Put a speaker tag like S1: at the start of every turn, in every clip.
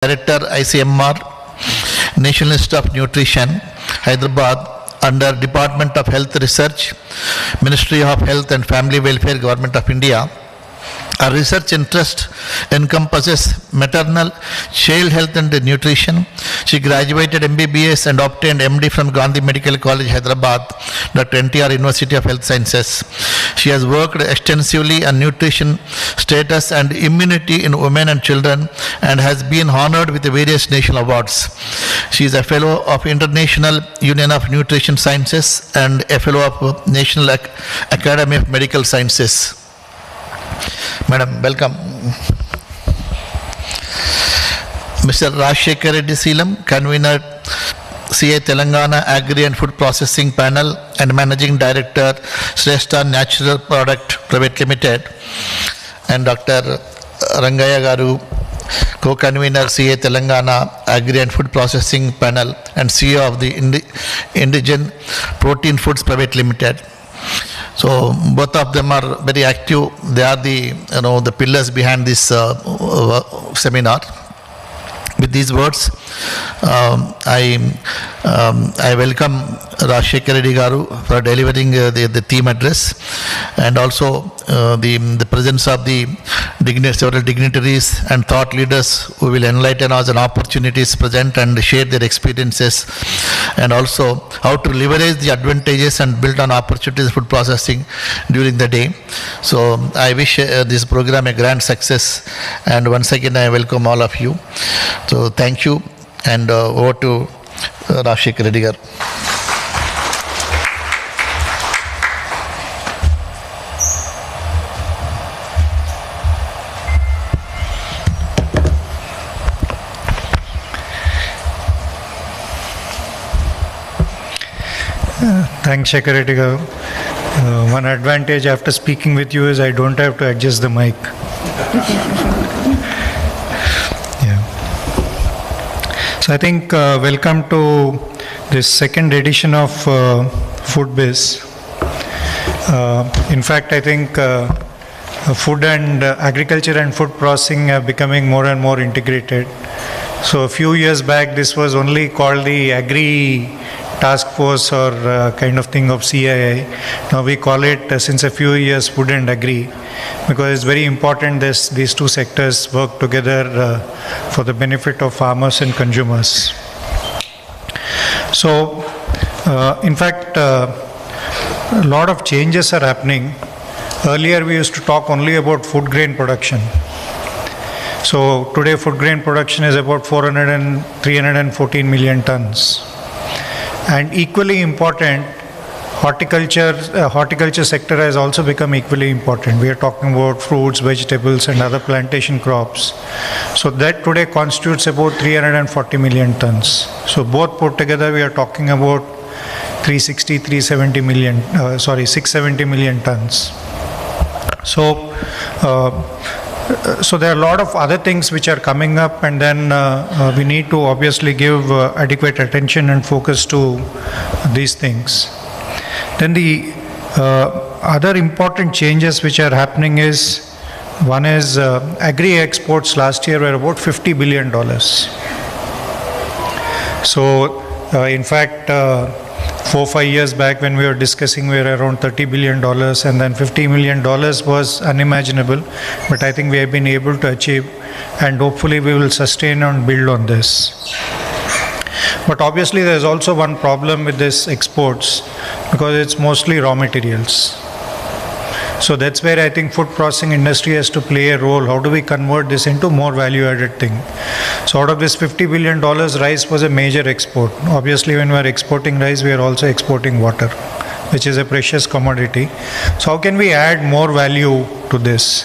S1: Director ICMR, National Institute of Nutrition, Hyderabad, under Department of Health Research, Ministry of Health and Family Welfare, Government of India. Her research interest encompasses maternal, child health and nutrition. She graduated MBBS and obtained MD from Gandhi Medical College, Hyderabad, Dr. NTR University of Health Sciences. She has worked extensively on nutrition status and immunity in women and children and has been honored with various national awards. She is a fellow of International Union of Nutrition Sciences and a fellow of National Academy of Medical Sciences. Madam, welcome. Mr. Rajshekhar Reddy Seelam, Convener, CII Telangana Agri and Food Processing Panel and Managing Director, Shrestha Natural Product Private Limited, and Dr. Rangaya Garu, Co-Convener, CII Telangana Agri and Food Processing Panel and CEO of the Indigen Protein Foods Private Limited. So both of them are very active. They are the pillars behind this seminar. With these words, I welcome Rajshekhar Reddy Garu for delivering the theme address, and also the presence of the several dignitaries and thought leaders who will enlighten us on opportunities present and share their experiences, and also how to leverage the advantages and build on opportunities in food processing during the day. So I wish this program a grand success, and once again I welcome all of you. So thank you, and over to Rajshekhar Reddy Garu.
S2: Thanks, Shekhar Reddy Garu. One advantage after speaking with you is I don't have to adjust the mic. So I think welcome to this second edition of FoodBiz. In fact, I think food and agriculture and food processing are becoming more and more integrated. So a few years back, this was only called the Agri Task Force or kind of thing of CII. Now we call it, since a few years, Food and Agri, because it's very important that these two sectors work together for the benefit of farmers and consumers. So, in fact, a lot of changes are happening. Earlier we used to talk only about food grain production. So today food grain production is about 314 million tons. And equally important, horticulture sector has also become equally important. We are talking about fruits, vegetables and other plantation crops. So that today constitutes about 340 million tons. So both put together we are talking about 670 million tons. So there are a lot of other things which are coming up, and then we need to obviously give adequate attention and focus to these things. Then the other important changes which are happening is, one is agri exports last year were about $50 billion. So in fact, 4-5 years back when we were discussing, we were around $30 billion, and then $50 million was unimaginable, but I think we have been able to achieve, and hopefully we will sustain and build on this. But obviously there is also one problem with this exports, because it's mostly raw materials. So that's where I think food processing industry has to play a role. How do we convert this into more value added thing? So out of this $50 billion, rice was a major export. Obviously when we are exporting rice, we are also exporting water, which is a precious commodity. So how can we add more value to this?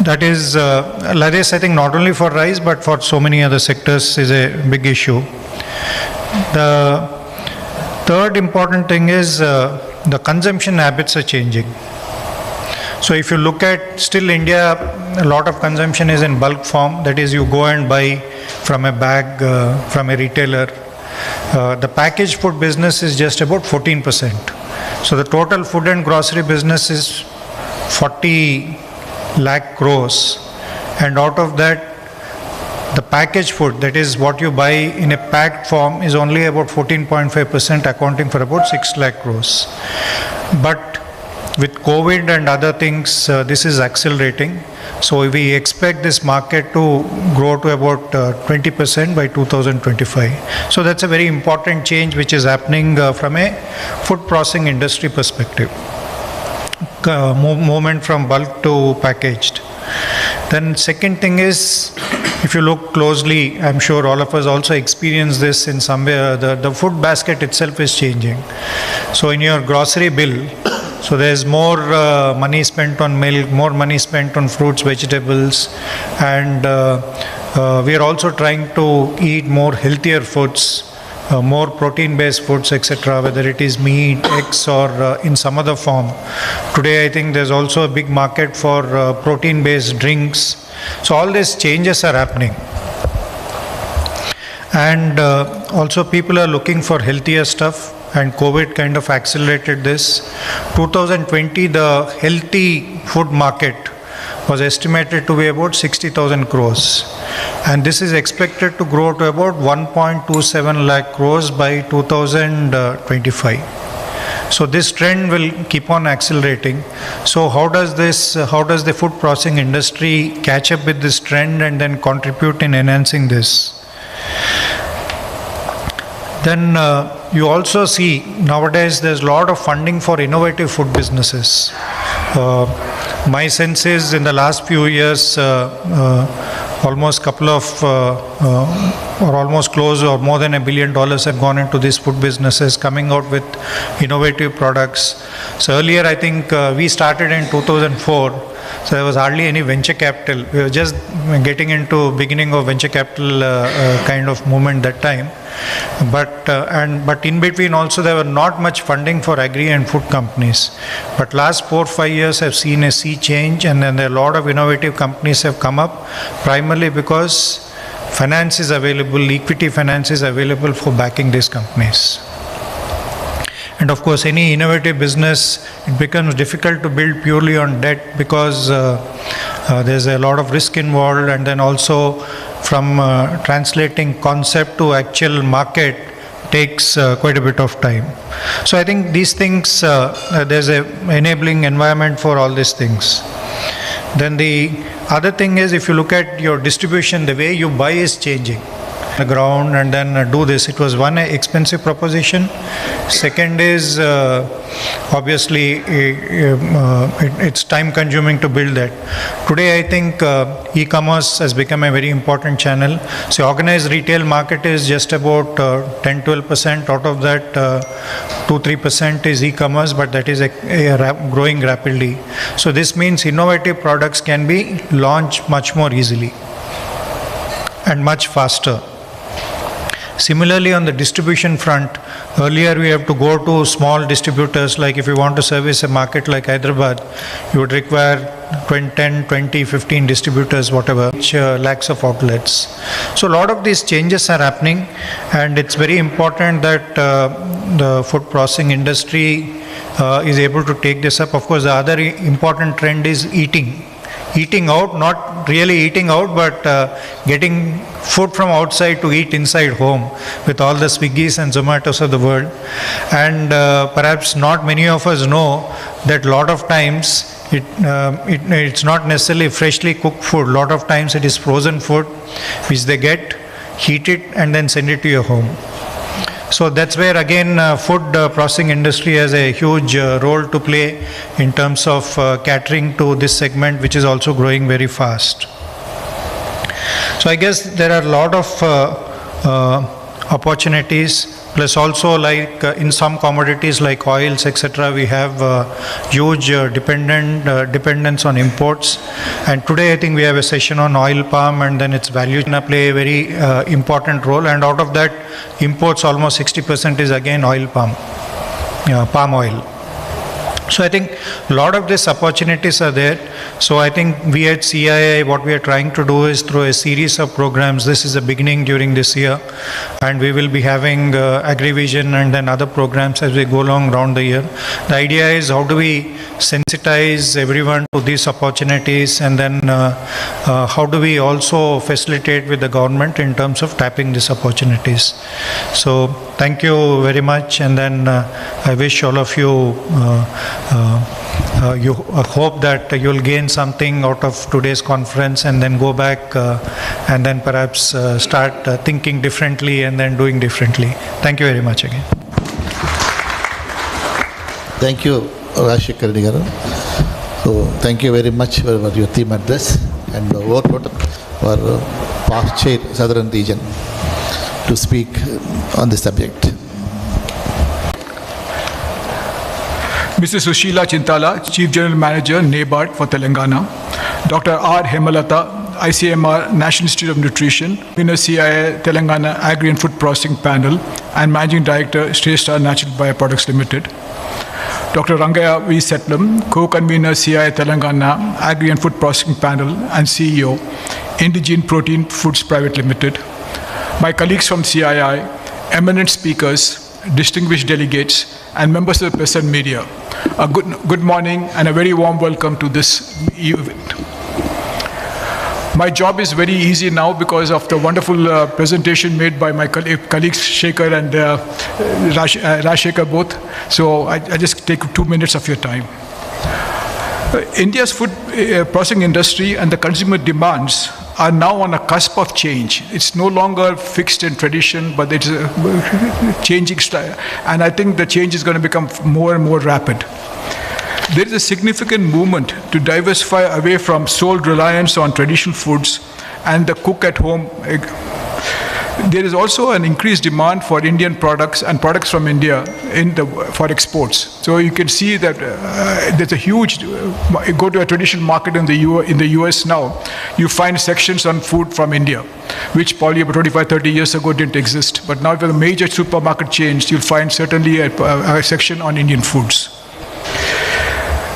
S2: That is, Ladesh, I think not only for rice, but for so many other sectors is a big issue. The third important thing is the consumption habits are changing. So if you look at, still India, a lot of consumption is in bulk form. That is, you go and buy from a bag, from a retailer. The packaged food business is just about 14%. So the total food and grocery business is 40 lakh crores. And out of that, the packaged food, that is what you buy in a packed form, is only about 14.5%, accounting for about 6 lakh crores. But with COVID and other things, this is accelerating. So we expect this market to grow to about 20% by 2025. So that's a very important change which is happening from a food processing industry perspective. Movement from bulk to packaged. Then second thing is, if you look closely, I'm sure all of us also experience this in some way, the food basket itself is changing. So in your grocery bill, so there's more money spent on milk, more money spent on fruits, vegetables, and we are also trying to eat more healthier foods, more protein-based foods, etc., whether it is meat, eggs, or in some other form. Today, I think there's also a big market for protein-based drinks. So all these changes are happening. And also people are looking for healthier stuff, and COVID kind of accelerated this. 2020, the healthy food market was estimated to be about 60,000 crores. And this is expected to grow to about 1.27 lakh crores by 2025. So this trend will keep on accelerating. So how does the food processing industry catch up with this trend and then contribute in enhancing this? Then you also see nowadays there's a lot of funding for innovative food businesses. My sense is in the last few years, almost couple of or almost close or more than $1 billion have gone into these food businesses, coming out with innovative products. So earlier I think we started in 2004. So there was hardly any venture capital. We were just getting into beginning of venture capital kind of movement that time. But in between also there were not much funding for agri and food companies. But last 4-5 years have seen a sea change, and then a lot of innovative companies have come up, primarily because finance is available, equity finance is available for backing these companies. And of course, any innovative business, it becomes difficult to build purely on debt, because there's a lot of risk involved, and then also from translating concept to actual market takes quite a bit of time. So I think these things, there's an enabling environment for all these things. Then the other thing is, if you look at your distribution, the way you buy is changing. The ground and then do this. It was one expensive proposition. Second is obviously it's time consuming to build that. Today I think e-commerce has become a very important channel. So organized retail market is just about 10-12%. Out of that 2-3% is e-commerce, but that is growing rapidly. So this means innovative products can be launched much more easily and much faster. Similarly, on the distribution front, earlier we have to go to small distributors. Like if you want to service a market like Hyderabad, you would require 10, 20, 15 distributors, whatever, which lakhs of outlets. So a lot of these changes are happening, and it's very important that the food processing industry is able to take this up. Of course, the other important trend is eating out, not really eating out, but getting food from outside to eat inside home with all the Swiggies and Zomatos of the world. And perhaps not many of us know that a lot of times it's not necessarily freshly cooked food. A lot of times it is frozen food which they get, heat it, and then send it to your home. So that's where again food processing industry has a huge role to play in terms of catering to this segment, which is also growing very fast. So I guess there are a lot of opportunities, plus also like in some commodities like oils, etc., we have huge dependence on imports. And today I think we have a session on oil palm, and then its value play a very important role. And out of that, imports almost 60% is again oil palm, palm oil. So I think a lot of these opportunities are there. So I think we at CII, what we are trying to do is through a series of programs. This is the beginning during this year, and we will be having AgriVision and then other programs as we go along around the year. The idea is how do we sensitize everyone to these opportunities, and then how do we also facilitate with the government in terms of tapping these opportunities. So thank you very much, and then I wish all of you hope that you'll gain something out of today's conference, and then go back and then perhaps start thinking differently and then doing differently. Thank you very much again.
S1: Thank you, Rajshekhar Reddy garu. So thank you very much for your theme address, and over to our past chair, Southern Region, to speak on this subject.
S3: Mrs. Sushila Chintala, Chief General Manager, NABARD for Telangana. Dr. R. Hemalata, ICMR, National Institute of Nutrition, Convener CII Telangana Agri and Food Processing Panel, and Managing Director, Shrestha Natural Bioproducts Limited. Dr. Rangaya V. Setlam, Co-Convener CII Telangana Agri and Food Processing Panel and CEO, Indigene Protein Foods Private Limited. My colleagues from CII, eminent speakers, distinguished delegates, and members of the press and media, a good morning and a very warm welcome to this event. My job is very easy now because of the wonderful presentation made by my colleagues Shekhar and Rajshekhar both. So I just take 2 minutes of your time. India's food processing industry and the consumer demands are now on a cusp of change. It's no longer fixed in tradition, but it's a changing style. And I think the change is going to become more and more rapid. There is a significant movement to diversify away from sole reliance on traditional foods and the cook at home. There is also an increased demand for Indian products and products from India for exports. So you can see that there's a huge, you go to a traditional market in the US now, you find sections on food from India, which probably about 25-30 years ago didn't exist. But now with the major supermarket chains, you'll find certainly a section on Indian foods.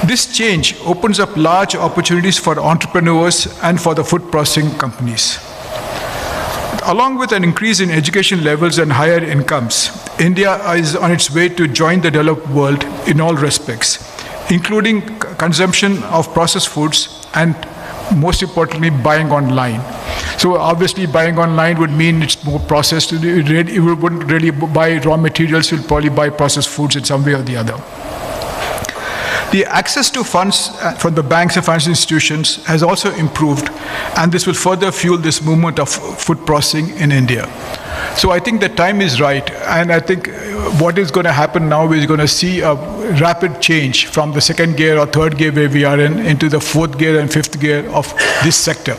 S3: This change opens up large opportunities for entrepreneurs and for the food processing companies. Along with an increase in education levels and higher incomes, India is on its way to join the developed world in all respects, including consumption of processed foods and, most importantly, buying online. So obviously buying online would mean it's more processed. You wouldn't really buy raw materials, you'll probably buy processed foods in some way or the other. The access to funds from the banks and financial institutions has also improved, and this will further fuel this movement of food processing in India. So I think the time is right, and I think what is going to happen now is going to see a rapid change from the second gear or third gear where we are in into the fourth gear and fifth gear of this sector.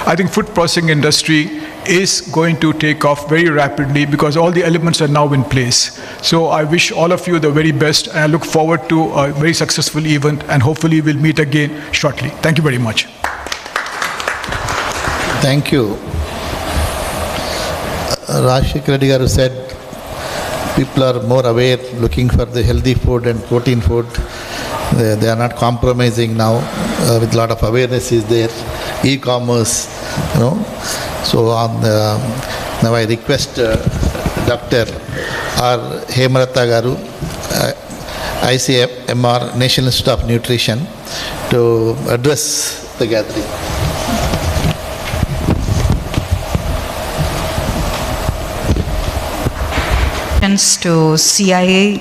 S3: I think food processing industry is going to take off very rapidly because all the elements are now in place. So I wish all of you the very best, and I look forward to a very successful event, and hopefully we'll meet again shortly. Thank you very much.
S1: Thank you. Rajshekhar Reddy garu said people are more aware, looking for the healthy food and protein food. They are not compromising now. With a lot of awareness is there. E-commerce, you know. So now I request Dr. R. Hemalata garu, ICMR, National Institute of Nutrition, to address the gathering.
S4: To CII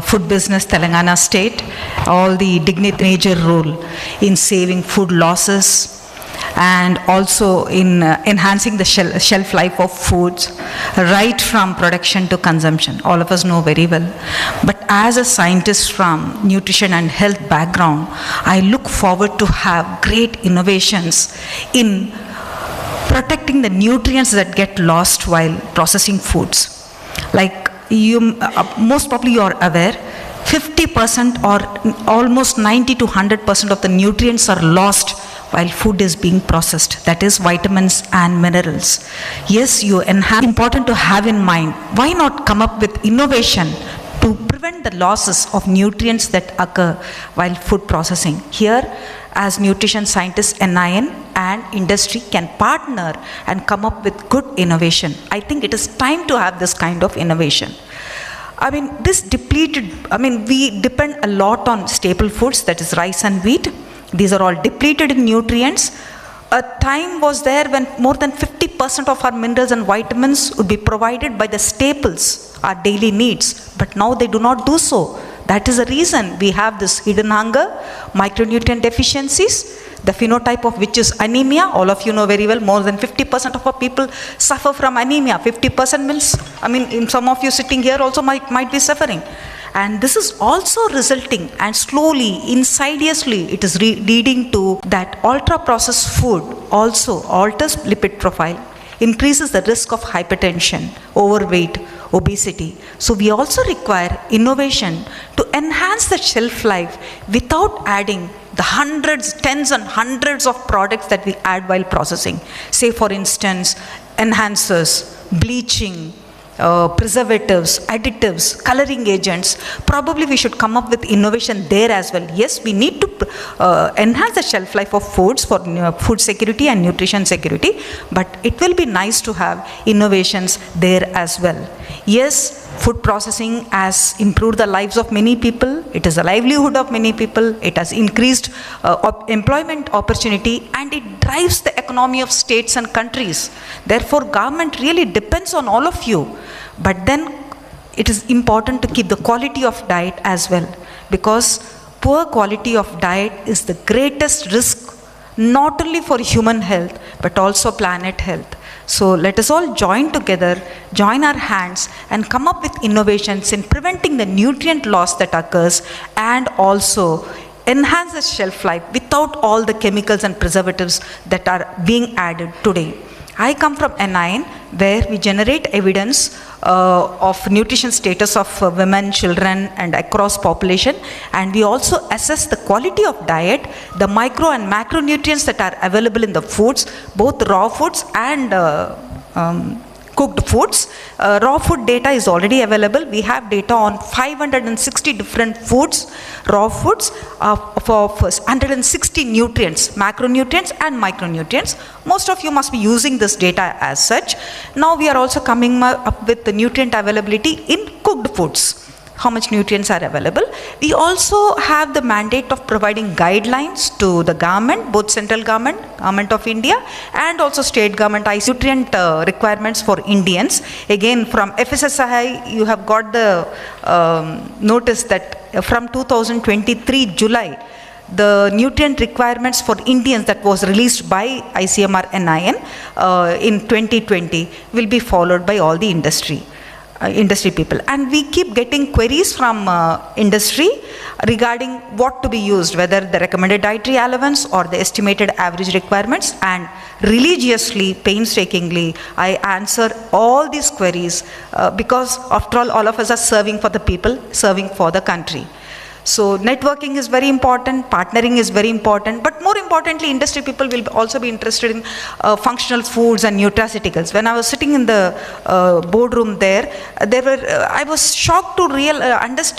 S4: Food Business Telangana State, all the dignity major role in saving food losses and also in enhancing the shelf life of foods right from production to consumption. All of us know very well. But as a scientist from nutrition and health background, I look forward to have great innovations in protecting the nutrients that get lost while processing foods. Like most probably you are aware, 50% or almost 90 to 100% of the nutrients are lost while food is being processed. That is vitamins and minerals. Yes, important to have in mind. Why not come up with innovation to prevent the losses of nutrients that occur while food processing. Here, as nutrition scientists, NIN and industry can partner and come up with good innovation. I think it is time to have this kind of innovation. We depend a lot on staple foods, that is rice and wheat. These are all depleted in nutrients. A time was there when more than 50% of our minerals and vitamins would be provided by the staples, our daily needs, but now they do not do so. That is the reason we have this hidden hunger, micronutrient deficiencies, the phenotype of which is anemia. All of you know very well, more than 50% of our people suffer from anemia. 50% means, some of you sitting here also might be suffering. And this is also resulting, and slowly, insidiously, it is leading to that ultra-processed food also alters lipid profile, increases the risk of hypertension, overweight, obesity. So we also require innovation to enhance the shelf life without adding the hundreds, tens and hundreds of products that we add while processing. Say for instance, enhancers, bleaching, preservatives, additives, coloring agents. Probably we should come up with innovation there as well. Yes, we need to enhance the shelf life of foods for food security and nutrition security, but it will be nice to have innovations there as well. Yes, food processing has improved the lives of many people. It is a livelihood of many people. It has increased employment opportunity, and it drives the economy of states and countries. Therefore, government really depends on all of you. But then it is important to keep the quality of diet as well, because poor quality of diet is the greatest risk, not only for human health, but also planet health. So let us all join together, join our hands, and come up with innovations in preventing the nutrient loss that occurs, and also enhance the shelf life without all the chemicals and preservatives that are being added today. I come from NIN, where we generate evidence of nutrition status of women, children, and across population, and we also assess the quality of diet, the micro and macronutrients that are available in the foods, both raw foods and cooked foods. Raw food data is already available. We have data on 560 different foods, raw foods, of 160 nutrients, macronutrients and micronutrients. Most of you must be using this data as such. Now we are also coming up with the nutrient availability in cooked foods. How much nutrients are available. We also have the mandate of providing guidelines to the government, both central government, Government of India, and also state government nutrient requirements for Indians. Again, from FSSAI, you have got the notice that from 2023 July, the nutrient requirements for Indians that was released by ICMR NIN in 2020 will be followed by all the industry people, and we keep getting queries from industry regarding what to be used, whether the recommended dietary allowance or the estimated average requirements, and religiously, painstakingly, I answer all these queries because after all of us are serving for the people, serving for the country. So networking is very important, partnering is very important, but more importantly, industry people will also be interested in functional foods and nutraceuticals. When I was sitting in the boardroom I was shocked to realize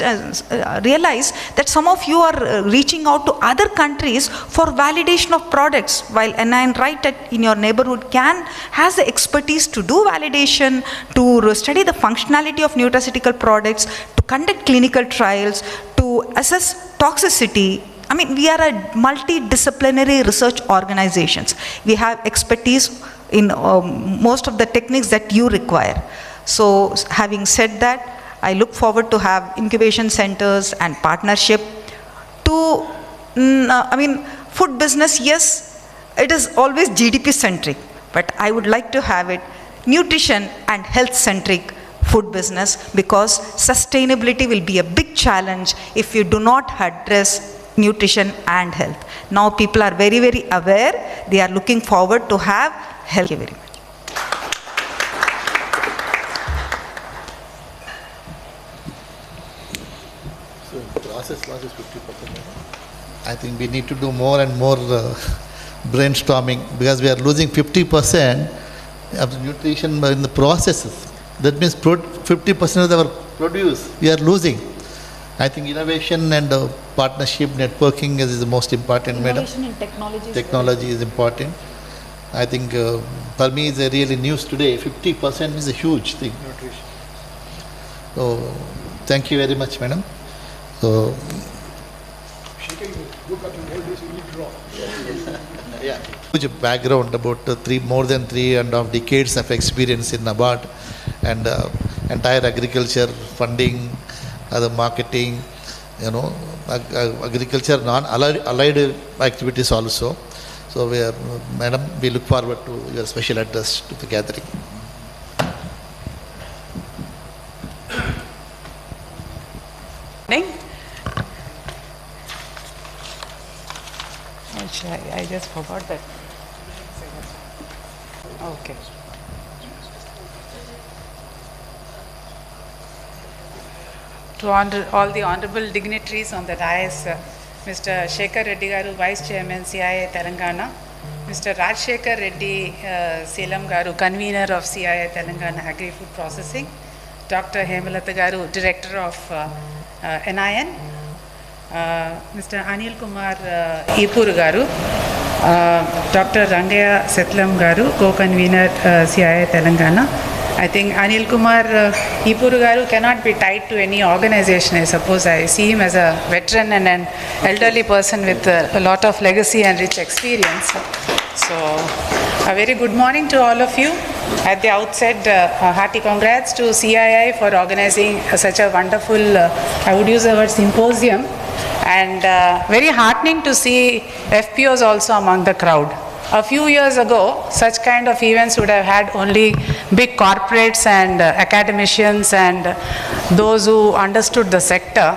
S4: that some of you are reaching out to other countries for validation of products, while NIN right in your neighborhood has the expertise to do validation, to study the functionality of nutraceutical products, to conduct clinical trials, to assess toxicity. I mean, we are a multidisciplinary research organizations. We have expertise in most of the techniques that you require. So having said that, I look forward to have incubation centers and partnership to, food business, yes, it is always GDP centric, but I would like to have it nutrition and health centric food business, because sustainability will be a big challenge if you do not address nutrition and health. Now people are very, very aware. They are looking forward to have health. Thank you very much.
S1: So process loss is 50%. I think we need to do more and more brainstorming, because we are losing 50% of the nutrition in the processes. That means 50% of our produce, we are losing. I think innovation and partnership, networking is the most important, madam.
S5: Innovation in technology.
S1: Technology is important. I think for me it's a really news today. 50% is a huge thing. So thank you very much, madam. So yeah, huge background about more than 3.5 decades of experience in NABARD and entire agriculture funding, other marketing, agriculture non-allied activities also. So we are, madam, we look forward to your special address to the gathering.
S6: I just forgot that. Okay. To all the honorable dignitaries on the dais, Mr. Shekhar Reddy Garu, Vice Chairman, CII Telangana, Mr. Rajshekhar Reddy Seelam Garu, Convener of CII Telangana Agri-Food Processing, Dr. Hemalata Garu, Director of NIN, Mr. Anil Kumar Ipur Garu, Dr. Rangaya Setlam Garu, Co-Convener CII Telangana. I think Anil Kumar Ipur Garu cannot be tied to any organization, I suppose. I see him as a veteran and an elderly person with a lot of legacy and rich experience. So, a very good morning to all of you. At the outset, hearty congrats to CII for organizing such a wonderful, I would use the word symposium, and very heartening to see FPOs also among the crowd. A few years ago, such kind of events would have had only big corporates and academicians and those who understood the sector.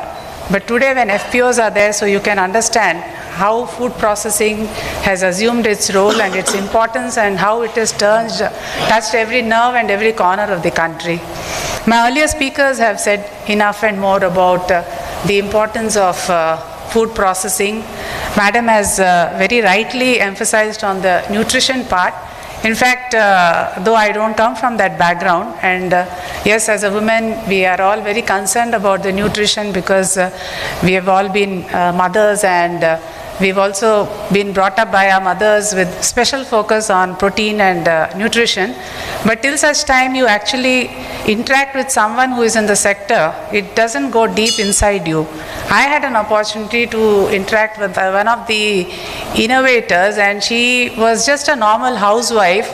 S6: But today when FPOs are there, so you can understand how food processing has assumed its role and its importance and how it has touched every nerve and every corner of the country. My earlier speakers have said enough and more about the importance of food processing. Madam has very rightly emphasized on the nutrition part. In fact, though I don't come from that background, and yes, as a woman, we are all very concerned about the nutrition because we have all been mothers, and we've also been brought up by our mothers with special focus on protein and nutrition. But till such time you actually interact with someone who is in the sector, it doesn't go deep inside you. I had an opportunity to interact with one of the innovators, and she was just a normal housewife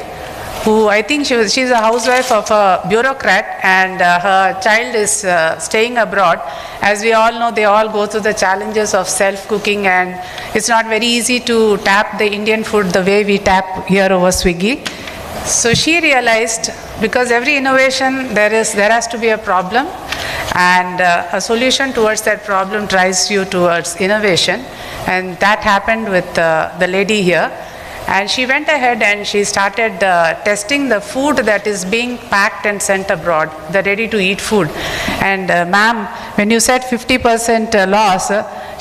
S6: who, I think she's a housewife of a bureaucrat, and her child is staying abroad. As we all know, they all go through the challenges of self-cooking, and it's not very easy to tap the Indian food the way we tap here over Swiggy. So she realized, because every innovation there has to be a problem, and a solution towards that problem drives you towards innovation, and that happened with the lady here. And she went ahead and she started testing the food that is being packed and sent abroad, the ready-to-eat food. And ma'am, when you said 50% loss,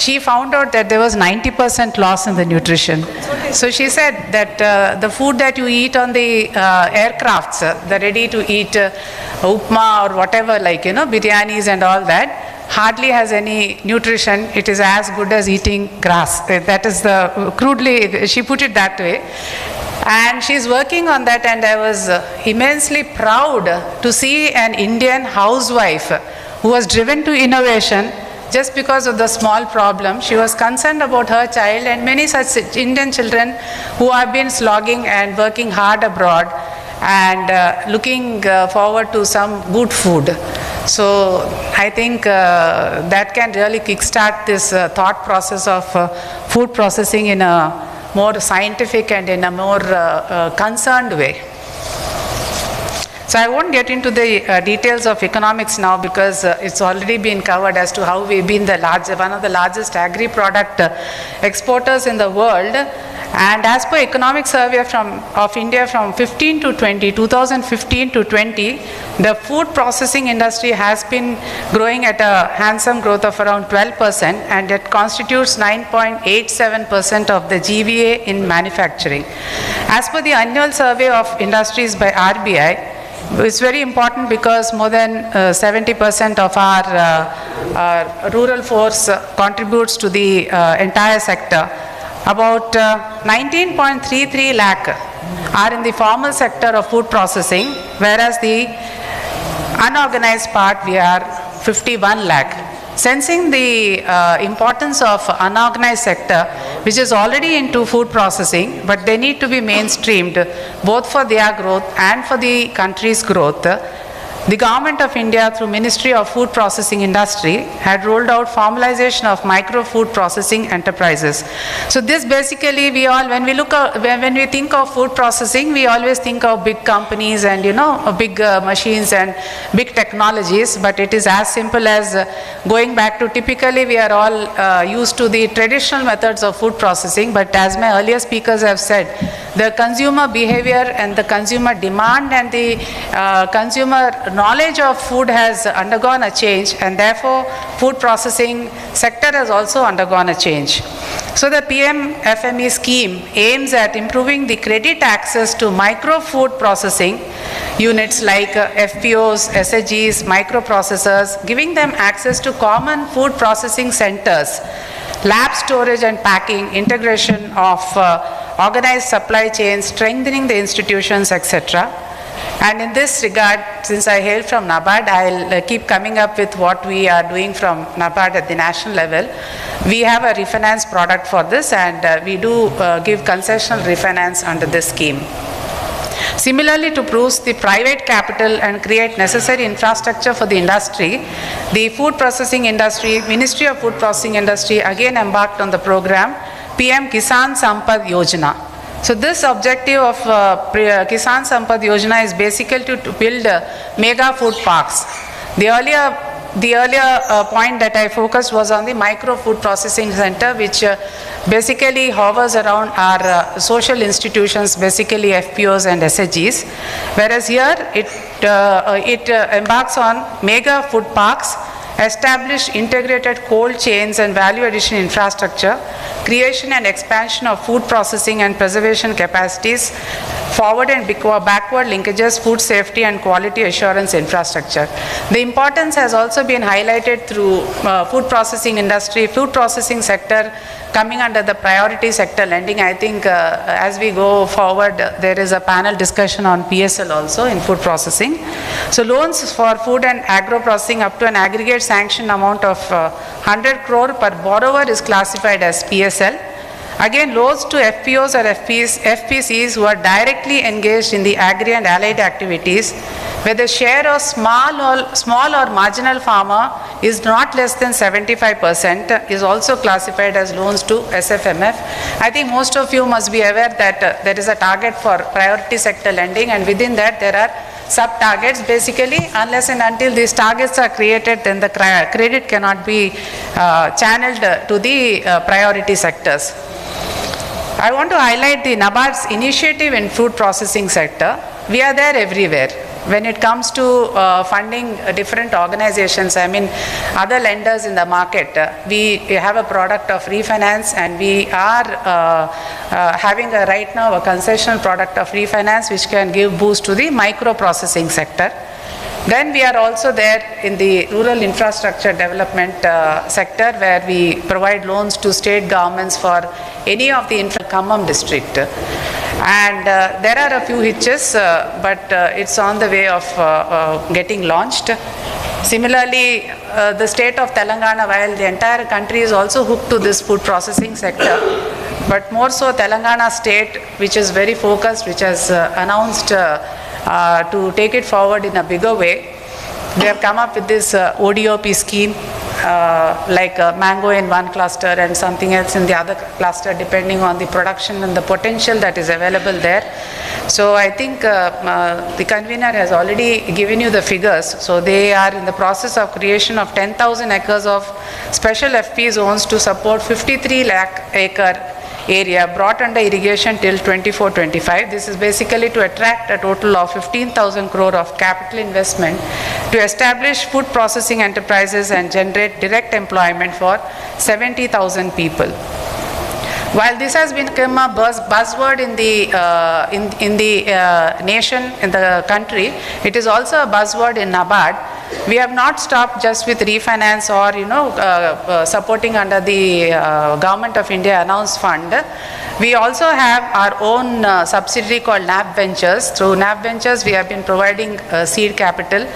S6: she found out that there was 90% loss in the nutrition. So she said that the food that you eat on the aircrafts, the ready-to-eat upma or whatever, like, biryanis and all that, hardly has any nutrition. It is as good as eating grass. That is crudely, she put it that way. And she's working on that, and I was immensely proud to see an Indian housewife who was driven to innovation just because of the small problem. She was concerned about her child and many such Indian children who have been slogging and working hard abroad and looking forward to some good food. So I think that can really kickstart this thought process of food processing in a more scientific and in a more concerned way. So I won't get into the details of economics now, because it's already been covered as to how we've been one of the largest agri-product exporters in the world. And as per economic survey of India from 2015 to 20, the food processing industry has been growing at a handsome growth of around 12%, and it constitutes 9.87% of the GVA in manufacturing. As per the annual survey of industries by RBI, It's very important because more than 70% of our rural force contributes to the entire sector. About 19.33 lakh are in the formal sector of food processing, whereas the unorganized part we are 51 lakh. Sensing the importance of unorganized sector, which is already into food processing, but they need to be mainstreamed both for their growth and for the country's growth, the Government of India through Ministry of Food Processing Industry had rolled out formalization of micro food processing enterprises. So this basically when we think of food processing, we always think of big companies and big machines and big technologies, but it is as simple as going back to typically we are all used to the traditional methods of food processing, but as my earlier speakers have said, the consumer behavior and the consumer demand and the consumer knowledge of food has undergone a change, and therefore food processing sector has also undergone a change. So the PM-FME scheme aims at improving the credit access to micro food processing units like FPOs, SHGs, microprocessors, giving them access to common food processing centers, lab storage and packing, integration of organized supply chains, strengthening the institutions, etc. And in this regard, since I hail from NABARD, I'll keep coming up with what we are doing from NABARD at the national level. We have a refinance product for this, and we do give concessional refinance under this scheme. Similarly, to boost the private capital and create necessary infrastructure for the industry, the food processing industry, Ministry of Food Processing Industry again embarked on the program PM Kisan Sampad Yojana. So this objective of Kisan Sampad Yojana is basically to build mega food parks. The earlier point that I focused was on the micro food processing center, which basically hovers around our social institutions, basically FPOs and SHGs, whereas here it embarks on mega food parks, establish integrated cold chains and value addition infrastructure, creation and expansion of food processing and preservation capacities, forward and backward linkages, food safety and quality assurance infrastructure. The importance has also been highlighted through food processing industry, food processing sector coming under the priority sector lending. I think as we go forward, there is a panel discussion on PSL also in food processing. So loans for food and agro processing up to an aggregate sanction amount of 100 crore per borrower is classified as PSL. Again, loans to FPOs or FPCs who are directly engaged in the agri and allied activities, where the share of small or marginal farmer is not less than 75%, is also classified as loans to SFMF. I think most of you must be aware that there is a target for priority sector lending, and within that there are sub-targets. Basically, unless and until these targets are created, then the credit cannot be channeled to the priority sectors. I want to highlight the NABARD's initiative in food processing sector. We are there everywhere. When it comes to funding different organizations, I mean other lenders in the market, we have a product of refinance, and we are having right now a concessional product of refinance which can give boost to the micro processing sector. Then we are also there in the rural infrastructure development sector, where we provide loans to state governments for any of the Khammam district. And there are a few hitches, but it's on the way of getting launched. Similarly, the state of Telangana, while the entire country is also hooked to this food processing sector, but more so Telangana state, which is very focused, which has announced to take it forward in a bigger way. They have come up with this ODOP scheme, like mango in one cluster and something else in the other cluster, depending on the production and the potential that is available there. So I think the convener has already given you the figures. So they are in the process of creation of 10,000 acres of special FP zones to support 53 lakh acre area brought under irrigation till 24-25. This is basically to attract a total of 15,000 crore of capital investment to establish food processing enterprises and generate direct employment for 70,000 people. While this has become a buzzword in the nation, in the country, it is also a buzzword in NABARD. We have not stopped just with refinance or supporting under the Government of India announced fund. We also have our own subsidiary called NAP Ventures. Through NAP Ventures, we have been providing seed capital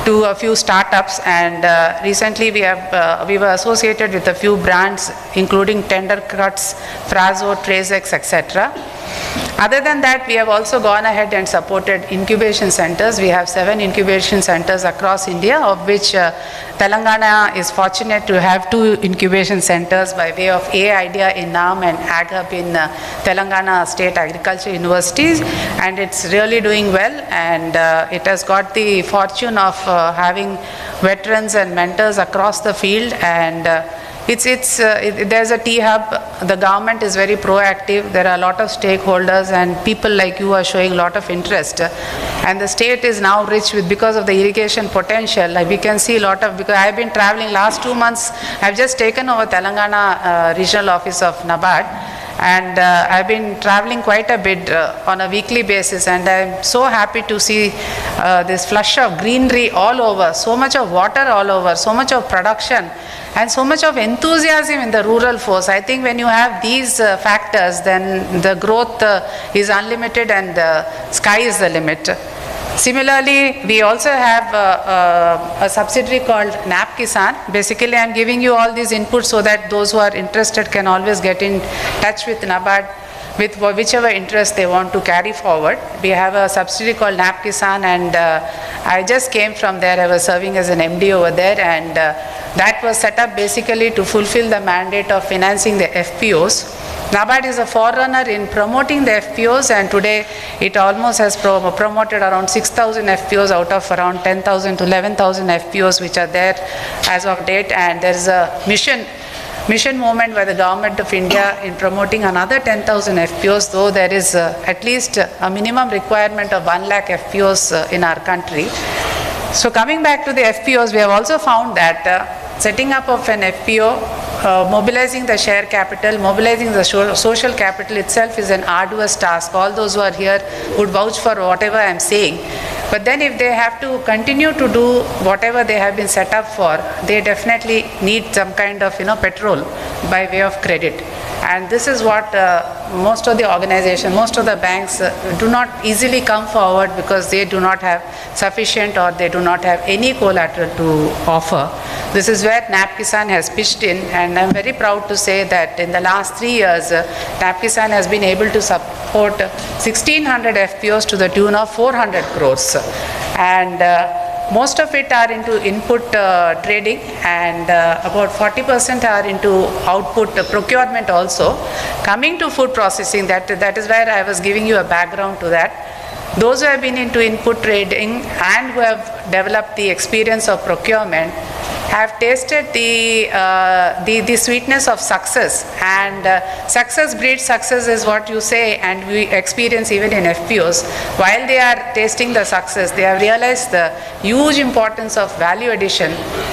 S6: to a few startups, and recently we were associated with a few brands, including Tender Cuts, Frazo, Tracex, etc. Other than that, we have also gone ahead and supported incubation centers. We have 7 incubation centers across India, of which Telangana is fortunate to have 2 incubation centers by way of A-Idea in NAM and AgHub in Telangana State Agriculture Universities, and it's really doing well, and it has got the fortune of having veterans and mentors across the field, and there's a T-Hub. The government is very proactive. There are a lot of stakeholders, and people like you are showing a lot of interest. And the state is now rich with, because of the irrigation potential. Like we can see a lot of, because I've been traveling last 2 months. I've just taken over Telangana regional office of NABARD. And I've been traveling quite a bit on a weekly basis, and I'm so happy to see this flush of greenery all over, so much of water all over, so much of production, and so much of enthusiasm in the rural force. I think when you have these factors, then the growth is unlimited and the sky is the limit. Similarly, we also have a subsidiary called NAP Kisan. Basically, I'm giving you all these inputs so that those who are interested can always get in touch with NABARD with whichever interest they want to carry forward. We have a subsidiary called NAP Kisan, and I just came from there. I was serving as an MD over there, and that was set up basically to fulfill the mandate of financing the FPOs. NABARD is a forerunner in promoting the FPOs, and today it almost has promoted around 6,000 FPOs out of around 10,000 to 11,000 FPOs which are there as of date, and there is a mission movement by the Government of India in promoting another 10,000 FPOs, though there is at least a minimum requirement of 1 lakh FPOs in our country. So coming back to the FPOs, we have also found that setting up of an FPO, mobilizing the share capital, mobilizing the social capital itself is an arduous task. All those who are here would vouch for whatever I am saying. But then if they have to continue to do whatever they have been set up for, they definitely need some kind of petrol by way of credit. And this is what most of the organizations, most of the banks do not easily come forward because they do not have sufficient or they do not have any collateral to offer. This is where NAP Kisan has pitched in, and I'm very proud to say that in the last 3 years, NAP Kisan has been able to support 1,600 FPOs to the tune of 400 crores. And most of it are into input trading, and about 40% are into output procurement also. Coming to food processing, that is where I was giving you a background to that. Those who have been into input trading and who have developed the experience of procurement have tasted the sweetness of success, and success breeds success is what you say, and we experience even in FPOs. While they are tasting the success, they have realized the huge importance of value addition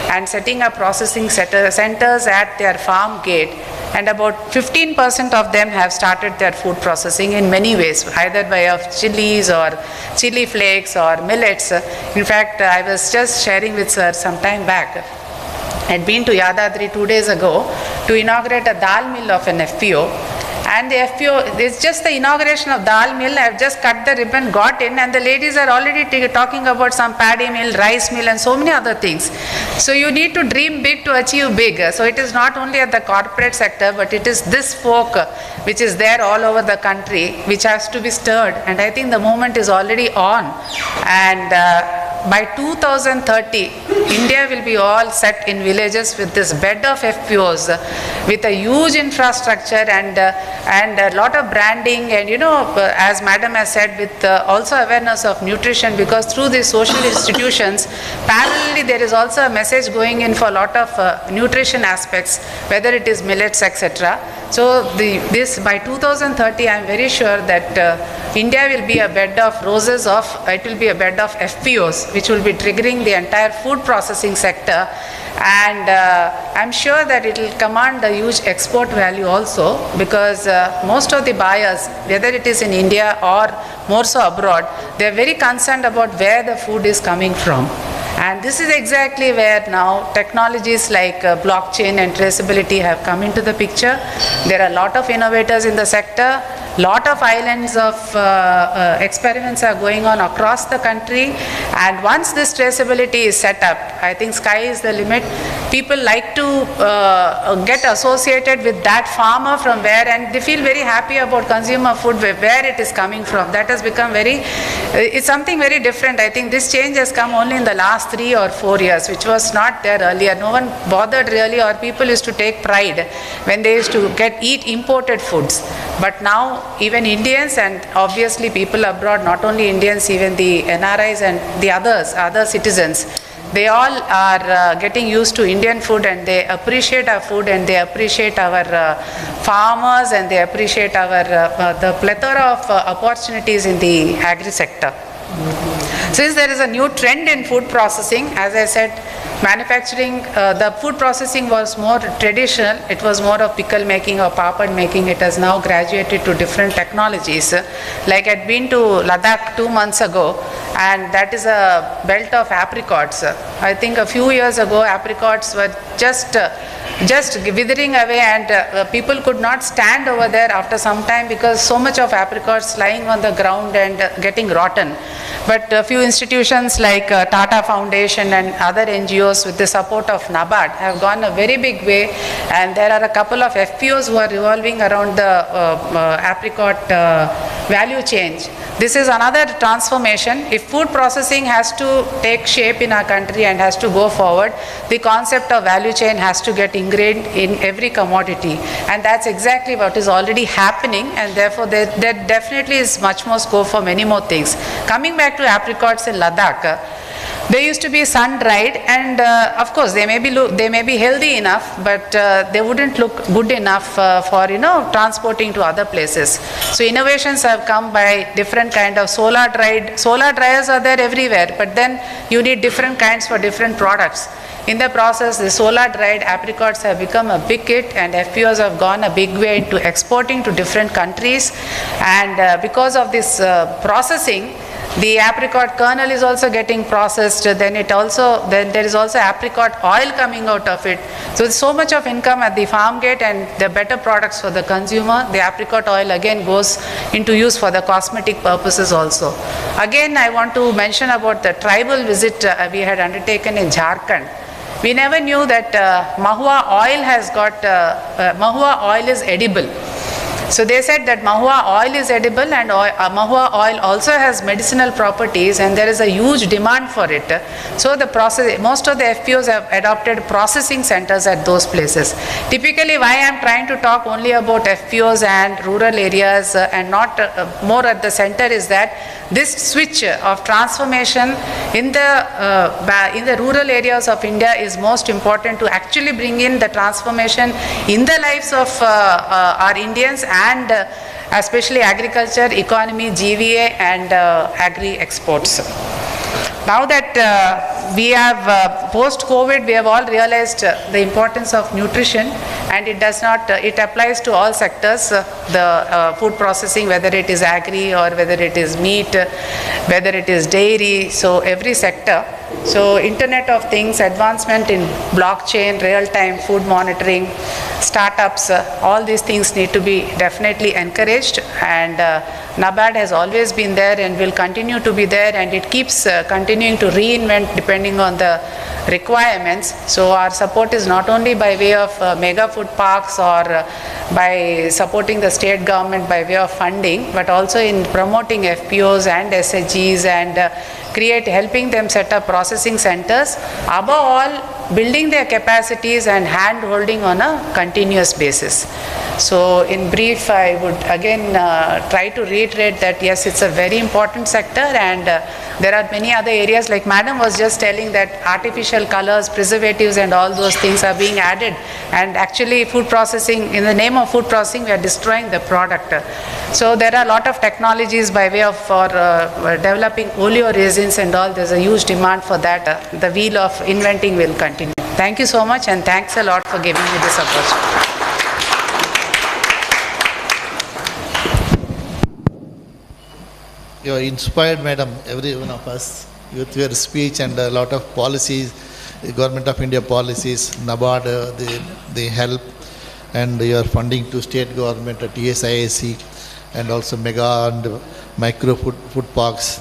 S6: and setting up processing centers at their farm gate, and about 15% of them have started their food processing in many ways, either by of chilies or chili flakes or millets. In fact, I was just sharing with sir some time back. I'd been to Yadadri 2 days ago to inaugurate a dal mill of an FPO, and the FPO, it's just the inauguration of dal mill. I've just cut the ribbon, got in, and the ladies are already talking about some paddy mill, rice mill, and so many other things. So you need to dream big to achieve big. So it is not only at the corporate sector, but it is this folk which is there all over the country, which has to be stirred, and I think the movement is already on. And by 2030, India will be all set in villages with this bed of FPOs, with a huge infrastructure and a lot of branding, and as madam has said, with also awareness of nutrition, because through these social institutions, parallelly there is also a message going in for a lot of nutrition aspects, whether it is millets, etc. So this by 2030, I am very sure that India will be a bed of roses it will be a bed of FPOs, which will be triggering the entire food processing sector. And I'm sure that it will command a huge export value also, because most of the buyers, whether it is in India or more so abroad, they are very concerned about where the food is coming from. And this is exactly where now technologies like blockchain and traceability have come into the picture. There are a lot of innovators in the sector. Lot of islands of experiments are going on across the country, and once this traceability is set up, I think sky is the limit. People like to get associated with that farmer from where, and they feel very happy about consumer food where it is coming from. That has become it's something very different. I think this change has come only in the last 3 or 4 years, which was not there earlier. No one bothered really, or people used to take pride when they used to eat imported foods. But now even Indians, and obviously people abroad, not only Indians, even the NRIs and the other citizens, they all are getting used to Indian food, and they appreciate our food, and they appreciate our farmers, and they appreciate our the plethora of opportunities in the agri sector. Since there is a new trend in food processing, as I said, manufacturing, the food processing was more traditional. It was more of pickle making or papad making. It has now graduated to different technologies. Like I'd been to Ladakh 2 months ago, and that is a belt of apricots. I think a few years ago, apricots were just withering away, and people could not stand over there after some time because so much of apricots lying on the ground and getting rotten. But a few institutions like Tata Foundation and other NGOs with the support of NABARD have gone a very big way, and there are a couple of FPOs who are revolving around the apricot value chain. This is another transformation. If food processing has to take shape in our country and has to go forward, the concept of value chain has to get ingrained in every commodity, and that's exactly what is already happening, and therefore there definitely is much more scope for many more things. Coming back to apricots in Ladakh, they used to be sun dried, and of course they may be healthy enough, but they wouldn't look good enough for transporting to other places. So innovations have come by different kind of solar dryers are there everywhere, but then you need different kinds for different products. In the process, the solar dried apricots have become a big hit, and FPOs have gone a big way into exporting to different countries. And because of this processing, the apricot kernel is also getting processed. Then there is also apricot oil coming out of it. So there's so much of income at the farm gate, and the better products for the consumer. The apricot oil again goes into use for the cosmetic purposes also. Again, I want to mention about the tribal visit we had undertaken in Jharkhand. We never knew that mahua oil is edible. So they said that mahua oil is edible, and mahua oil also has medicinal properties, and there is a huge demand for it. So most of the FPOs have adopted processing centers at those places. Typically, why I am trying to talk only about FPOs and rural areas and not more at the center is that this switch of transformation in the rural areas of India is most important to actually bring in the transformation in the lives of our Indians, and especially agriculture, economy, GVA, and agri exports. Now that we have post-COVID, we have all realized the importance of nutrition, and it applies to all sectors, the food processing, whether it is agri or whether it is meat, whether it is dairy, so every sector. So Internet of Things, advancement in blockchain, real-time food monitoring, startups, all these things need to be definitely encouraged, and NABARD has always been there and will continue to be there, and it keeps continuing to reinvent depending on the requirements. So our support is not only by way of mega food parks or by supporting the state government by way of funding, but also in promoting FPOs and SHGs and helping them set up processing centers. Above all, building their capacities and hand-holding on a continuous basis. So in brief, I would again try to reiterate that yes, it's a very important sector, and there are many other areas, like Madam was just telling, that artificial colors, preservatives and all those things are being added, and actually food processing, in the name of food processing, we are destroying the product. So there are a lot of technologies by way of developing oleoresins and all. There's a huge demand for that. The wheel of inventing will continue. Thank you so much, and thanks a lot for giving me this opportunity.
S1: You are inspired, madam, every one of us, with your speech and a lot of policies, the Government of India policies, NABARD, they help, and your funding to state government, TSIAC, and also mega and micro food parks.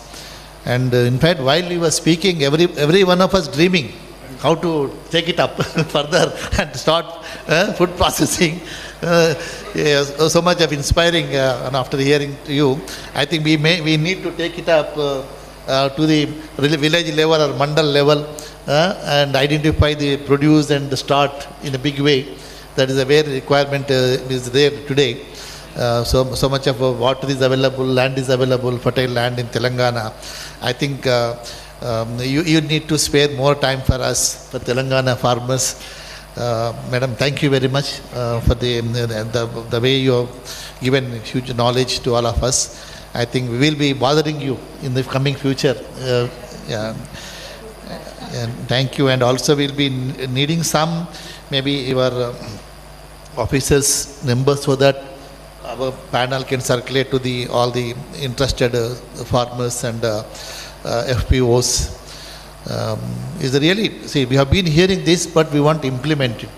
S1: And in fact, while you were speaking, every one of us dreaming how to take it up further and start food processing. Yes, so much of inspiring, and after hearing to you, I think we need to take it up to the village level or mandal level and identify the produce and start in a big way. That is a very requirement is there today. So much of water is available, land is available, fertile land in Telangana. I think you need to spare more time for us, for Telangana farmers. Madam, thank you very much for the way you have given huge knowledge to all of us. I think we will be bothering you in the coming future. And thank you. And also we'll be needing some, maybe your officers, members, so that our panel can circulate to all the interested farmers and FPOs. Is really, see, we have been hearing this, but we want to implement it.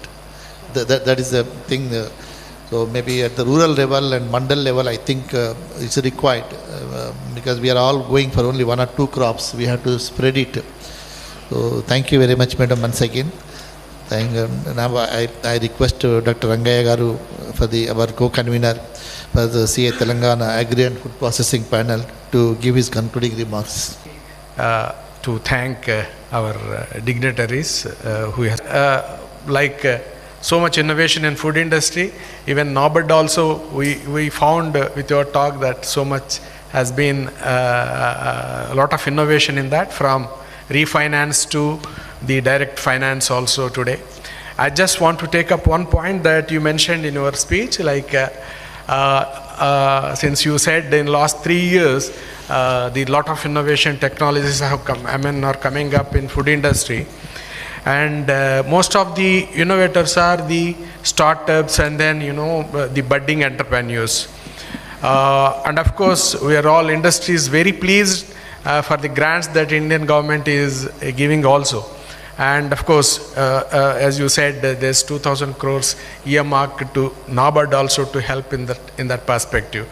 S1: That is the thing. So maybe at the rural level and mandal level, I think it's required because we are all going for only 1 or 2 crops. We have to spread it. So thank you very much, madam, once again. Now I request Dr. Rangaya Garu for our co-convener for the CII Telangana Agri and Food Processing Panel to give his concluding remarks.
S5: To thank our dignitaries who has so much innovation in food industry. Even NABARD also, we found with your talk that so much has been a lot of innovation in that, from refinance to the direct finance also today. I just want to take up one point that you mentioned in your speech, since you said in last 3 years the lot of innovation technologies have are coming up in food industry, and most of the innovators are the startups and then the budding entrepreneurs, and of course we are all industries very pleased for the grants that Indian government is giving also. And of course, as you said, there's 2,000 crores earmarked to NABARD also to help in that perspective.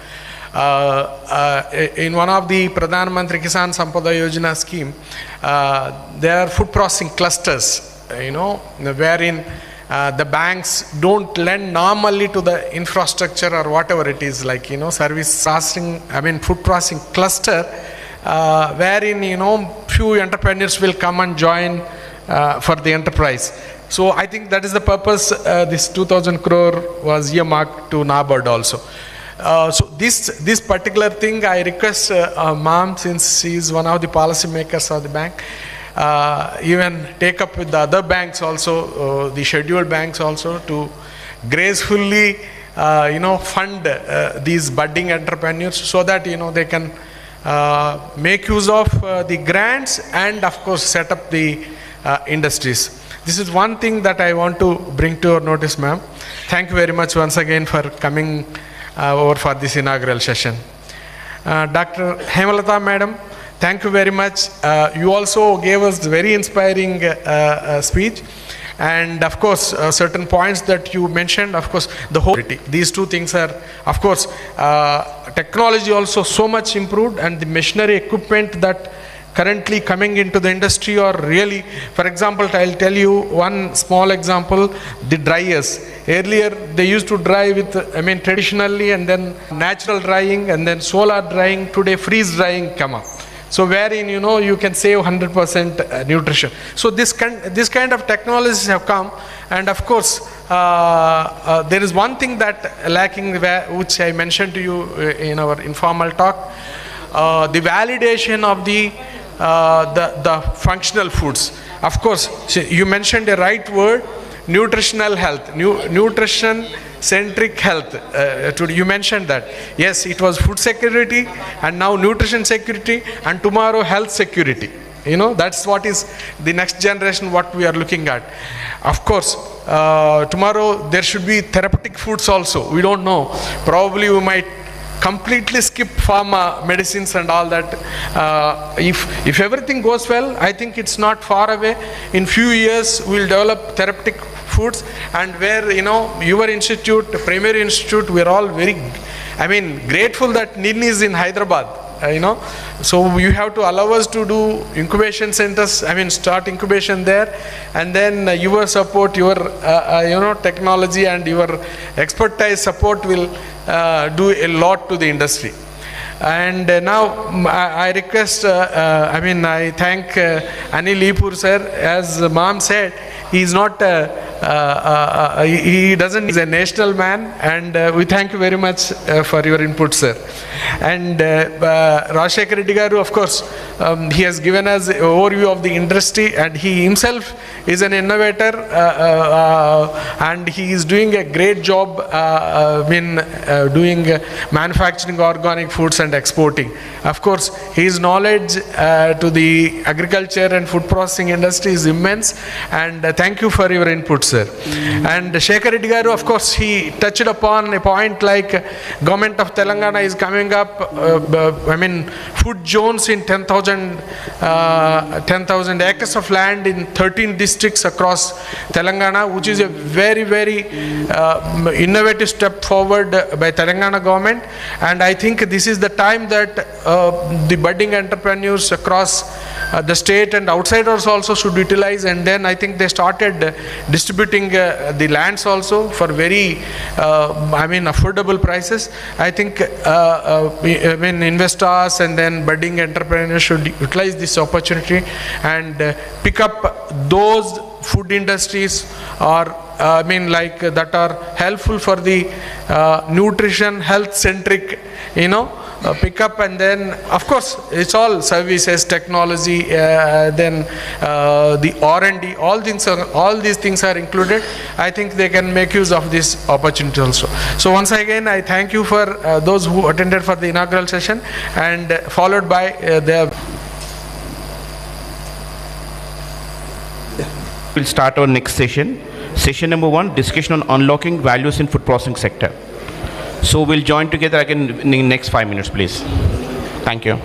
S5: In one of the Pradhan Mantri Kisan Sampada Yojana scheme, there are food processing clusters, wherein the banks don't lend normally to the infrastructure or whatever it is, service processing, food processing cluster, wherein few entrepreneurs will come and join for the enterprise. So I think that is the purpose this 2,000 crore was earmarked to NABARD also. So this particular thing I request ma'am, since she is one of the policy makers of the bank, even take up with the other banks also, the scheduled banks also, to gracefully fund these budding entrepreneurs so that they can make use of the grants and of course set up the industries. This is one thing that I want to bring to your notice, ma'am. Thank you very much once again for coming over for this inaugural session. Dr. Hemalata madam, thank you very much. You also gave us very inspiring speech, and of course certain points that you mentioned, of course the whole, these two things are, of course technology also so much improved, and the machinery equipment that currently coming into the industry are really, for example, I'll tell you one small example, the dryers. Earlier they used to dry with, traditionally, and then natural drying, and then solar drying. Today freeze drying come up. So wherein, you can save 100% nutrition. So this kind of technologies have come, and of course, there is one thing that lacking, which I mentioned to you in our informal talk, the validation of the functional foods. Of course, you mentioned a right word, nutritional health, nutrition centric health. You mentioned that. Yes, it was food security, and now nutrition security, and tomorrow health security. You know, that's what is the next generation, what we are looking at. Of course, tomorrow there should be therapeutic foods also. We don't know. Probably we might completely skip pharma, medicines and all that. If everything goes well, I think it's not far away. In few years, we'll develop therapeutic foods, and where, you know, your institute, primary institute, we're all very, I mean, grateful that NIN is in Hyderabad. You know, so you have to allow us to do incubation centers, I mean, start incubation there, and then your support, your you know, technology and your expertise support will do a lot to the industry. And now I request, I mean, I thank Anil Ipur sir. As ma'am said, he's not he doesn't, he's a national man, and we thank you very much for your input, sir. And Rajshekar Reddy garu, of course, he has given us an overview of the industry, and he himself is an innovator, and he is doing a great job in doing manufacturing organic foods and exporting. Of course, his knowledge to the agriculture and food processing industry is immense, and thank you for your input, sir. And Shekhar Reddy garu, of course, he touched upon a point like government of Telangana is coming up, I mean, food zones in 10,000 acres of land in 13 districts across Telangana, which is a very, very innovative step forward by Telangana government. And I think this is the time that the budding entrepreneurs across the state and outsiders also should utilize. And then I think they started distributing the lands also for very, I mean, affordable prices. I think I mean, investors and then budding entrepreneurs should utilize this opportunity and pick up those food industries, or I mean, like that are helpful for the nutrition, health centric, you know, pick up. And then of course it's all services, technology, then the R&D, all these things are included. I think they can make use of this opportunity also. So once again, I thank you for those who attended for the inaugural session, and followed by
S7: We'll start our next session. Session number 1, discussion on unlocking values in food processing sector. So we'll join together again in the next 5 minutes, please. Thank you.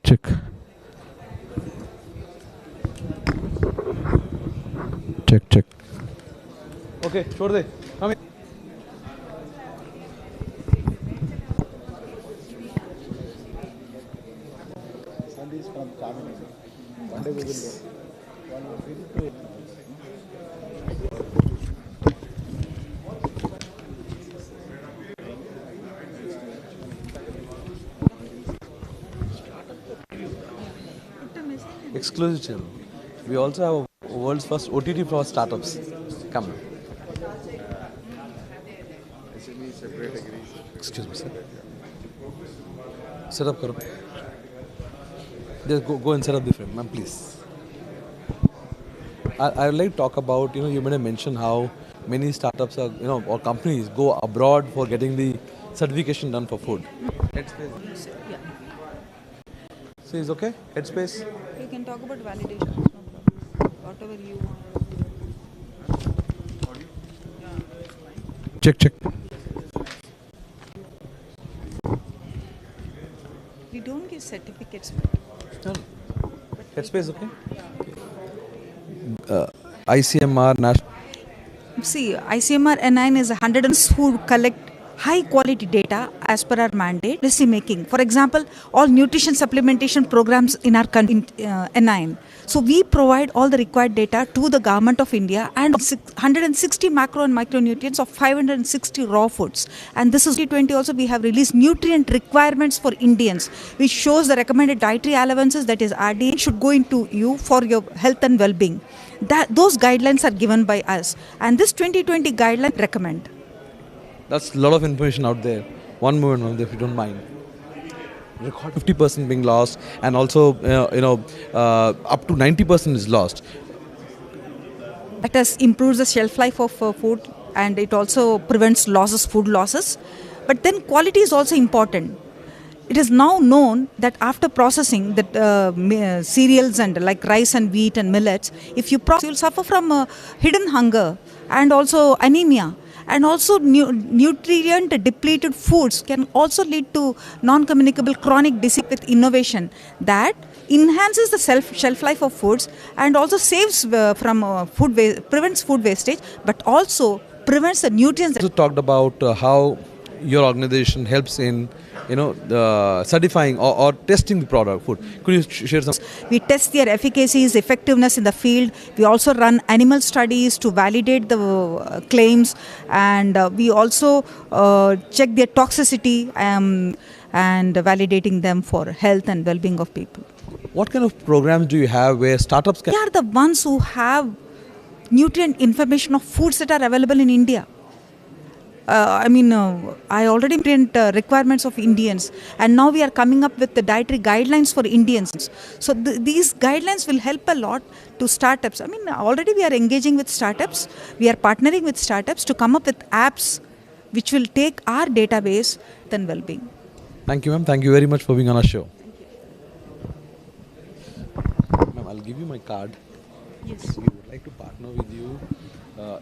S8: Check. Check, check.
S9: Okay, छोड़ दे. Come in. Exclusive channel. We also have a world's first OTT for startups. Come. Excuse me, sir. Set up, karo. Just go and set up the frame, ma'am, please. I would like to talk about, you may have mentioned how many startups are, or companies go abroad for getting the certification done for food. Headspace.
S4: Yeah.
S9: So is okay? Headspace?
S4: You can talk about validation, no problem. Whatever you want.
S8: Check, check.
S4: We don't give certificates.
S9: No. Headspace, okay? ICMR, National.
S4: See, ICMR N9 is 100 who collect high quality data as per our mandate, policy making. For example, all nutrition supplementation programs in our country, N9. So we provide all the required data to the government of India and 160 macro and micronutrients of 560 raw foods. And this is 2020 also we have released nutrient requirements for Indians, which shows the recommended dietary allowances, that is RDA, should go into you for your health and well-being. Those guidelines are given by us, and this 2020 guideline recommend.
S9: That's a lot of information out there. One moment, if you don't mind. Record 50% being lost, and also up to 90% is lost.
S4: That has improves the shelf life of food, and it also prevents food losses. But then quality is also important. It is now known that after processing that cereals and like rice and wheat and millets, if you process, you will suffer from hidden hunger and also anemia. And also nutrient depleted foods can also lead to non-communicable chronic disease. With innovation that enhances the shelf life of foods and also saves from prevents food wastage, but also prevents the nutrients.
S9: You talked about how your organization helps in certifying or testing the product food. Could you share some?
S4: We test their efficacies, effectiveness in the field. We also run animal studies to validate the claims, and we also check their toxicity and validating them for health and well-being of people.
S9: What kind of programs do you have where startups can?
S4: They are the ones who have nutrient information of foods that are available in India. I already print requirements of Indians, and now we are coming up with the dietary guidelines for Indians. So these guidelines will help a lot to startups. Already we are engaging with startups. We are partnering with startups to come up with apps which will take our database and well-being.
S9: Thank you, ma'am. Thank you very much for being on our show. Ma'am, I'll give you my card.
S4: Yes.
S9: We would like to partner with you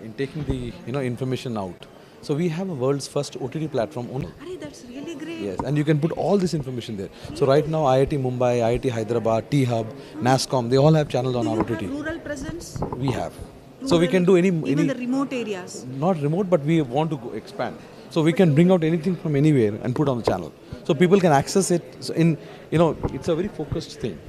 S9: in taking the information out. So we have a world's first OTT platform only.
S4: That's really great.
S9: Yes, and you can put all this information there. So right now IIT Mumbai, IIT Hyderabad, T-Hub, NASCOM, they all have channels on our OTT.
S4: Rural presence?
S9: We have. So we can do
S4: even the remote areas.
S9: Not remote, but we want to expand. So we can bring out anything from anywhere and put on the channel. So people can access it. So it's a very focused thing.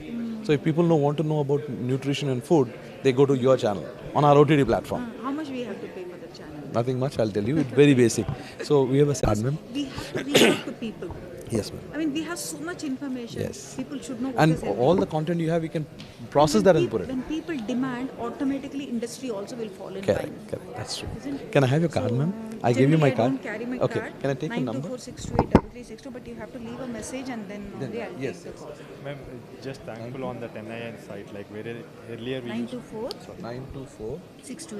S9: So if people want to know about nutrition and food, they go to your channel on our OTT platform.
S4: How much we have to pay for the channel?
S9: Nothing much, I'll tell you. It's very basic. So we have a card, ma'am.
S4: We have to reach out to people.
S9: Yes, ma'am.
S4: We have so much information.
S9: Yes.
S4: People should know what
S9: And
S4: is
S9: all the content you have, we can process that and put it.
S4: When people demand, automatically industry also will fall in
S9: Correct,
S4: line.
S9: correct. That's true.
S4: Isn't it?
S9: Can I have your card, ma'am? I gave you my card.
S4: I don't carry my
S9: Okay.
S4: card.
S9: Can I take your number?
S4: 924628362, but you have to leave a message and then only I'll
S9: yes,
S4: take the call.
S10: Ma'am, just thankful on that NIN site, like where earlier we used
S4: 924
S9: 924
S4: 62.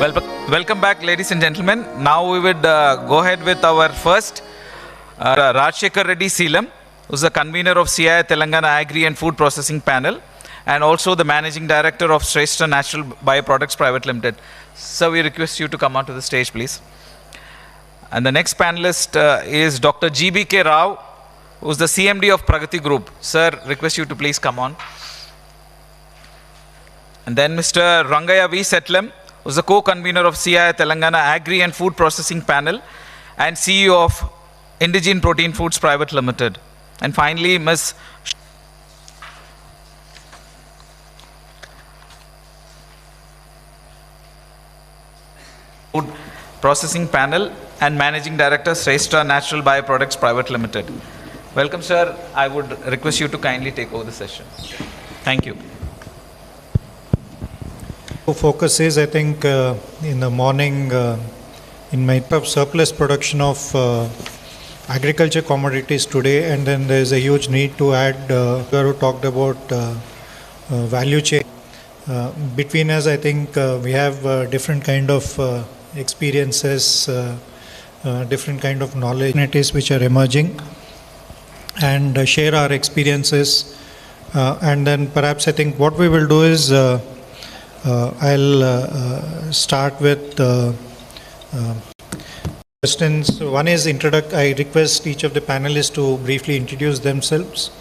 S8: Welcome back, ladies and gentlemen. Now we would go ahead with our first, Rajshekhar Reddy Seelam, who's the convener of CII Telangana Agri and Food Processing Panel, and also the managing director of Shrestha Natural Bioproducts Private Limited. Sir, we request you to come onto the stage, please. And the next panelist is Dr. GBK Rao, who's the CMD of Pragati Group. Sir, request you to please come on. And then Mr. Rangaya V. Settlam, who's the co-convener of CII Telangana Agri and Food Processing Panel and CEO of Indigene Protein Foods Private Limited. And finally, Ms. Food Processing Panel and Managing Director, Shrestha Natural Bioproducts Private Limited. Welcome, sir. I would request you to kindly take over the session. Thank you.
S2: Focus is, I think, in the morning, in my surplus production of agriculture commodities today, and then there is a huge need to add, Garu talked about value chain. Between us, I think we have different kind of experiences, different kind of knowledge which are emerging, and share our experiences. And then perhaps I think what we will do is, I'll start with questions. One is I request each of the panelists to briefly introduce themselves,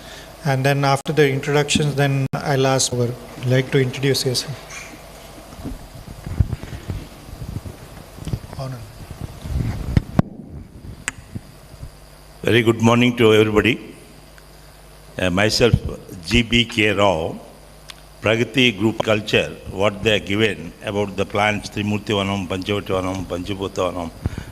S2: and then after the introductions, then I'll ask over. Like to introduce yourself.
S11: Very good morning to everybody. Myself, GBK Rao. Pragati Group culture, what they are given about the plants, Trimurti Vanam, Panchavati Vanam, Panchibhuta Vanam,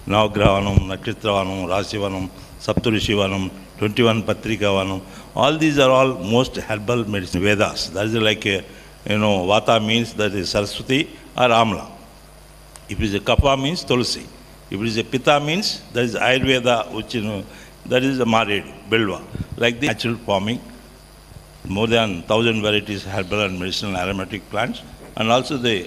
S11: Navagraha Vanam, Nakshatra Vanam, Rasi Vanam, Saptarishi Vanam, 21 Patrika Vanam. All these are all most herbal medicine, Vedas. That is like, Vata means that is Saraswati or Amla. If it is a Kapha means Tulsi. If it is a Pitta means that is Ayurveda, which, that is a Marid, Bilva. Like the natural farming. More than 1,000 varieties herbal and medicinal aromatic plants, and also the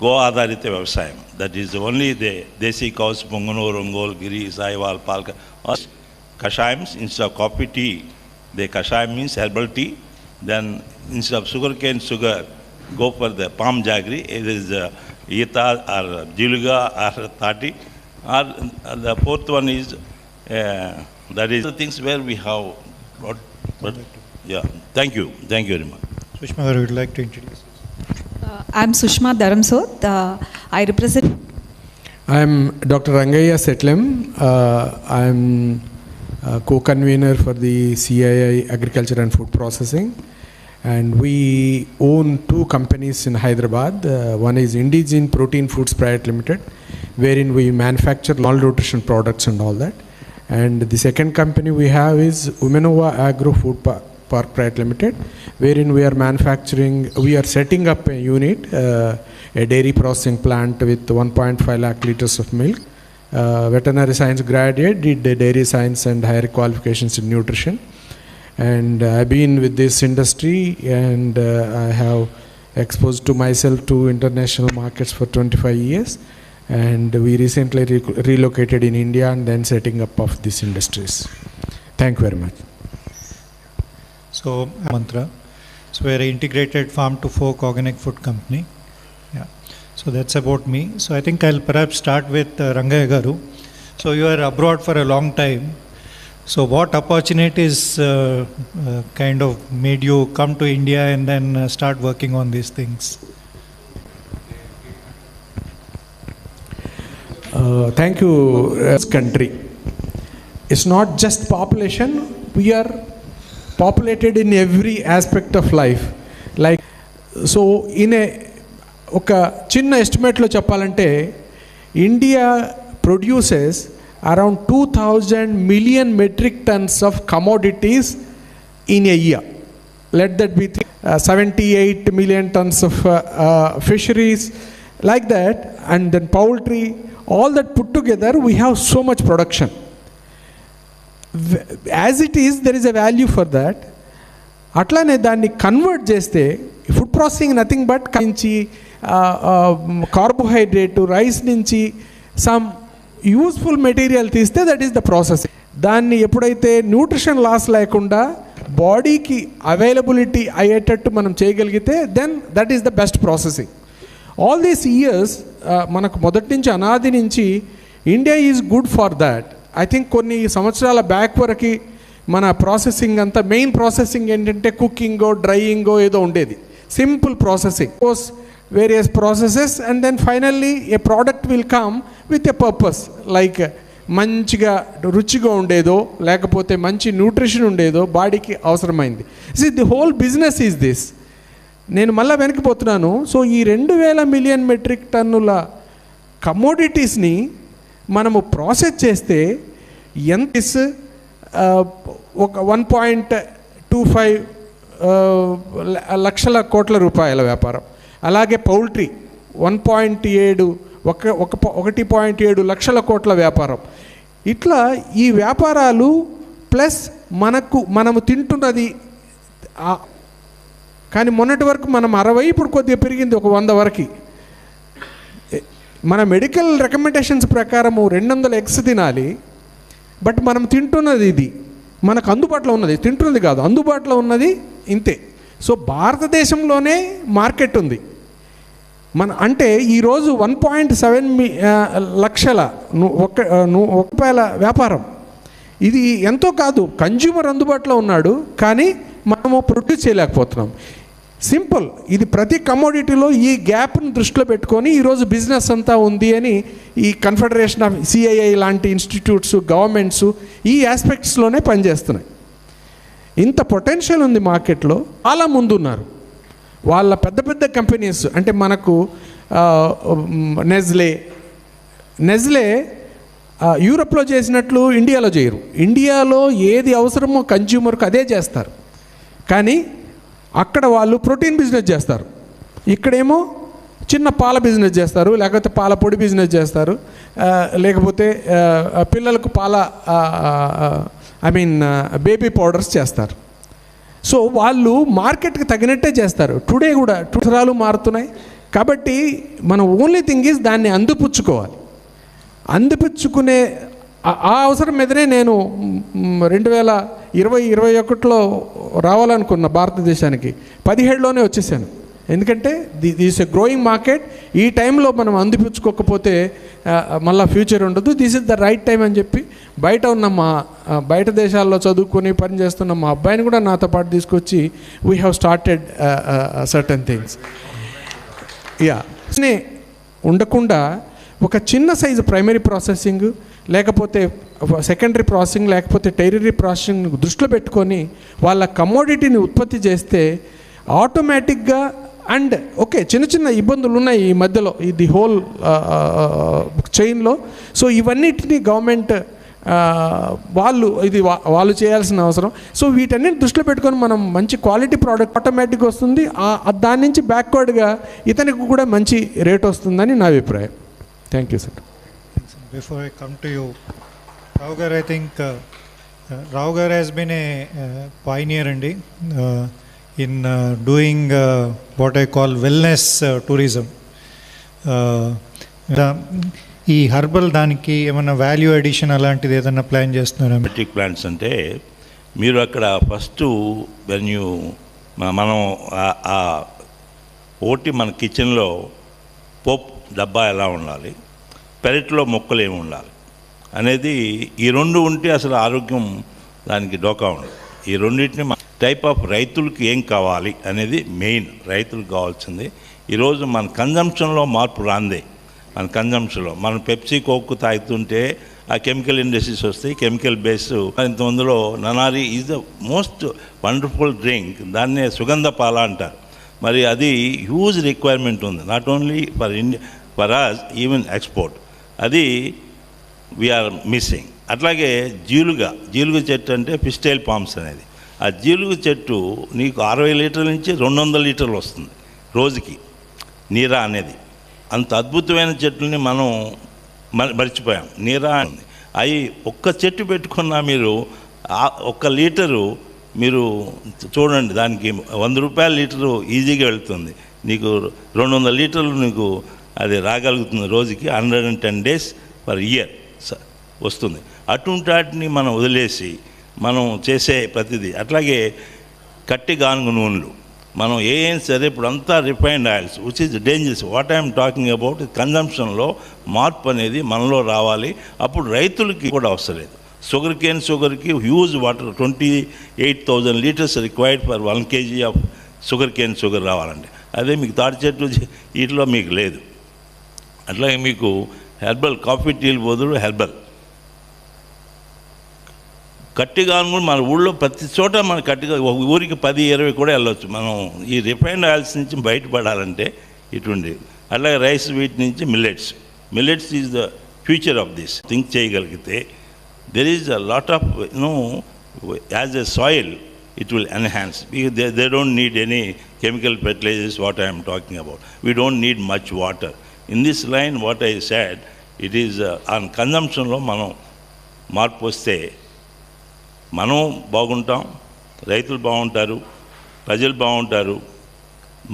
S11: Go Adharita Vyavasayam. That is only the Desi cows, Pongano, Rongol, Giri, Saiwal, Palka. Kashayams, instead of coffee tea, the Kashayam means herbal tea. Then instead of sugarcane sugar, go for the palm jaggery. It is Ita or Jiluga or Tati. Or the fourth one is, that is the things where we have, yeah, thank you. Thank you very much.
S2: Sushma, would like to introduce?
S12: I'm Sushma Dharamsod. I represent.
S13: I'm Dr. Rangaya Settlam. I'm co-convener for the CII Agriculture and Food Processing. And we own two companies in Hyderabad. One is Indigene Protein Foods Private Limited, wherein we manufacture malnutrition products and all that. And the second company we have is Umenova Agro Food Park Private Limited, wherein we are setting up a unit, a dairy processing plant with 1.5 lakh liters of milk. Veterinary science graduate, did the dairy science and higher qualifications in nutrition. And I've been with this industry, and I have exposed to myself to international markets for 25 years. And we recently relocated in India and then setting up of these industries. Thank you very much.
S2: So, Mantra. So, we're an integrated farm to fork organic food company. Yeah. So, that's about me. So, I think I'll perhaps start with Rangaya Garu. So, you are abroad for a long time. So, what opportunities kind of made you come to India and then start working on these things?
S13: Thank you. This country. It's not just population. We are populated in every aspect of life. Like, so in a chinna estimate lo cheppalante, India produces around 2,000 million metric tons of commodities in a year. Let that be 78 million tons of fisheries, like that, and then poultry. All that put together, we have so much production. As it is, there is a value for that. Atlane danni convert cheste, food processing nothing but carbohydrate, rice నుంచి some useful material తీస్తే that is the processing. దాన్ని ఎప్పుడైతే nutrition loss లేకుండా బాడీకి availability అయ్యేటట్టు మనం చేయగలిగితే then that is the best processing. All these years మనకు మొదటి నుంచి అనాది నుంచి India is good for that. I think కొన్ని సంవత్సరాల బ్యాక్ వరకు మన ప్రాసెసింగ్ అంతా మెయిన్ ప్రాసెసింగ్ ఏంటంటే కుకింగో డ్రైయింగో ఏదో ఉండేది, simple processing, various processes and then finally a product will come with a purpose, like మంచిగా రుచిగా ఉండేదో లేకపోతే మంచి న్యూట్రిషన్ ఉండేదో బాడీకి అవసరమైంది. The whole business is this. నేను మళ్ళీ వెనక్కిపోతున్నాను. సో ఈ 2,000 మిలియన్ మెట్రిక్ టన్నుల కమోడిటీస్ని మనము ప్రాసెస్ చేస్తే ఎంత ఒక 1.25 లక్షల కోట్ల రూపాయల వ్యాపారం. అలాగే పౌల్ట్రీ 1.7 లక్షల కోట్ల వ్యాపారం. ఇట్లా ఈ వ్యాపారాలు ప్లస్ మనము తింటున్నది. కానీ మొన్నటి వరకు మనం 60, ఇప్పుడు కొద్దిగా పెరిగింది ఒక 100 వరకు. మన మెడికల్ రికమెండేషన్స్ ప్రకారము 200 ఎగ్స్ తినాలి, బట్ మనం తింటున్నది ఇది మనకు అందుబాటులో ఉన్నది, తింటున్నది కాదు, అందుబాటులో ఉన్నది ఇంతే. సో భారతదేశంలోనే మార్కెట్ ఉంది. అంటే ఈరోజు 1.7 లక్షల రూపాయల వ్యాపారం. ఇది ఎంతో కాదు, కన్జ్యూమర్ అందుబాటులో ఉన్నాడు కానీ మనము ప్రొడ్యూస్ చేయలేకపోతున్నాం. సింపుల్. ఇది ప్రతి కమోడిటీలో ఈ గ్యాప్ను దృష్టిలో పెట్టుకొని ఈరోజు బిజినెస్ అంతా ఉంది అని ఈ కన్ఫెడరేషన్ ఆఫ్ CII లాంటి ఇన్స్టిట్యూట్స్, గవర్నమెంట్స్ ఈ ఆస్పెక్ట్స్లోనే పనిచేస్తున్నాయి. ఇంత పొటెన్షియల్ ఉంది మార్కెట్లో, చాలా ముందున్నారు. వాళ్ళ పెద్ద పెద్ద కంపెనీస్ అంటే మనకు నెజ్లే యూరోప్లో చేసినట్లు ఇండియాలో చేయరు. ఇండియాలో ఏది అవసరమో కన్జ్యూమర్కి అదే చేస్తారు, కానీ అక్కడ వాళ్ళు ప్రోటీన్ బిజినెస్ చేస్తారు, ఇక్కడేమో చిన్న పాల బిజినెస్ చేస్తారు, లేకపోతే పాల పొడి బిజినెస్ చేస్తారు, లేకపోతే పిల్లలకు బేబీ పౌడర్స్ చేస్తారు. సో వాళ్ళు మార్కెట్కి తగినట్టే చేస్తారు. టుడే కూడా అవసరాలు మారుతున్నాయి కాబట్టి మన ఓన్లీ థింగ్ ఈజ్ దాన్ని అందిపుచ్చుకునే ఆ అవసరం మీదనే నేను 2020-21లో రావాలనుకున్న భారతదేశానికి 17లోనే వచ్చేసాను. ఎందుకంటే దిస్ ఎ గ్రోయింగ్ మార్కెట్. ఈ టైంలో మనం అందిపుచ్చుకోకపోతే మళ్ళీ ఫ్యూచర్ ఉండదు. This is the right time అని చెప్పి బయట దేశాల్లో చదువుకొని పనిచేస్తున్న మా అబ్బాయిని కూడా నాతో పాటు తీసుకొచ్చి we have started certain things. ఉండకుండా ఒక చిన్న సైజు ప్రైమరీ ప్రాసెసింగ్, లేకపోతే సెకండరీ ప్రాసెసింగ్, లేకపోతే టెరిటరీ ప్రాసెసింగ్ దృష్టిలో పెట్టుకొని వాళ్ళ కమోడిటీని ఉత్పత్తి చేస్తే ఆటోమేటిక్గా అండ్ ఓకే చిన్న చిన్న ఇబ్బందులు ఉన్నాయి ఈ మధ్యలో ఇది హోల్ చైన్లో. సో ఇవన్నిటిని గవర్నమెంట్ వాళ్ళు చేయాల్సిన అవసరం. సో వీటన్నిటిని దృష్టిలో పెట్టుకొని మనం మంచి క్వాలిటీ ప్రోడక్ట్ ఆటోమేటిక్గా వస్తుంది. దాని నుంచి బ్యాక్వర్డ్గా ఇతనికి కూడా మంచి రేట్ వస్తుందని నా అభిప్రాయం. Thank you sir.
S2: Before I come to you, Rao Garu, I think Rao Garu has been a pioneer in doing what I call wellness tourism. ఈ హర్బల్ దానికి ఏమైనా వాల్యూ అడిషన్ అలాంటిది ఏదైనా ప్లాన్ చేస్తున్నారా?
S11: మెట్రిక్ ప్లాంట్స్ అంటే మీరు అక్కడ first మనం ఒకటి మన కిచెన్లో పోప్ డబ్బా ఎలా ఉండాలి, పెరట్లో మొక్కలు ఏమి ఉండాలి అనేది ఈ రెండు ఉంటే అసలు ఆరోగ్యం దానికి డోకా ఉండదు. ఈ రెండింటిని టైప్ ఆఫ్ రైతులకి ఏం కావాలి అనేది మెయిన్ రైతులకు కావాల్సింది. ఈరోజు మన కన్జంప్షన్లో మార్పు రాందే. మన కన్జంప్షన్లో మనం పెప్సీ కోక్ తాగుతుంటే ఆ కెమికల్ ఇండస్ట్రీస్ వస్తాయి, కెమికల్ బేస్. ఇంతమందిలో nannari is the most wonderful drink, దాన్నే సుగంధ పాల అంటారు. మరి అది హ్యూజ్ రిక్వైర్మెంట్ ఉంది, not only for us even export. అది వీఆర్ మిస్సింగ్. అట్లాగే జీలుగ చెట్టు అంటే ఫిస్టైల్ పామ్స్ అనేది, ఆ జీలుగ చెట్టు నీకు 60 లీటర్ల నుంచి 200 లీటర్లు వస్తుంది రోజుకి నీరా అనేది. అంత అద్భుతమైన చెట్లని మనం మర్చిపోయాం. నీరా ఉంది, అవి ఒక్క చెట్టు పెట్టుకున్నా మీరు 1 లీటరు మీరు చూడండి, దానికి 100 రూపాయల లీటరు ఈజీగా వెళ్తుంది. నీకు 200 లీటర్లు నీకు అది రాగలుగుతుంది రోజుకి 110 days పర్ ఇయర్ వస్తుంది. అటువంటి వాటిని మనం వదిలేసి మనం చేసే ప్రతిదీ అట్లాగే కట్టి గానుగ నూనెలు మనం ఏం సరే ఇప్పుడు అంతా refined oils which is dangerous. What I'm talking about కన్జంప్షన్లో మార్పు అనేది మనలో రావాలి. అప్పుడు రైతులకి కూడా అవసరం లేదు. షుగర్కి huge water 28,000 liters required for 1 kg of sugar రావాలండి. అదే మీకు తాటి చెట్లు వీటిలో మీకు లేదు. అట్లాగే మీకు హెర్బల్ కాఫీ టీలు బదులు హెర్బల్ కట్టిగాను మన ఊళ్ళో ప్రతి చోట మన కట్టిగా ఒక ఊరికి 10-20 కూడా వెళ్ళొచ్చు. మనం ఈ రిఫైన్డ్ ఆయిల్స్ నుంచి బయటపడాలంటే ఇటువంటి అలాగే రైస్ వీటి నుంచి millets is the future of this. Think చేయగలిగితే there is a lot of as a soil it will enhance because they don't need any chemical fertilizers. What I am talking about, we don't need much water in this line. What I said, it is on consumption lo మనం మార్పు వస్తే మనం బాగుంటాం, రైతులు బాగుంటారు, ప్రజలు బాగుంటారు.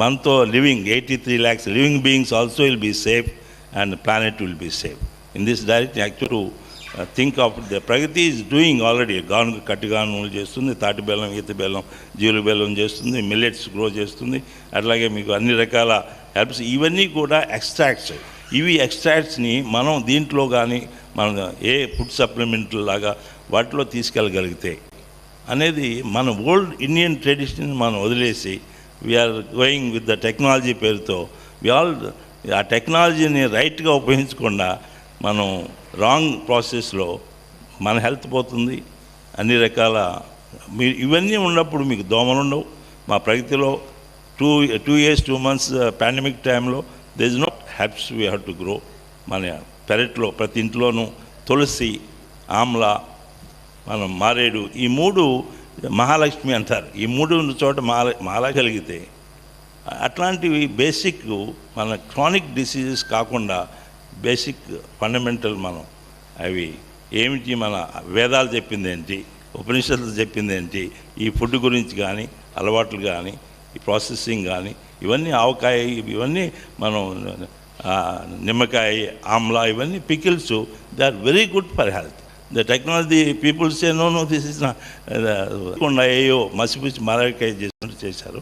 S11: మనతో living 83 lakhs living beings also will be safe and the planet will be safe. In this direction actually think of the Pragati is doing already. కట్టిగానులు చేస్తుంది, తాటి బెల్లం, ఈత బెల్లం, జీలు బెల్లం చేస్తుంది, మిల్లెట్స్ గ్రో చేస్తుంది. అట్లాగే మీకు అన్ని రకాల హెల్ప్స్ ఇవన్నీ కూడా ఎక్స్ట్రాక్ట్స్. ఇవి ఎక్స్ట్రాక్ట్స్ని మనం దీంట్లో కానీ మనం ఏ ఫుడ్ సప్లిమెంట్ లాగా వాటిలో తీసుకెళ్ళగలిగితే అనేది మన ఓల్డ్ ఇండియన్ ట్రెడిషన్ మనం వదిలేసి we are going with the technology పేరుతో ఆ టెక్నాలజీని రైట్గా ఉపయోగించకుండా మనం రాంగ్ ప్రాసెస్లో మన హెల్త్ పోతుంది. అన్ని రకాల ఇవన్నీ ఉన్నప్పుడు మీకు దోమలు ఉండవు. మా ప్రగతిలో 2 years 2 months పాండమిక్ టైంలో they is not helps we have to grow. మన పెరట్లో ప్రతి ఇంట్లోనూ తులసి, ఆమ్లా, మనం మారేడు, ఈ 3 మహాలక్ష్మి అంటారు. ఈ 3 చోట మాలగలిగితే అట్లాంటివి బేసిక్ మన క్రానిక్ డిసీజెస్ కాకుండా బేసిక్ ఫండమెంటల్ మనం అవి ఏమిటి, మన వేదాలు చెప్పింది ఏంటి, ఉపనిషత్తులు చెప్పింది ఏంటి, ఈ ఫుడ్ గురించి కానీ అలవాట్లు కానీ ఈ ప్రాసెసింగ్ కానీ ఇవన్నీ ఆవకాయ ఇవన్నీ మనం నిమ్మకాయ, ఆమ్లా ఇవన్నీ pickles they are very good for health. The technology people say no this is అయ్యో మసిపిచ్చి మారకాయ చేశారు.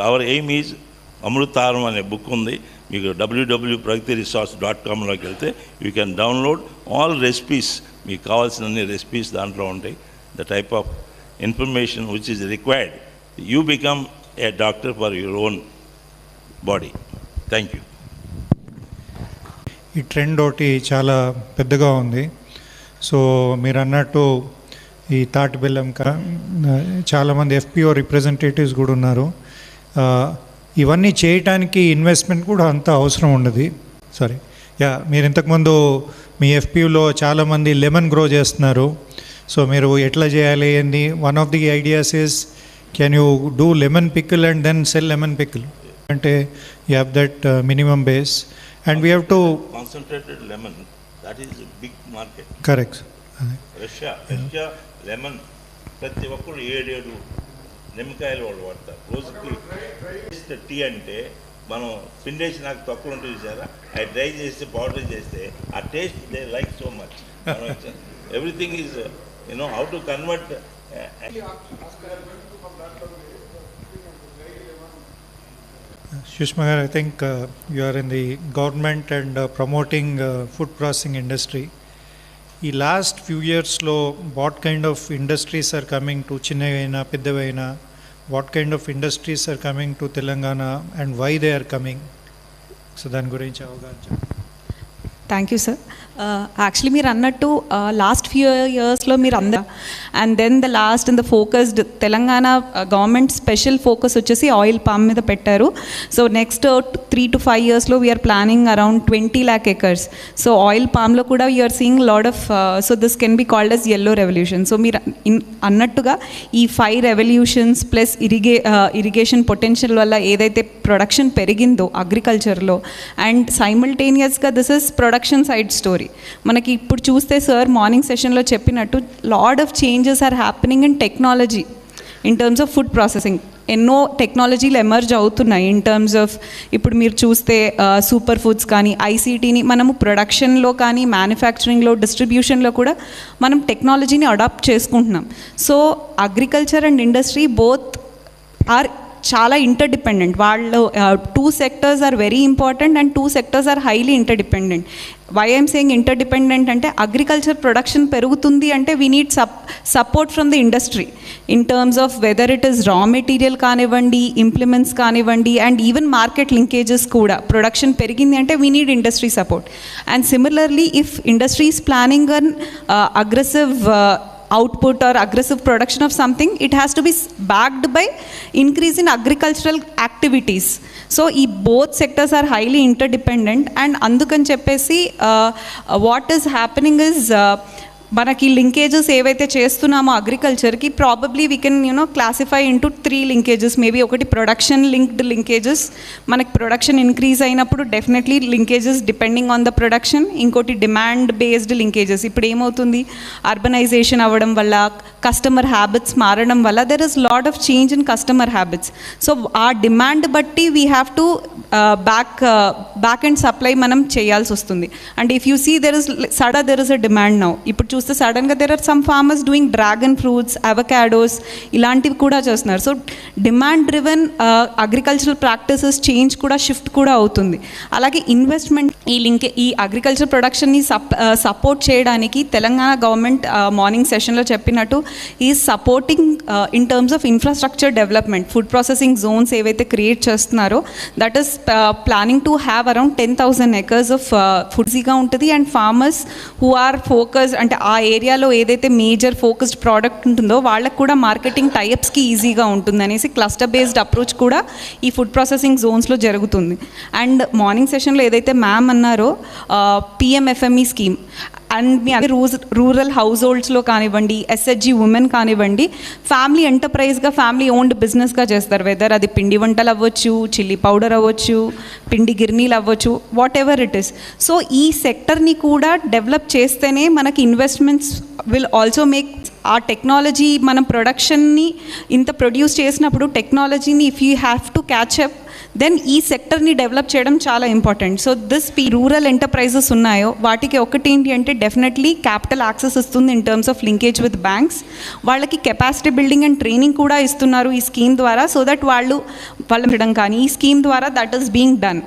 S11: అవర్ ఎయిమ్ ఈజ్ అమృతారం అనే బుక్ ఉంది. మీకు www.pragatiresorts.com వెళ్తే you can download all recipes. మీకు కావాల్సిన అన్ని రెసిపీస్ దాంట్లో ఉంటాయి. The type of information which is required. You become a doctor for your own body. Thank you.
S2: ఈ ట్రెండ్ ఒకటి చాలా పెద్దగా ఉంది. సో మీరు అన్నట్టు ఈ తాటి బెల్లం చాలామంది FPO రిప్రజెంటేటివ్స్ కూడా ఉన్నారు. ఇవన్నీ చేయటానికి ఇన్వెస్ట్మెంట్ కూడా అంత అవసరం ఉండదు. మీరు ఇంతకుముందు మీ FPOలో చాలామంది లెమన్ గ్రో చేస్తున్నారు. సో మీరు ఎట్లా చేయాలి అని one of the ideas is can you do lemon pickle and then sell lemon pickle అంటే you have that minimum base and we have to
S11: concentrated lemon that is big market.
S2: Correct.
S11: Russia lemon ప్రతి ఒక్కరు 7 నిమ్మకాయలు వాళ్ళు వాడతారు రోజుకి. Tea అంటే మనం పిండేసి నాకు తక్కువ ఉంటుంది చూసారా, అది డ్రై చేస్తే పౌడర్ చేస్తే ఆ taste they like so much. Everything is how to convert.
S2: Sushma, I think you are in the government and promoting food processing industry. ఈ లాస్ట్ ఫ్యూ ఇయర్స్లో what kind of industries are coming to చిన్నవైనా పెద్దవైనా what kind of industries are coming to Telangana and why they are coming? So దాని గురించి అవగాహన.
S12: Thank you sir. Actually మీరు అన్నట్టు last few ఇయర్స్లో మీరు అందరూ and then the last and the focused Telangana government special focus వచ్చేసి ఆయిల్ పామ్ మీద పెట్టారు. సో నెక్స్ట్ 3 to 5 yearsలో we are planning around 20 lakh acres. So oil పామ్లో కూడా we are seeing lot of so this can be called as yellow revolution. So మీరు అన్నట్టుగా ఈ 5 revolutions plus irrigation potential వల్ల ఏదైతే ప్రొడక్షన్ పెరిగిందో అగ్రికల్చర్లో అండ్ సైమల్టేనియస్గా this is production side story. మనకి ఇప్పుడు చూస్తే సార్ మార్నింగ్ సెషన్లో చెప్పినట్టు lot of changes are happening in technology in terms of food processing. ఎన్నో టెక్నాలజీలు ఎమర్జ్ అవుతున్నాయి ఇన్ టర్మ్స్ ఆఫ్ ఇప్పుడు మీరు చూస్తే సూపర్ ఫుడ్స్ కానీ ఐసీటీని మనము ప్రొడక్షన్లో కానీ మ్యానుఫ్యాక్చరింగ్లో డిస్ట్రిబ్యూషన్లో కూడా మనం టెక్నాలజీని అడాప్ట్ చేసుకుంటున్నాం. So agriculture and industry both are చాలా ఇంటర్డిపెండెంట్. వాళ్ళు 2 sectors are very important and 2 sectors are highly interdependent. Why I'm saying interdependent అంటే అగ్రికల్చర్ ప్రొడక్షన్ పెరుగుతుంది అంటే we need support from the industry in terms of whether it is raw material కానివ్వండి, implements కానివ్వండి, and even market linkages కూడా. Production పెరిగింది అంటే we need industry support. And similarly if industry is planning an aggressive output or aggressive production of something, it has to be backed by increase in agricultural activities. So both sectors are highly interdependent, and andukani cheppesi what is happening is మనకి linkages ఏవైతే చేస్తున్నామో అగ్రికల్చర్కి probably we can classify into 3 linkages. Maybe ఒకటి production linked linkages, మనకి production increase అయినప్పుడు definitely linkages depending on the production. ఇంకోటి demand based linkages. ఇప్పుడు ఏమవుతుంది, అర్బనైజేషన్ అవ్వడం వల్ల, కస్టమర్ హ్యాబిట్స్ మారడం వల్ల there is lot of change in customer habits. So ఆ డిమాండ్ బట్టి we have to back and supply మనం చేయాల్సి వస్తుంది. And if you see there is a demand now. ఇప్పుడు చూస్తే సడన్గా there are some farmers doing dragon fruits, avocados ఇలాంటివి కూడా చేస్తున్నారు. So demand driven agricultural practices change కూడా షిఫ్ట్ కూడా అవుతుంది. అలాగే ఇన్వెస్ట్మెంట్ ఈ అగ్రికల్చర్ ప్రొడక్షన్ని సపోర్ట్ చేయడానికి తెలంగాణ గవర్నమెంట్ మార్నింగ్ సెషన్లో చెప్పినట్టు ఈ supporting in terms of infrastructure development. Food processing zones ఏవైతే క్రియేట్ చేస్తున్నారో that is planning to have around 10,000 acres of ఫుడ్సీగా ఉంటుంది. And farmers who are focus అంటే ఆ ఏరియాలో ఏదైతే మేజర్ ఫోకస్డ్ ప్రోడక్ట్ ఉంటుందో వాళ్ళకు కూడా మార్కెటింగ్ టైప్స్కి ఈజీగా ఉంటుంది అనేసి క్లస్టర్ బేస్డ్ అప్రోచ్ కూడా ఈ ఫుడ్ ప్రాసెసింగ్ జోన్స్లో జరుగుతుంది. అండ్ మార్నింగ్ సెషన్లో ఏదైతే మ్యామ్ అన్నారో పిఎంఎఫ్ఎంఈ స్కీమ్ అండ్ మీ అదే రూరల్ హౌస్ హోల్డ్స్లో కానివ్వండి, ఎస్హెచ్జి ఉమెన్ కానివ్వండి, ఫ్యామిలీ ఎంటర్ప్రైజ్గా ఫ్యామిలీ ఓన్డ్ బిజినెస్గా చేస్తారు. వెదర్ అది పిండి వంటలు అవ్వచ్చు, చిల్లీ పౌడర్ అవ్వచ్చు, పిండి గిర్నీలు అవ్వచ్చు, whatever it is. So ఈ సెక్టర్ని కూడా డెవలప్ చేస్తేనే మనకి ఇన్వెస్ట్మెంట్స్ విల్ ఆల్సో మేక్ ఆ టెక్నాలజీ మనం ప్రొడక్షన్ని ఇంత ప్రొడ్యూస్ చేసినప్పుడు టెక్నాలజీని if you have to catch up then ఈ సెక్టర్ని డెవలప్ చేయడం చాలా ఇంపార్టెంట్. సో రూరల్ ఎంటర్ప్రైజెస్ ఉన్నాయో వాటికి ఒకటి ఏంటి అంటే డెఫినెట్లీ క్యాపిటల్ యాక్సెస్ ఇస్తుంది in terms of linkage with banks. వాళ్ళకి కెపాసిటీ బిల్డింగ్ అండ్ ట్రైనింగ్ కూడా ఇస్తున్నారు ఈ స్కీమ్ ద్వారా. సో దట్ వాళ్ళు చేయడం కానీ ఈ స్కీమ్ ద్వారా that is being done.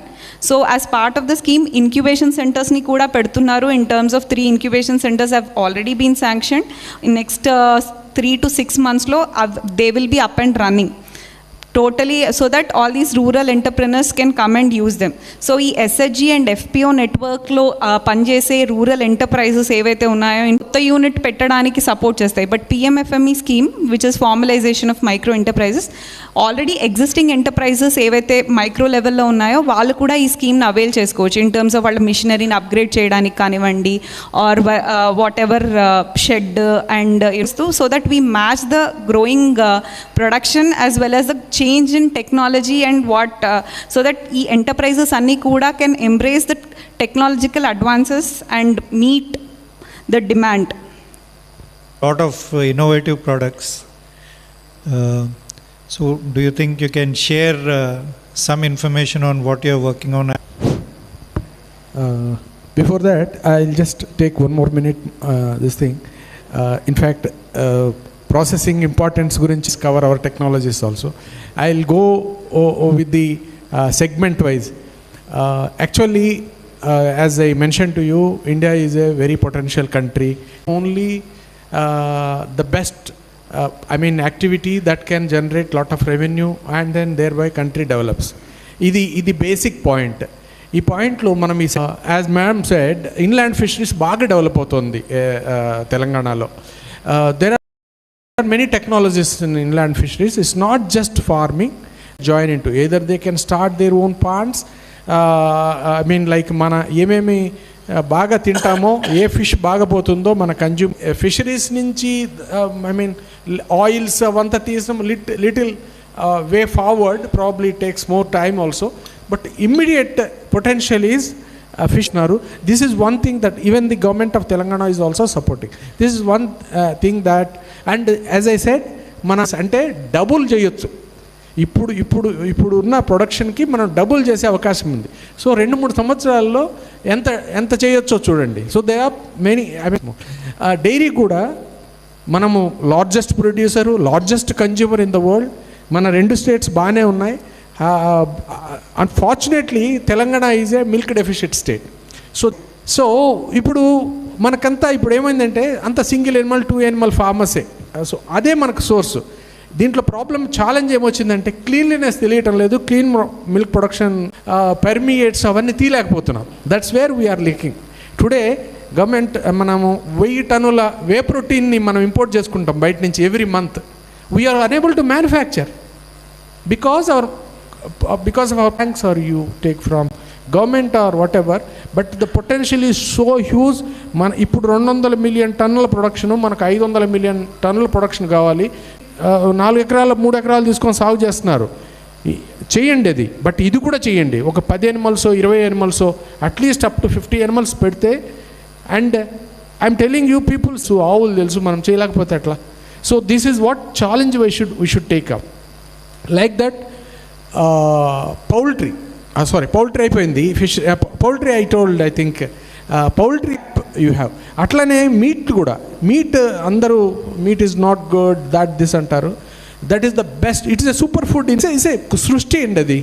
S12: So as part of the scheme incubation సెంటర్స్ని కూడా పెడుతున్నారు. In terms of 3 incubation centers have already been sanction. In next 3 to 6 monthsలో they will be up and running totally, so that all these rural entrepreneurs can come and use them. So ఈ SHG and FPO నెట్వర్క్లో పనిచేసే rural enterprises ఏవైతే ఉన్నాయో కొత్త unit పెట్టడానికి support చేస్తాయి. But PMFME scheme which is formalisation of micro enterprises, already existing enterprises ఏవైతే micro లెవెల్లో ఉన్నాయో వాళ్ళు కూడా ఈ స్కీమ్ని అవైల్ చేసుకోవచ్చు ఇన్ టర్మ్స్ ఆఫ్ వాళ్ళ మిషనరీని అప్గ్రేడ్ చేయడానికి కానివ్వండి, or whatever shed and so that we match the growing production as well as the change in technology and what so that enterprises anni kuda can embrace the technological advances and meet the demand.
S2: Lot of innovative products. So do you think you can share some information on what you are working on?
S13: Before that, I'll just take one more minute this thing. In fact, processing importance gurinchi cover our technologies also. I'll go with the segment wise. Actually, as I mentioned to you, India is a very potential country. Only the best activity that can generate lot of revenue and then thereby country develops. Idi basic point. ఈ పాయింట్లో మనం as ma'am said inland fisheries బాగా develop అవుతుంది తెలంగాణలో. There are many technologies in inland fisheries. It's not just farming. Join into either they can start their own ponds. Like mana ఏమేమి బాగా తింటామో ఏ fish బాగా పోతుందో మన కన్జ్యూమ్ ఫిషరీస్ నుంచి oils అవంతా తీసిన little way forward probably takes more time also. But immediate potential is fish naru. This is one thing that even the government of Telangana is also supporting. This is one thing that, and as I said, manas ante double cheyochu. ఇప్పుడు ఉన్న ప్రొడక్షన్కి మనం double చేసే అవకాశం ఉంది. So 2-3 సంవత్సరాల్లో ఎంత చేయొచ్చో చూడండి. So they are many. Dairy కూడా మనము largest producer, largest consumer in the world. మన 2 స్టేట్స్ బాగానే ఉన్నాయి. Unfortunately Telangana is a milk deficient state. So ఇప్పుడు మనకంతా ఇప్పుడు ఏమైందంటే అంత సింగిల్ ఎనిమల్ 2 ఎనిమల్ ఫార్మర్సే. సో అదే మనకు సోర్స్. దీంట్లో ప్రాబ్లం ఛాలెంజ్ ఏమొచ్చిందంటే క్లీన్లీనెస్ తెలియటం లేదు. క్లీన్ మిల్క్ ప్రొడక్షన్ పర్మియేట్స్ అవన్నీ తీయలేకపోతున్నాం. That's where we are leaking. Today government మనము 1000 టన్నుల వే ప్రోటీన్ని మనం ఇంపోర్ట్ చేసుకుంటాం బయట నుంచి every month. We are unable to manufacture because of our banks, or you take from government or whatever, but the potential is so huge. మన ఇప్పుడు 200 మిలియన్ టన్నుల production, మనకు 500 మిలియన్ టన్నుల ప్రొడక్షన్ కావాలి. 4 ఎకరాలు 3 ఎకరాలు తీసుకొని సాగు చేస్తున్నారు. చేయండి అది, బట్ ఇది కూడా చేయండి. ఒక 10 animals 20 animals at least up to 50 animals పెడితే. And I'm telling you peoples ఆవులు తెలుసు, మనం చేయలేకపోతే ఎట్లా? So this is what challenge we should take up. Like that poultry అయిపోయింది. Fish poultry I told, I think poultry you have. అట్లనే meat కూడా, meat అందరూ meat is not good, that this అంటారు. That is the best. It is a super food. It's a సృష్టి అండి అది.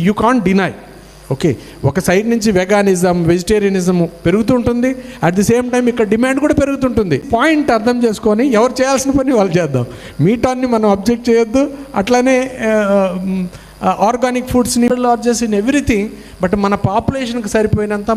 S13: You can't deny. Okay, ఒక side నుంచి veganism, vegetarianism పెరుగుతుంటుంది. అట్ ది సేమ్ టైం ఇక్కడ డిమాండ్ కూడా పెరుగుతుంటుంది. పాయింట్ అర్థం చేసుకొని ఎవరు చేయాల్సిన పని వాళ్ళు చేద్దాం. మీటాన్ని మనం అబ్జెక్ట్ చేయొద్దు. అట్లానే ఆర్గానిక్ ఫుడ్స్ని లార్జెస్ ఇన్ ఎవ్రీథింగ్. బట్ మన పాపులేషన్కి సరిపోయినంత,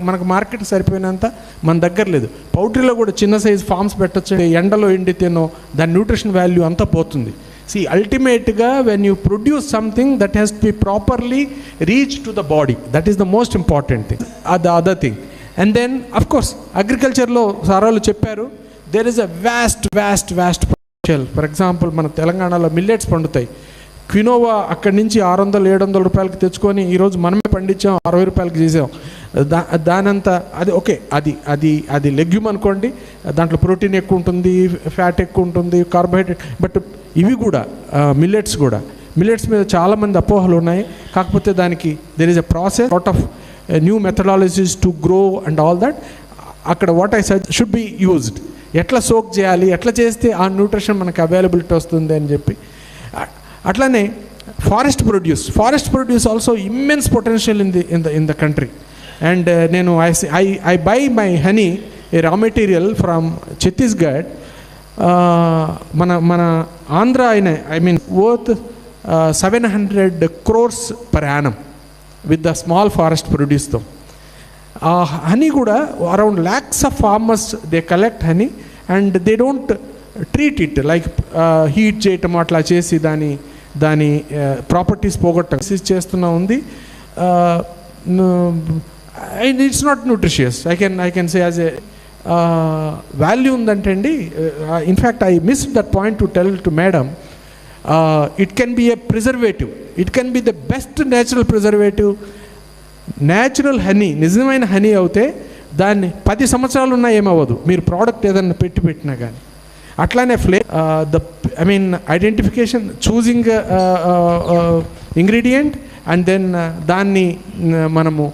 S13: మనకు మార్కెట్కి సరిపోయినంత మన దగ్గర లేదు. పౌల్ట్రీలో కూడా చిన్న సైజ్ ఫార్మ్స్ పెట్టచ్చు. ఎండలో ఎండితేనో దాని న్యూట్రిషన్ వాల్యూ అంతా పోతుంది. See, ultimately, when you produce something, that has to be properly reached to the body. That is the most important thing. The other thing. And then, of course, agriculture lo saralu chepparu, there is a vast potential. For example, మన తెలంగాణలో millets పండుతాయి. Quinoa అక్కడి నుంచి 600-700 రూపాయలకి తెచ్చుకొని ఈరోజు మనమే పండించాం, 60 రూపాయలకి చేసాం. దానంతా అది ఓకే, అది లెగ్యూమ్ అనుకోండి. దాంట్లో ప్రోటీన్ ఎక్కువ ఉంటుంది, ఫ్యాట్ ఎక్కువ ఉంటుంది, కార్బోహైడ్రేట్. బట్ ఇవి కూడా మిల్లెట్స్ మీద చాలామంది అపోహలు ఉన్నాయి. కాకపోతే దానికి there is a process, lot of new methodologies to grow and all that. అక్కడ what I suggest should be used. ఎట్లా సోక్ చేయాలి, ఎట్లా చేస్తే ఆ న్యూట్రిషన్ మనకు అవైలబిలిటీ వస్తుంది అని చెప్పి. అట్లానే forest produce also immense potential in the country. And నేను I buy my honey a raw material from Chhattisgarh. మన ఆంధ్ర అయిన worth 700 crores per annum with the small forest produce. Honey kuda around lakhs of farmers, they collect honey and they don't treat it like heat చేయటం అట్లా చేసి దాని properties పోగొట్టడం చేస్తున్నా ఉంది. It's not nutritious. I can say as a value ఉందంటే అండి. In fact I miss that point to tell to madam. It can be A preservative. It can be the best natural preservative. Natural honey, నిజమైన honey అవుతే దాన్ని 10 సంవత్సరాలు ఉన్నా ఏమవ్వదు, మీరు product ఏదన్నా పెట్టినా కానీ. అట్లానే identification, choosing ingredient and then దాన్ని మనము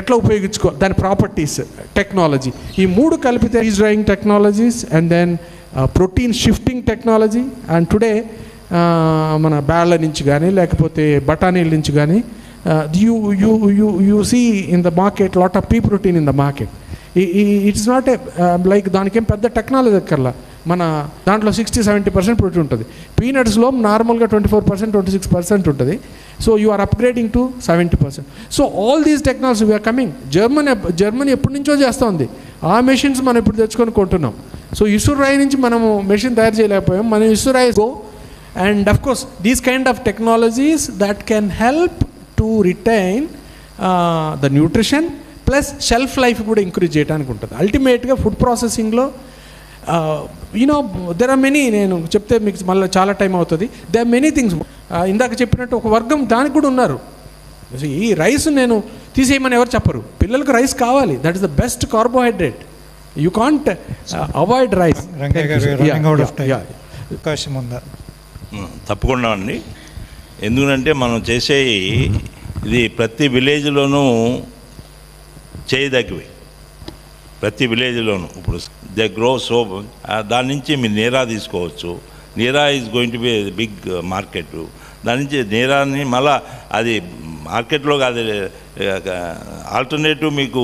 S13: ఎట్లా ఉపయోగించుకోవాలి, దాని ప్రాపర్టీస్, టెక్నాలజీ, ఈ 3 కలిపితే freeze drying technologies and then protein shifting technology. And today మన బ్యాళ్ళ నుంచి కానీ లేకపోతే బఠానీల నుంచి కానీ you see in the market lot of pea protein in the market. It's not like దానికేం పెద్ద టెక్నాలజీ ఎక్కర్లా. మన దాంట్లో 60-70% ప్రోటీన్ ఉంటుంది. పీనట్స్లో నార్మల్గా 24%, 26% ఉంటుంది. So you are upgrading to 70%. So all these technology we are coming. Germany ఎప్పటి నుంచో చేస్తూ ఉంది. ఆ మెషిన్స్ మనం ఇప్పుడు తెచ్చుకొని కొంటున్నాం. సో ఇసురాయి నుంచి మనము మెషిన్ తయారు చేయలేకపోయాం. మనం ఇసురాయి గో. And of course these kind of technologies that can help to retain the nutrition plus shelf life కూడా ఇంక్రీజ్ చేయడానికి ఉంటుంది. అల్టిమేట్గా ఫుడ్ ప్రాసెసింగ్లో దెర్ ఆర్ మెనీ, నేను చెప్తే మీకు మళ్ళీ చాలా టైం అవుతుంది. There are many things. ఇందాక చెప్పినట్టు ఒక వర్గం దానికి కూడా ఉన్నారు. ఈ రైస్ నేను తీసేయమని ఎవరు చెప్పరు. పిల్లలకు రైస్ కావాలి. That is the best carbohydrate. You can't avoid rice.
S2: అవకాశం ఉందా?
S11: తప్పకుండా అండి. ఎందుకంటే మనం చేసే ఇది ప్రతి విలేజ్లోనూ చేయదగ్గవి, ప్రతి విలేజ్లోనూ. ఇప్పుడు దే గ్రో సోప్, దాని నుంచి మీరు నీరా తీసుకోవచ్చు. Neera is going to be big market. దాని నుంచి నీరాన్ని మళ్ళా అది మార్కెట్లో అది ఆల్టర్నేటివ్ మీకు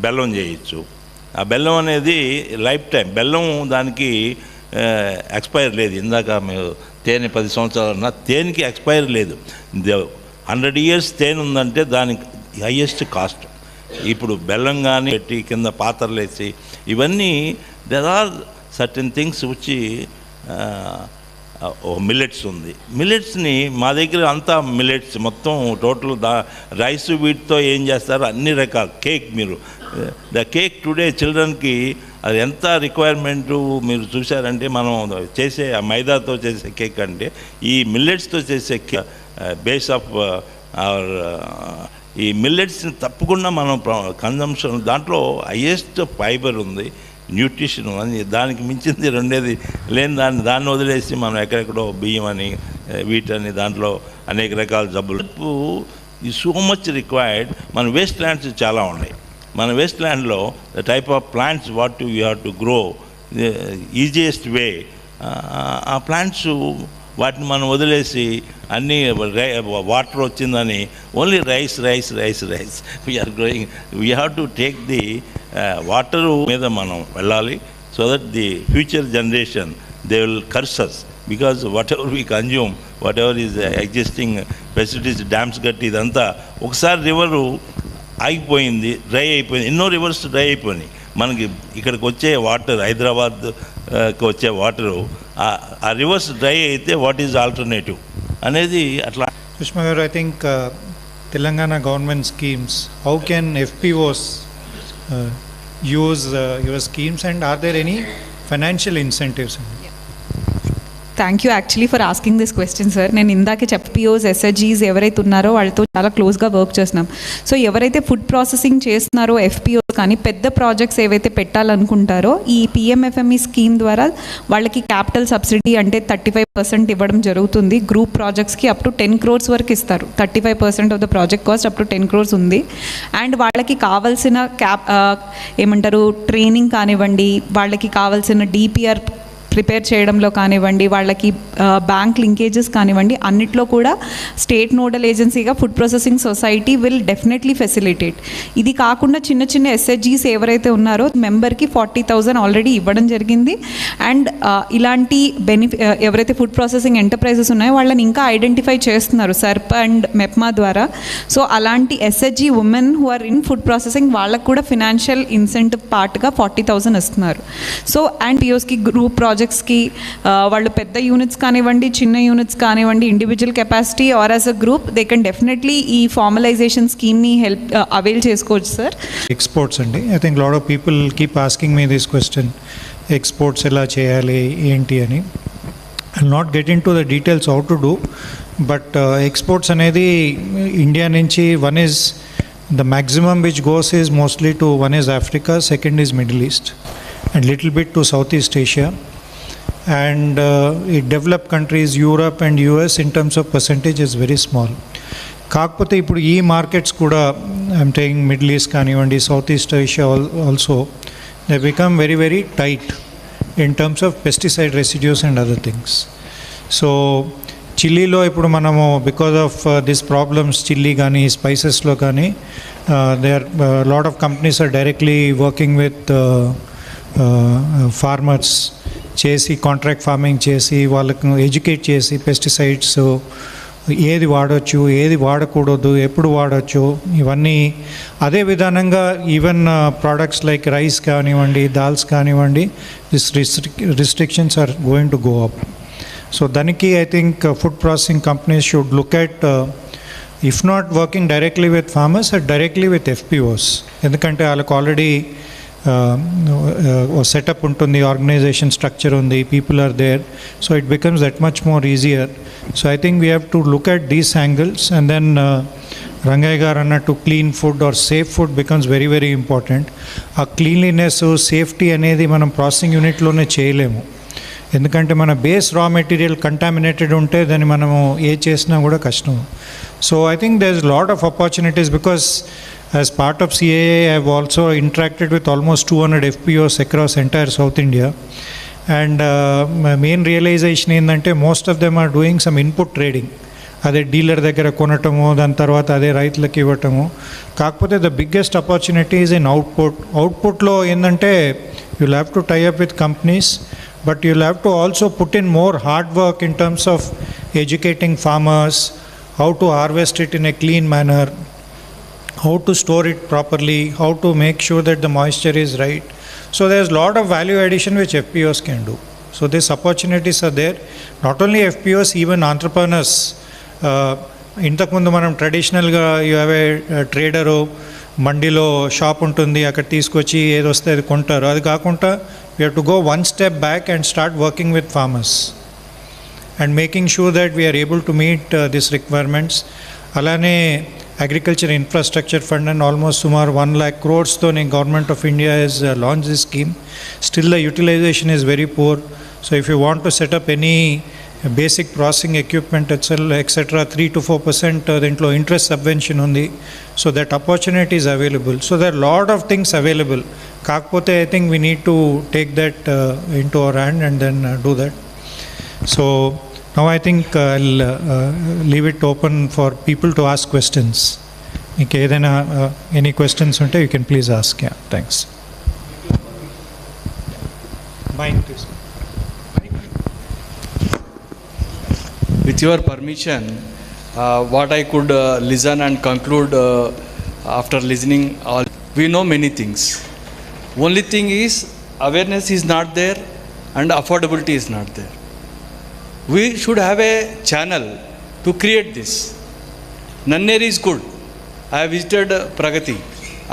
S11: బెల్లం చేయొచ్చు. ఆ బెల్లం అనేది లైఫ్ టైం బెల్లం, దానికి ఎక్స్పైర్ లేదు. ఇందాక మీరు తేనె 10 సంవత్సరాలు తేనెకి ఎక్స్పైర్ లేదు. 100 years తేనె ఉందంటే దానికి హైయెస్ట్ కాస్ట్. ఇప్పుడు బెల్లం కానీ పెట్టి కింద పాత్రలు వేసి ఇవన్నీ దెర్ ఆర్ సర్టెన్ థింగ్స్ వచ్చి మిల్లెట్స్ ఉంది. మిల్లెట్స్ని మా దగ్గర అంతా మిల్లెట్స్ మొత్తం టోటల్ రైస్ వీటితో ఏం చేస్తారో అన్ని రకాల కేక్. మీరు ద కేక్ టుడే చిల్డ్రన్కి అది ఎంత రిక్వైర్మెంటు మీరు చూసారంటే, మనం చేసే మైదాతో చేసే కేక్ అంటే ఈ మిల్లెట్స్తో చేసే బేస్ ఆఫ్ అవర్ ఈ మిల్లెట్స్ని తప్పకుండా మనం కన్జంప్షన్ దాంట్లో హైయెస్ట్ ఫైబర్ ఉంది, న్యూట్రిషన్ అని. దానికి మించింది రెండేది లేని దాన్ని వదిలేసి మనం ఎక్కడెక్కడో బియ్యం అని వీటని దాంట్లో అనేక రకాల జబ్బులు ఈ సో మచ్ రిక్వైర్డ్. మన వేస్ట్ ల్యాండ్స్ చాలా ఉన్నాయి. మన వేస్ట్ ల్యాండ్లో the type of plants what you have to grow easiest way, ఆ ప్లాంట్స్ వాటిని మనం వదిలేసి అన్నీ వాటర్ వచ్చిందని only rice we are growing. We have to take the water మీద మనం వెళ్ళాలి. So that the future generation they will curse us, because whatever we consume, whatever is existing facilities, dams గట్టి ఇదంతా ఒకసారి river ఆగిపోయింది, dry అయిపోయింది. ఎన్నో reverse dry అయిపోయినాయి. మనకి ఇక్కడికి వచ్చే వాటర్, హైదరాబాద్కి వచ్చే వాటరు ఆ రివర్స్ డ్రై అయితే వాట్ ఈజ్ ఆల్టర్నేటివ్ అనేది అట్లా.
S2: సుష్మా గారు, I think Telangana government schemes, how can FPOs use your schemes, and are there any financial incentives?
S12: Thank you actually for asking this question sir. నేను ఇందాకే FPOs, SHGs ఎవరైతే ఉన్నారో వాళ్ళతో చాలా క్లోజ్గా వర్క్ చేస్తున్నాం. సో ఎవరైతే ఫుడ్ ప్రాసెసింగ్ చేస్తున్నారో FPOs కానీ పెద్ద ప్రాజెక్ట్స్ ఏవైతే పెట్టాలనుకుంటారో ఈ PMFME స్కీమ్ ద్వారా వాళ్ళకి క్యాపిటల్ సబ్సిడీ అంటే 35% ఇవ్వడం జరుగుతుంది. గ్రూప్ ప్రాజెక్ట్స్కి అప్ టు 10 crores వరకు ఇస్తారు. 35% of the project cost up to 10 crores ఉంది. అండ్ వాళ్ళకి కావాల్సిన ఏమంటారు ట్రైనింగ్ కానివ్వండి, వాళ్ళకి కావాల్సిన DPR ప్రిపేర్ చేయడంలో కానివ్వండి, వాళ్ళకి బ్యాంక్ లింకేజెస్ కానివ్వండి, అన్నిట్లో కూడా స్టేట్ నోడల్ ఏజెన్సీగా food processing society will definitely facilitate. ఇది కాకుండా చిన్న చిన్న SHGs ఎవరైతే ఉన్నారో మెంబర్కి 40,000 ఆల్రెడీ ఇవ్వడం జరిగింది. అండ్ ఇలాంటి ఎవరైతే ఫుడ్ ప్రాసెసింగ్ ఎంటర్ప్రైజెస్ ఉన్నాయో వాళ్ళని ఇంకా ఐడెంటిఫై చేస్తున్నారు SERP అండ్ MEPMA ద్వారా. సో అలాంటి SHG women who are in food processing వాళ్ళకు కూడా ఫినాన్షియల్ ఇన్సెంటివ్ పార్ట్గా 40,000 ఇస్తున్నారు. సో అండ్ POస్కి గ్రూప్ ప్రాజెక్ట్స్కి వాళ్ళు పెద్ద యూనిట్స్ కానివ్వండి, చిన్న యూనిట్స్ కానివ్వండి, individual capacity or as a group they can definitely ఈ ఫార్మలైజేషన్ స్కీమ్ని అవైల్ చేసుకోవచ్చు సార్.
S2: ఎక్స్పోర్ట్స్ అండి, I think lot of people keep asking me this question, exports ఎలా చేయాలి ఏంటి అని. I not get in to the details how to do, but exports అనేది India నుంచి one is the maximum which goes is mostly to, one is Africa, second is Middle East, and little bit to Southeast Asia, and developed countries Europe and US in terms of percentage is very small. కాకపోతే ఇప్పుడు ఈ markets కూడా I'm taking Middle East కానివ్వండి, South East Asia also, they become very very tight in terms of pesticide residues and other things. So చిల్లీలో ఇప్పుడు మనము because of this problems, chilli కానీ స్పైసెస్లో కానీ they are lot of companies are directly working with farmers చేసి, contract farming చేసి వాళ్ళకు educate చేసి పెస్టిసైడ్స్ ఏది వాడవచ్చు, ఏది వాడకూడదు, ఎప్పుడు వాడవచ్చు, ఇవన్నీ. అదే విధానంగా ఈవెన్ ప్రోడక్ట్స్ లైక్ రైస్ కానివ్వండి, దాల్స్ కానివ్వండి, this restrictions are going to go up. So daniki I think food processing companies should look at if not working directly with farmers, directly with FPOs. ఎందుకంటే వాళ్ళకు ఆల్రెడీ సెటప్ ఉంటుంది, organisation structure ఉంది, people are there, so it becomes that much more easier. So I think we have to look at these angles, and then Rangaiah garu అన్నట్టు clean food or safe food becomes very very important. ఆ cleanliness, safety అనేది మనం processing యూనిట్లోనే చేయలేము. ఎందుకంటే మన base raw material contaminated ఉంటే దాన్ని మనము ఏ చేసినా కూడా కష్టం. So I think there is lot of opportunities because as part of CII I have also interacted with almost 200 FPOs across entire South India, and main realization ఏంటంటే most of them are doing some input trading. అదే dealer దగ్గర కొనటము, దాని తర్వాత అదే రైతులకు ఇవ్వటము. కాకపోతే the biggest opportunity is in అవుట్పుట్లో ఏంటంటే you'll have to tie up with companies, but you'll have to also put in more hard work in terms of educating farmers, how to harvest it in a clean manner, how to store it properly, how to make sure that the moisture is right. So there's a lot of value addition which FPOs can do. So these opportunities are there. Not only FPOs, even entrepreneurs. ఇంతకుముందు మనం ట్రెడిషనల్గా you have a trader, మండీలో shop ఉంటుంది, అక్కడ తీసుకొచ్చి ఏది వస్తే అది కొంటారు. అది కాకుండా we have to go one step back and start working with farmers and making sure that we are able to meet this requirements. అలానే agriculture infrastructure fund and almost సుమారు 1 lakh crores-తో government of India has launch this scheme. Still the utilization is very poor. So if you want to setup any basic processing equipment etc., 3 to 4% దీంట్లో interest subvention ఉంది. So that opportunity is available. So there are a lot of things available. కాకపోతే I think we need to take that into our hand and then do that. So now I think I'll leave it open for people to ask questions. మీకు ఏదైనా any questions ఉంటే you can please ask. Yeah, thanks. Mine please.
S14: With your permission, what I could listen and conclude after listening all, we know many things. Only thing is awareness is not there and affordability is not there. We should have a channel to create this. Nanneri is good. I have visited Pragati.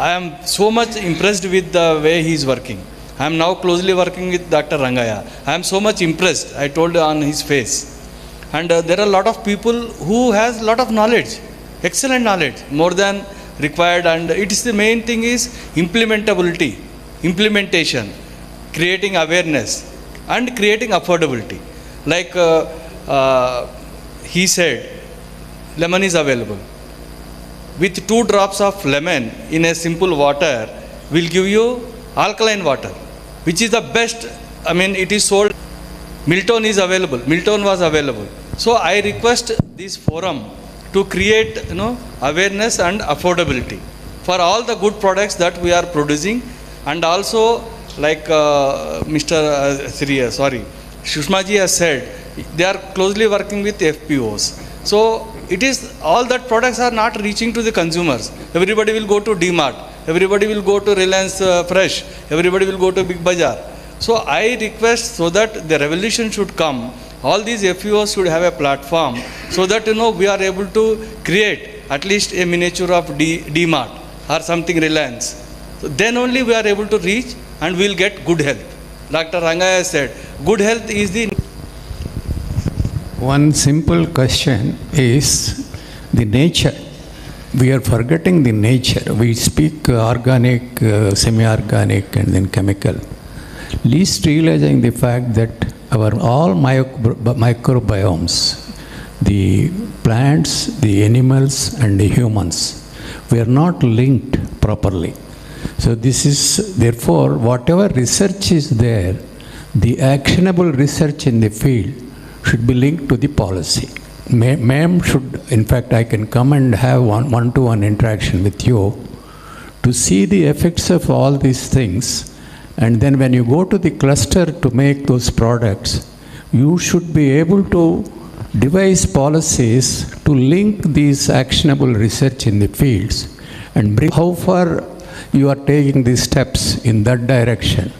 S14: I am so much impressed with the way he is working. I am now closely working with Dr. Rangaya. I am so much impressed. I told on his face. And there are a lot of people who has a lot of knowledge, excellent knowledge, more than required. And it is the main thing is implementability, implementation, creating awareness and creating affordability. Like he said, lemon is available. With 2 drops of lemon in a simple water will give you alkaline water, which is the best. I mean, it is sold. Milton is available. Milton was available. So I request this forum to create, awareness and affordability for all the good products that we are producing, and also like Mr. Shushmaji has said, they are closely working with FPOs. So it is all that products are not reaching to the consumers. Everybody will go to DMart. Everybody will go to Reliance Fresh. Everybody will go to Big Bazaar. So I request so that the revolution should come. All these FPOs should have a platform so that we are able to create at least a miniature of DMart or something Reliance. So then only we are able to reach and we will get good health. Dr. Rangaya said, good health is the...
S15: One simple question is the nature. We are forgetting the nature. We speak organic, semi-organic and then chemical. Least realizing the fact that our all microbiomes, the plants, the animals and the humans, we are not linked properly. So this is, therefore, whatever research is there, the actionable research in the field should be linked to the policy. Ma'am should, in fact, I can come and have one-to-one interaction with you to see the effects of all these things. And then when you go to the cluster to make those products, you should be able to devise policies to link these actionable research in the fields and bring how far you are taking these steps in that direction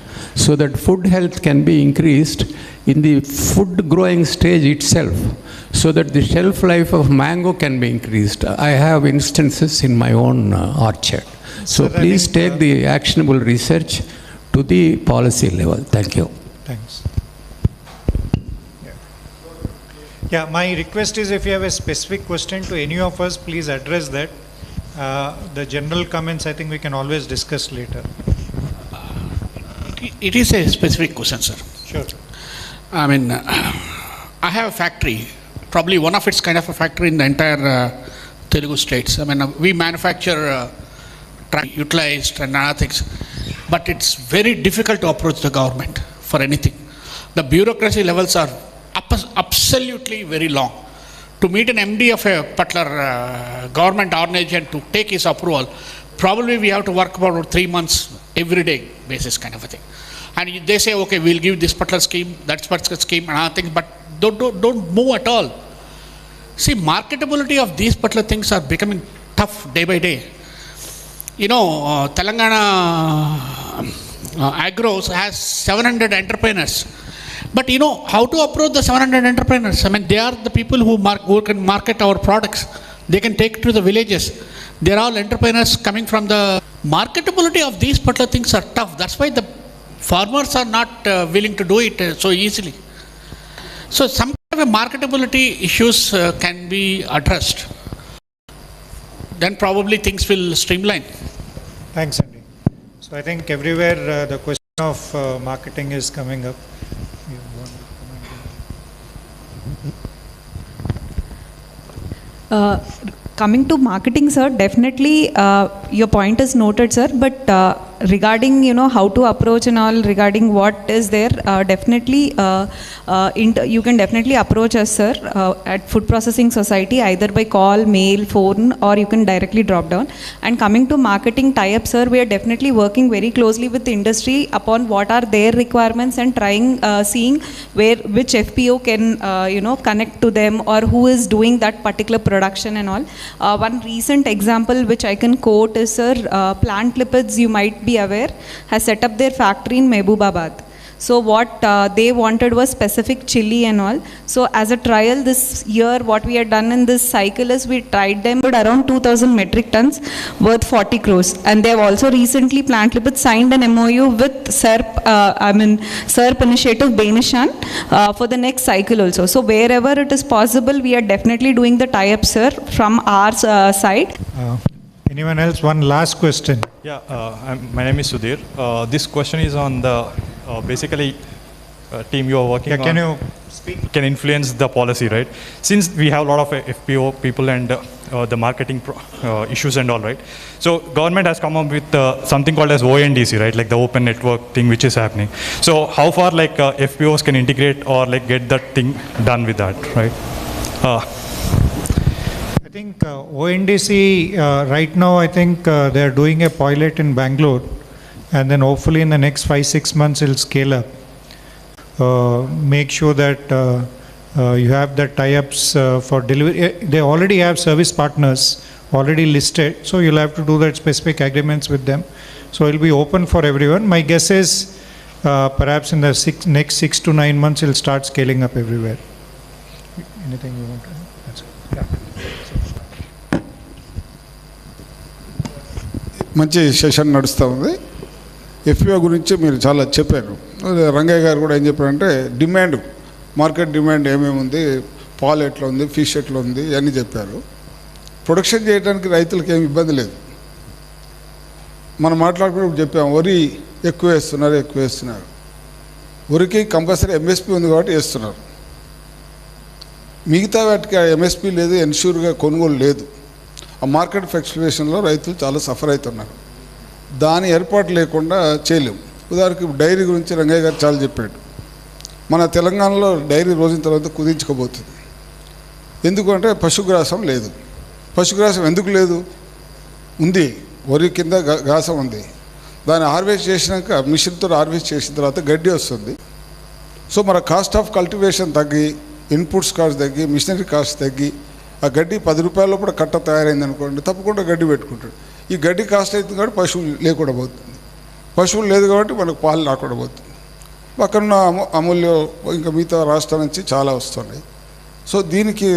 S15: so that food health can be increased in the food growing stage itself, so that the shelf life of mango can be increased. I have instances in my own orchard. So please take the actionable research to the policy level. Thank you.
S2: Thanks. Yeah, my request is if you have a specific question to any of us, please address that. The general comments, I think we can always discuss later.
S16: It is a specific question, sir.
S2: Sure.
S16: I mean, I have a factory, probably one of its kind of a factory in the entire Telugu states. I mean, we manufacture utilized and other things, but it's very difficult to approach the government for anything. The bureaucracy levels are absolutely very long. To meet an MD of a particular government organization to take his approval, probably we have to work about 3 months every day basis kind of a thing. And they say, okay, we'll give this particular scheme, that particular scheme and other things, but don't move at all. See, marketability of these particular things are becoming tough day by day. You know, Telangana Agros has 700 entrepreneurs. But you know, how to approach the 700 entrepreneurs? I mean, they are the people who can market our products. They can take it to the villages. They are all entrepreneurs coming from the marketability of these particular things are tough. That's why the farmers are not willing to do it so easily. So some kind of marketability issues can be addressed. Then probably things will streamline.
S2: Thanks, Andy. So I think everywhere the question of marketing is coming up.
S12: Coming to marketing, sir, definitely your point is noted, sir, but regarding, you know, how to approach and all, regarding what is there, definitely you can definitely approach us, sir, at Food Processing Society, either by call, mail, phone, or you can directly drop down. And coming to marketing tie-up, sir, we are definitely working very closely with the industry upon what are their requirements and trying, seeing which FPO can, you know, connect to them, or who is doing that particular production and all. One recent example which I can quote is, sir, Plant Lipids, you might be aware, has set up their factory in Mehboobabaad. So what they wanted was specific chili and all. So as a trial this year, what we had done in this cycle is we tried them with around 2,000 metric tons worth 40 crores. And they have also recently, Plant Lipids, signed an MOU with SERP Initiative Benishan for the next cycle also. So wherever it is possible, we are definitely doing the tie-up, sir, from our side.
S2: Anyone else? One last question.
S10: Yeah, my name is Sudhir. This question is on the basically team you are working on.
S2: Can you speak?
S10: Can influence the policy, right? Since we have a lot of FPO people and the marketing issues and all, right? So government has come up with something called as ONDC, right? Like the open network thing which is happening. So how far like FPOs can integrate or like get that thing done with that, right?
S2: I think ONDC right now, I think they are doing a pilot in Bangalore, and then hopefully in the next 5-6 months it will scale up. Make sure that you have the tie-ups for delivery. They already have service partners already listed, so you'll have to do that specific agreements with them. So it will be open for everyone. My guess is perhaps in the next 6 to 9 months it will start scaling up everywhere. Anything you want to add? That's it. Yeah.
S17: మంచి session నడుస్తూ ఉంది. FPO గురించి మీరు చాలా చెప్పారు. రంగయ్య గారు కూడా ఏం చెప్పారంటే డిమాండ్, మార్కెట్ డిమాండ్ ఏమేమి ఉంది, పాలు ఎట్లా ఉంది, ఫిష్ ఎట్లా ఉంది ఇవన్నీ చెప్పారు. ప్రొడక్షన్ చేయడానికి రైతులకు ఏమి ఇబ్బంది లేదు. మనం మాట్లాడుకున్నప్పుడు చెప్పాము, వరి ఎక్కువ వేస్తున్నారు. వరికి కంపల్సరీ ఎంఎస్పి ఉంది కాబట్టి వేస్తున్నారు. మిగతా వాటికి ఎంఎస్పి లేదు, ఎన్ష్యూర్గా కొనుగోలు లేదు. ఆ మార్కెట్ ఫ్లక్చువేషన్లో రైతులు చాలా సఫర్ అవుతున్నారు. దాని ఏర్పాటు లేకుండా చేయలేము. ఉదాహరణకి డైరీ గురించి రంగయ్య గారు చాలా చెప్పాడు. మన తెలంగాణలో డైరీ రోజున తర్వాత కుదించుకోబోతుంది. ఎందుకంటే పశుగ్రాసం లేదు. పశుగ్రాసం ఎందుకు లేదు? ఉంది, వరి కింద గ్రాసం ఉంది. దాన్ని హార్వెస్ట్ చేసినాక మిషన్తో హార్వెస్ట్ చేసిన తర్వాత గడ్డి వస్తుంది. సో మన కాస్ట్ ఆఫ్ కల్టివేషన్ తగ్గి, ఇన్పుట్స్ కాస్ట్ తగ్గి, మిషనరీ కాస్ట్ తగ్గి, ఆ గడ్డి 10 రూపాయల లోపల కట్ట తయారైంది అనుకోండి, తప్పకుండా గడ్డి పెట్టుకుంటాడు. ఈ గడ్డి కాస్ట్ అవుతుంది కాబట్టి పశువులు లేకుండా పోతుంది. పశువులు లేదు కాబట్టి మనకు పాలు రాకుండా పోతుంది. పక్కన అమూల్యం ఇంకా మిగతా రాష్ట్రాల నుంచి చాలా వస్తున్నాయి. సో దీనికి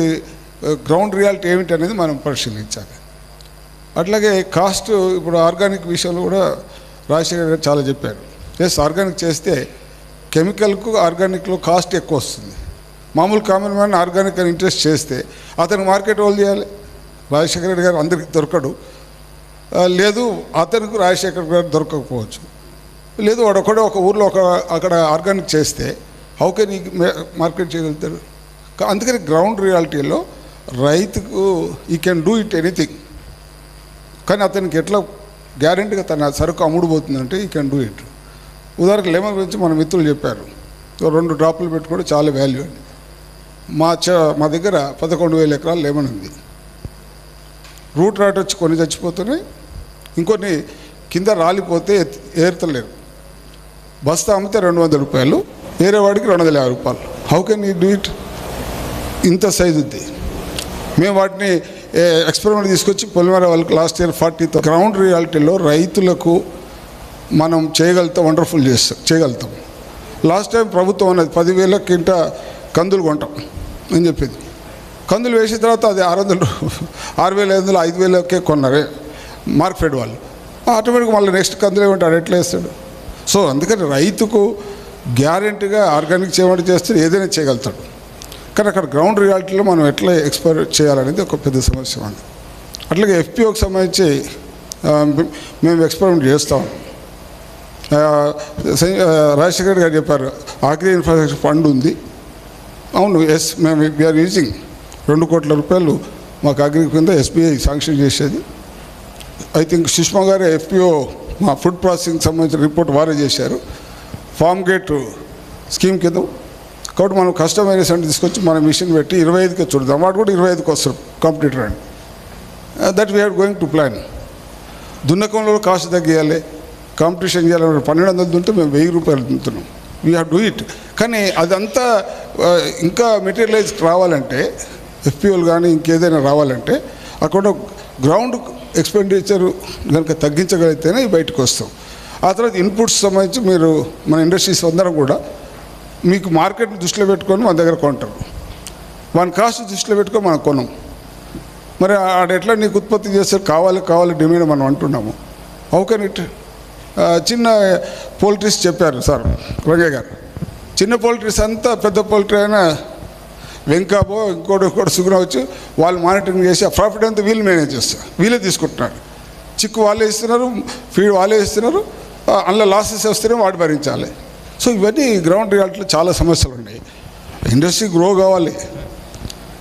S17: గ్రౌండ్ రియాలిటీ ఏమిటి అనేది మనం పరిశీలించాలి. అట్లాగే కాస్ట్, ఇప్పుడు ఆర్గానిక్ విషయంలో కూడా రాజశేఖర్ గారు చాలా చెప్పారు. ఎస్, ఆర్గానిక్ చేస్తే కెమికల్కు ఆర్గానిక్లో కాస్ట్ ఎక్కువ వస్తుంది. మామూలు కామన్ మ్యాన్ ఆర్గానిక్ అని ఇంట్రెస్ట్ చేస్తే అతనికి మార్కెట్ హోల్డ్ చేయాలి. రాజశేఖర రెడ్డి గారు అందరికి దొరకడు. లేదు, అతనికి రాజశేఖర్ గారు దొరకకపోవచ్చు. లేదు, వాడు ఒకడే ఒక ఊర్లో అక్కడ ఆర్గానిక్ చేస్తే హౌ కెన్ ఈ మార్కెట్ చేయగలుగుతారు? అందుకని గ్రౌండ్ రియాలిటీలో రైతుకు ఈ కెన్ డూ ఇట్ ఎనీథింగ్, కానీ అతనికి ఎట్లా గ్యారెంటీగా తన సరుకు అమ్ముడుపోతుందంటే ఈ కెన్ డూ ఇట్. ఉదాహరణకు లెమన్ గురించి మన మిత్రులు చెప్పారు, 2 డ్రాపులు పెట్టుకుంటే చాలా వాల్యూ అండి. మా దగ్గర 11,000 ఎకరాలు లెమన్ ఉంది. రూట్ రాట్ వచ్చి కొన్ని చచ్చిపోతున్నాయి, ఇంకొన్ని కింద రాలిపోతే ఏరుతలేరు. బస్తా అమ్మితే 200 రూపాయలు, ఏరేవాడికి 250 రూపాయలు. How can you do it? ఇంత సైజు ఉంది. మేము వాటిని ఎక్స్పెరిమెంట్ తీసుకొచ్చి పొలిమేర వాళ్ళకి లాస్ట్ ఇయర్ 40. గ్రౌండ్ రియాలిటీలో రైతులకు మనం చేయగలుగుతాం, వండర్ఫుల్ చేయగలుగుతాం. లాస్ట్ టైం ప్రభుత్వం అనేది 10,000 కింట కందులు కొంటాం అని చెప్పింది. కందులు వేసిన తర్వాత అది 600, 6,500, 5,000కే కొన్నారే మార్కెట్ వాళ్ళు. ఆటోమేటిక్గా మళ్ళీ నెక్స్ట్ కందులు ఏమంటాడు, ఎట్లా వేస్తాడు? సో అందుకని రైతుకు గ్యారెంటీగా ఆర్గానిక్ చేయమంటే చేస్తే ఏదైనా చేయగలుగుతాడు. కానీ అక్కడ గ్రౌండ్ రియాలిటీలో మనం ఎట్లా ఎక్స్ప్లోర్ చేయాలనేది ఒక పెద్ద సమస్య ఉంది. అట్లాగే ఎఫ్పిఓకి సంబంధించి మేము ఎక్స్పెరిమెంట్ చేస్తాం. రాజశేఖర్ గారు చెప్పారు అగ్రి ఇన్ఫ్రాస్ట్రక్చర్ ఫండ్ ఉంది. అవును, ఎస్, మేము వీఆర్ యూజింగ్ 2 కోట్ల రూపాయలు మాకు అగ్రి కింద ఎస్బీఐ శాంక్షన్ చేసేది. ఐ థింక్ సుష్మా గారు ఎఫ్పిఓ మా ఫుడ్ ప్రాసెసింగ్ సంబంధించిన రిపోర్ట్ వారే చేశారు ఫార్మ్ గేట్ స్కీమ్ కింద. కాబట్టి మనం కస్టమైజేషన్ తీసుకొచ్చి మన మిషన్ పెట్టి 25కే చూద్దాం. వాడు కూడా 25కి వస్తారు కాంపిటీటర్ అని. That we are going to plan. దున్నకంలో కాస్ట్ తగ్గియాలి, కాంపిటీషన్ చేయాలి. 1,200 దుంటే మేము 1,000 రూపాయలు దున్నుతున్నాం. We have do it. కానీ అదంతా ఇంకా మెటీరియలైజ్ రావాలంటే, ఎఫ్పిఓలు కానీ ఇంకేదైనా రావాలంటే అక్కడ గ్రౌండ్ ఎక్స్పెండిచర్ కనుక తగ్గించగలిగితేనే బయటకు వస్తాం. ఆ తర్వాత ఇన్పుట్స్ సంబంధించి మీరు మన ఇండస్ట్రీస్ అందరం కూడా మీకు మార్కెట్ని దృష్టిలో పెట్టుకొని మన దగ్గర కొంటారు. వాని కాస్ట్ దృష్టిలో పెట్టుకొని మనం కొనం. మరి ఆడ ఎట్లా నీకు ఉత్పత్తి చేస్తారు? కావాలి డిమాండ్ మనం అంటున్నాము. How can it? చిన్న పోల్ట్రీస్ చెప్పారు సార్ రంగయ్య గారు. చిన్న పోల్ట్రీస్ అంతా పెద్ద పోల్ట్రీ అయినా వెంకాబో ఇంకోటి సుగుణ వచ్చి వాళ్ళు మానిటరింగ్ చేసి ఆ ప్రాఫిట్ అంతా వీళ్ళు మేనేజ్ చేస్తారు. వీళ్ళే తీసుకుంటున్నారు. చిక్కు వాళ్ళే ఇస్తున్నారు, ఫీడ్ వాళ్ళే ఇస్తున్నారు. అందులో లాసెస్ వస్తేనే వాడు భరించాలి. సో ఇవన్నీ గ్రౌండ్ రియాలిటీలో చాలా సమస్యలు ఉన్నాయి. ఇండస్ట్రీ గ్రో కావాలి.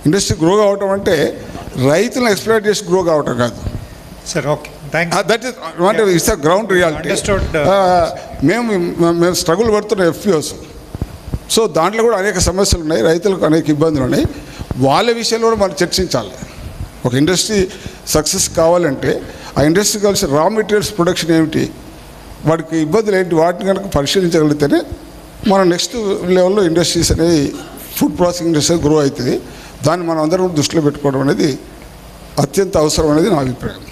S17: ఇండస్ట్రీ గ్రో కావటం అంటే రైతులను ఎక్స్ప్లాయిట్ చేసి గ్రో కావటం కాదు
S2: sir. Okay,
S17: that is what it's a ground reality. మేము స్ట్రగుల్ పడుతున్న ఎఫ్పిఓస్. సో దాంట్లో కూడా అనేక సమస్యలు ఉన్నాయి, రైతులకు అనేక ఇబ్బందులు ఉన్నాయి. వాళ్ళ విషయంలో కూడా మనం చర్చించాలి. ఒక ఇండస్ట్రీ సక్సెస్ కావాలంటే ఆ ఇండస్ట్రీ కావాల్సిన రా మెటీరియల్స్ ప్రొడక్షన్ ఏమిటి, వాడికి ఇబ్బందులు ఏంటి, వాటిని కనుక పరిశీలించగలిగితేనే మనం నెక్స్ట్ లెవెల్లో ఇండస్ట్రీస్ అనేవి ఫుడ్ ప్రాసెసింగ్ ఇండస్ట్రీ గ్రో అవుతుంది. దాన్ని మనం అందరం దృష్టిలో పెట్టుకోవడం అనేది అత్యంత అవసరం అనేది నా అభిప్రాయం.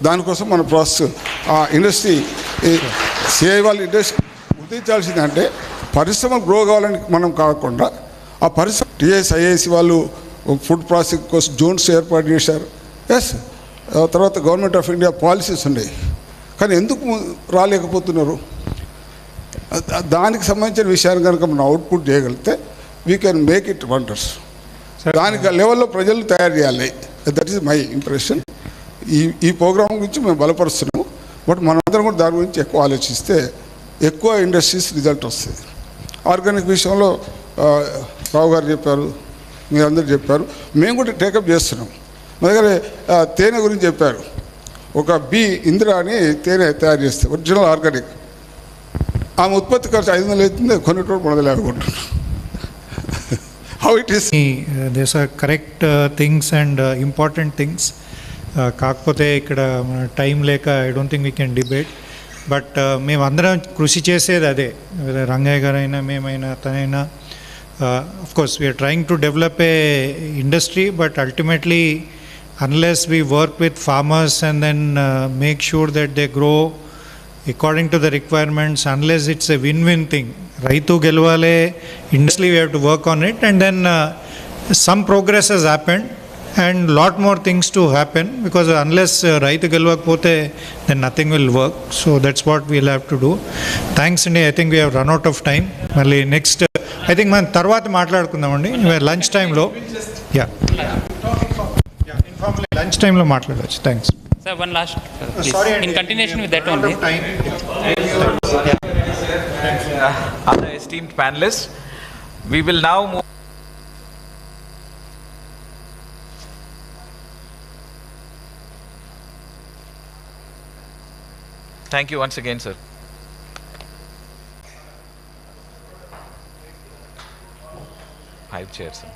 S17: దానికోసం మన ప్రాసెస్ ఆ ఇండస్ట్రీ సిఐ వాళ్ళు ఇండస్ట్రీ గుర్తించాల్సిందంటే పరిశ్రమ గ్రో కావాలని మనం కాకుండా ఆ పరిశ్రమ టీఎస్ ఐఐసి వాళ్ళు ఫుడ్ ప్రాసెసింగ్ కోసం జోన్స్ ఏర్పాటు చేశారు. ఎస్, తర్వాత గవర్నమెంట్ ఆఫ్ ఇండియా పాలసీస్ ఉన్నాయి. కానీ ఎందుకు రాలేకపోతున్నారు? దానికి సంబంధించిన విషయాన్ని కనుక మనం అవుట్పుట్ చేయగలిగితే we can make it wonders. దానికి లెవెల్లో ప్రజలు తయారు చేయాలి. That is my impression. ఈ ప్రోగ్రాం గురించి మేము బలపరుస్తున్నాము. బట్ మనందరం కూడా దాని గురించి ఎక్కువ ఆలోచిస్తే ఎక్కువ ఇండస్ట్రీస్ రిజల్ట్ వస్తుంది. ఆర్గానిక్ విషయంలో రావు గారు చెప్పారు, మీరందరూ చెప్పారు, మేము కూడా టేకప్ చేస్తున్నాం. మా దగ్గర తేనె గురించి చెప్పారు. ఒక బి ఇందిరా అని తేనె తయారు చేస్తే ఒరిజినల్ ఆర్గానిక్. ఆమె ఉత్పత్తి ఖర్చు 500 అవుతుంది, కొనేటోడు 350 కొంటున్నారు. How it is?
S2: These are correct things and important things. కాకపోతే ఇక్కడ టైం లేక I don't think we can debate. But మేమందరం కృషి చేసేది అదే, రంగయ్య గారైనా మేమైనా తనైనా. Of course we are trying to develop a industry, but ultimately unless we work with farmers and then make sure that they grow according to the requirements, unless it's a win-win thing, raitu gelvale, industry we have to work on it, and then some progress has happened and lot more things to happen, because unless raitu gelvakapothe then nothing will work. So that's what we'll have to do. Thanks Andi. I think we have run out of time. Malli next I think man tarvata maatladukundamandi lunch time lo. Yeah, lunch టైంలో మాట్లాడవచ్చు. Thanks
S18: sir. One last in continuation with that only.
S8: Other esteemed panelists, We will now move. Thank you once again, sir. Five chairs, sir.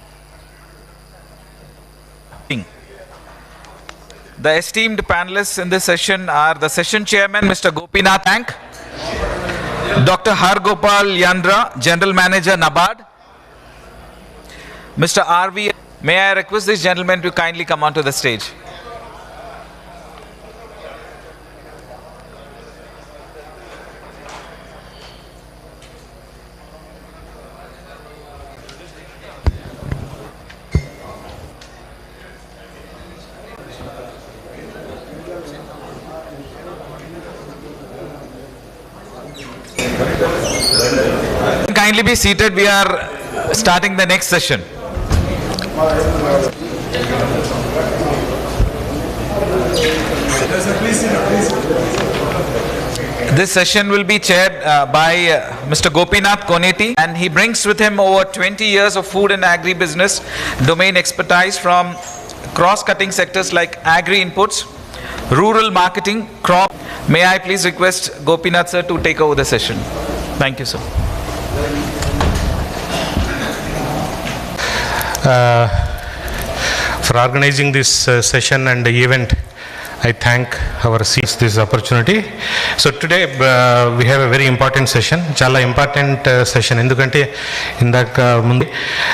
S8: The esteemed panelists in this session are the session chairman, Mr. Gopinath Tank, Dr. Hargopal Yandra, General Manager, NABARD, Mr. R.V. May I request this gentleman to kindly come onto the stage. Kindly be seated. We are starting the next session. This session will be chaired by Mr. Gopinath Koneti, and he brings with him over 20 years of food and agri-business domain expertise from cross-cutting sectors like agri-inputs, rural marketing, crop. May I please request Gopinath sir to take over the session. Thank you, sir.
S19: For organizing this session and the event, I thank our seats this opportunity. So today we have a very important session, chala important session. Endukante indaka mundu.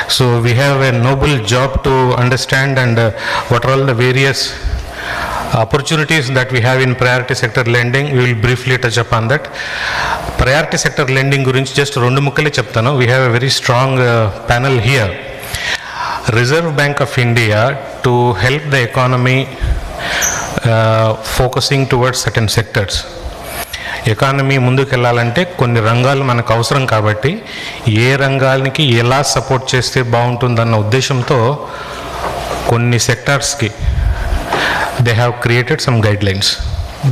S19: So we have a noble job to understand and what are all the various opportunities that we have in priority sector lending. We will briefly touch upon that. Priority sector lending gurinchi just rendu mukkale cheptanu. We have a very strong panel here. Reserve Bank of India, to help the economy focusing towards certain sectors. Economy ముందుకెళ్ళాలంటే కొన్ని రంగాలు మనకు అవసరం కాబట్టి ఏ రంగాలకి ఎలా support చేస్తే బాగుంటుందన్న ఉద్దేశంతో కొన్ని సెక్టార్స్కి they have created some guidelines.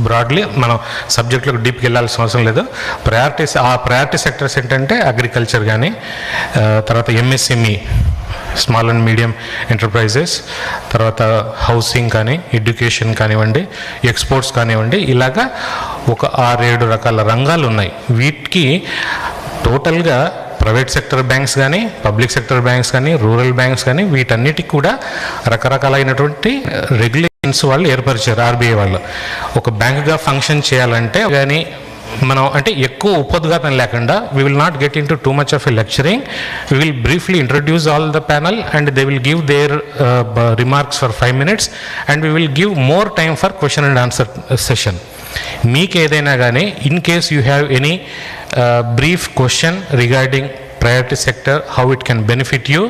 S19: Broadly మనం సబ్జెక్టులకు డీప్కి వెళ్ళాల్సిన అవసరం లేదు. ప్రయారిటీ సెక్టర్స్ ఏంటంటే అగ్రికల్చర్ కానీ, తర్వాత MSME small and medium enterprises, తర్వాత హౌసింగ్ కానీ, ఎడ్యుకేషన్ కానివ్వండి, ఎక్స్పోర్ట్స్ కానివ్వండి, ఇలాగా ఒక 6-7 రకాల రంగాలు ఉన్నాయి. వీటికి టోటల్గా ప్రైవేట్ సెక్టర్ బ్యాంక్స్ కానీ, పబ్లిక్ సెక్టర్ బ్యాంక్స్ కానీ, రూరల్ బ్యాంక్స్ కానీ, వీటన్నిటికి కూడా రకరకాలైనటువంటి రెగ్యులేషన్స్ వాళ్ళు ఏర్పరిచారు. ఆర్బీఐ వాళ్ళు ఒక బ్యాంక్గా ఫంక్షన్ చేయాలంటే కానీ మనం అంటే ఎక్కువ ఉపద్ఘాతం లేకుండా, we will not get into too much of a lecturing. We will briefly introduce all the panel and they will give their remarks for 5 minutes and we will give more time for question and answer session. మీకు ఏదైనా కానీ in case you have any brief question regarding priority sector, how it can benefit you,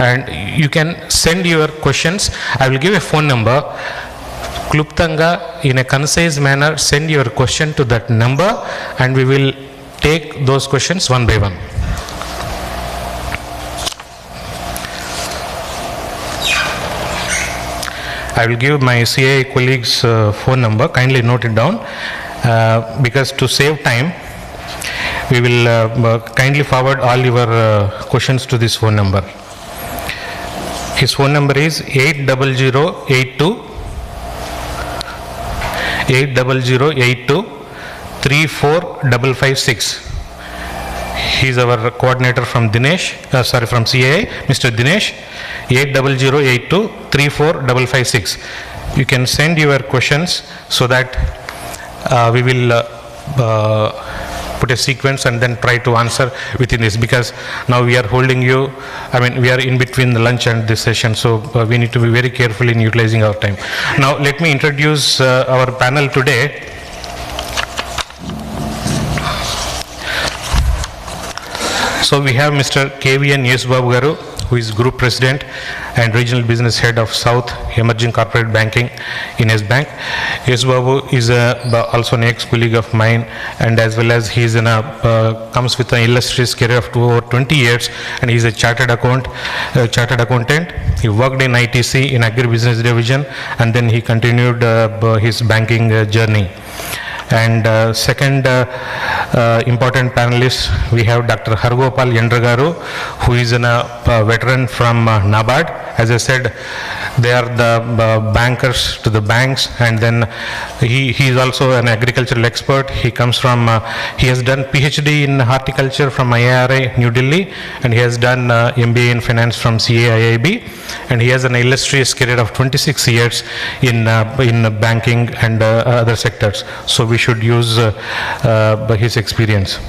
S19: and you can send your questions. I will give a phone number. Kluptanga, in a concise manner, send your question to that number and we will take those questions one by one. I will give my CII colleagues' phone number. Kindly note it down because to save time, we will kindly forward all your questions to this phone number. His phone number is 80082 34556. He is our coordinator from from CII, Mr. Dinesh. 80082 34556. You can send your questions so that we will put a sequence and then try to answer within this, because now we are holding you, we are in between the lunch and this session, so we need to be very careful in utilizing our time. Now let me introduce our panel today. So we have Mr. KVN Yesbabu Garu, who is Group President and Regional Business Head of South Emerging Corporate Banking in S Bank. Yesbabu is also an ex-colleague of mine, and as well as he is comes with an illustrious career of over 20 years, and he is a chartered accountant. He worked in ITC in Agri-Business Division, and then he continued his banking journey. And second important panelist, we have Dr. Hargopal Yendragaru, who is a veteran from NABARD. As I said, they are the bankers to the banks, and then he is also an agricultural expert. He comes from, he has done PhD in horticulture from IIRI, New Delhi, and he has done MBA in finance from CII, and he has an illustrious career of 26 years in banking and other sectors. So we should use his experience.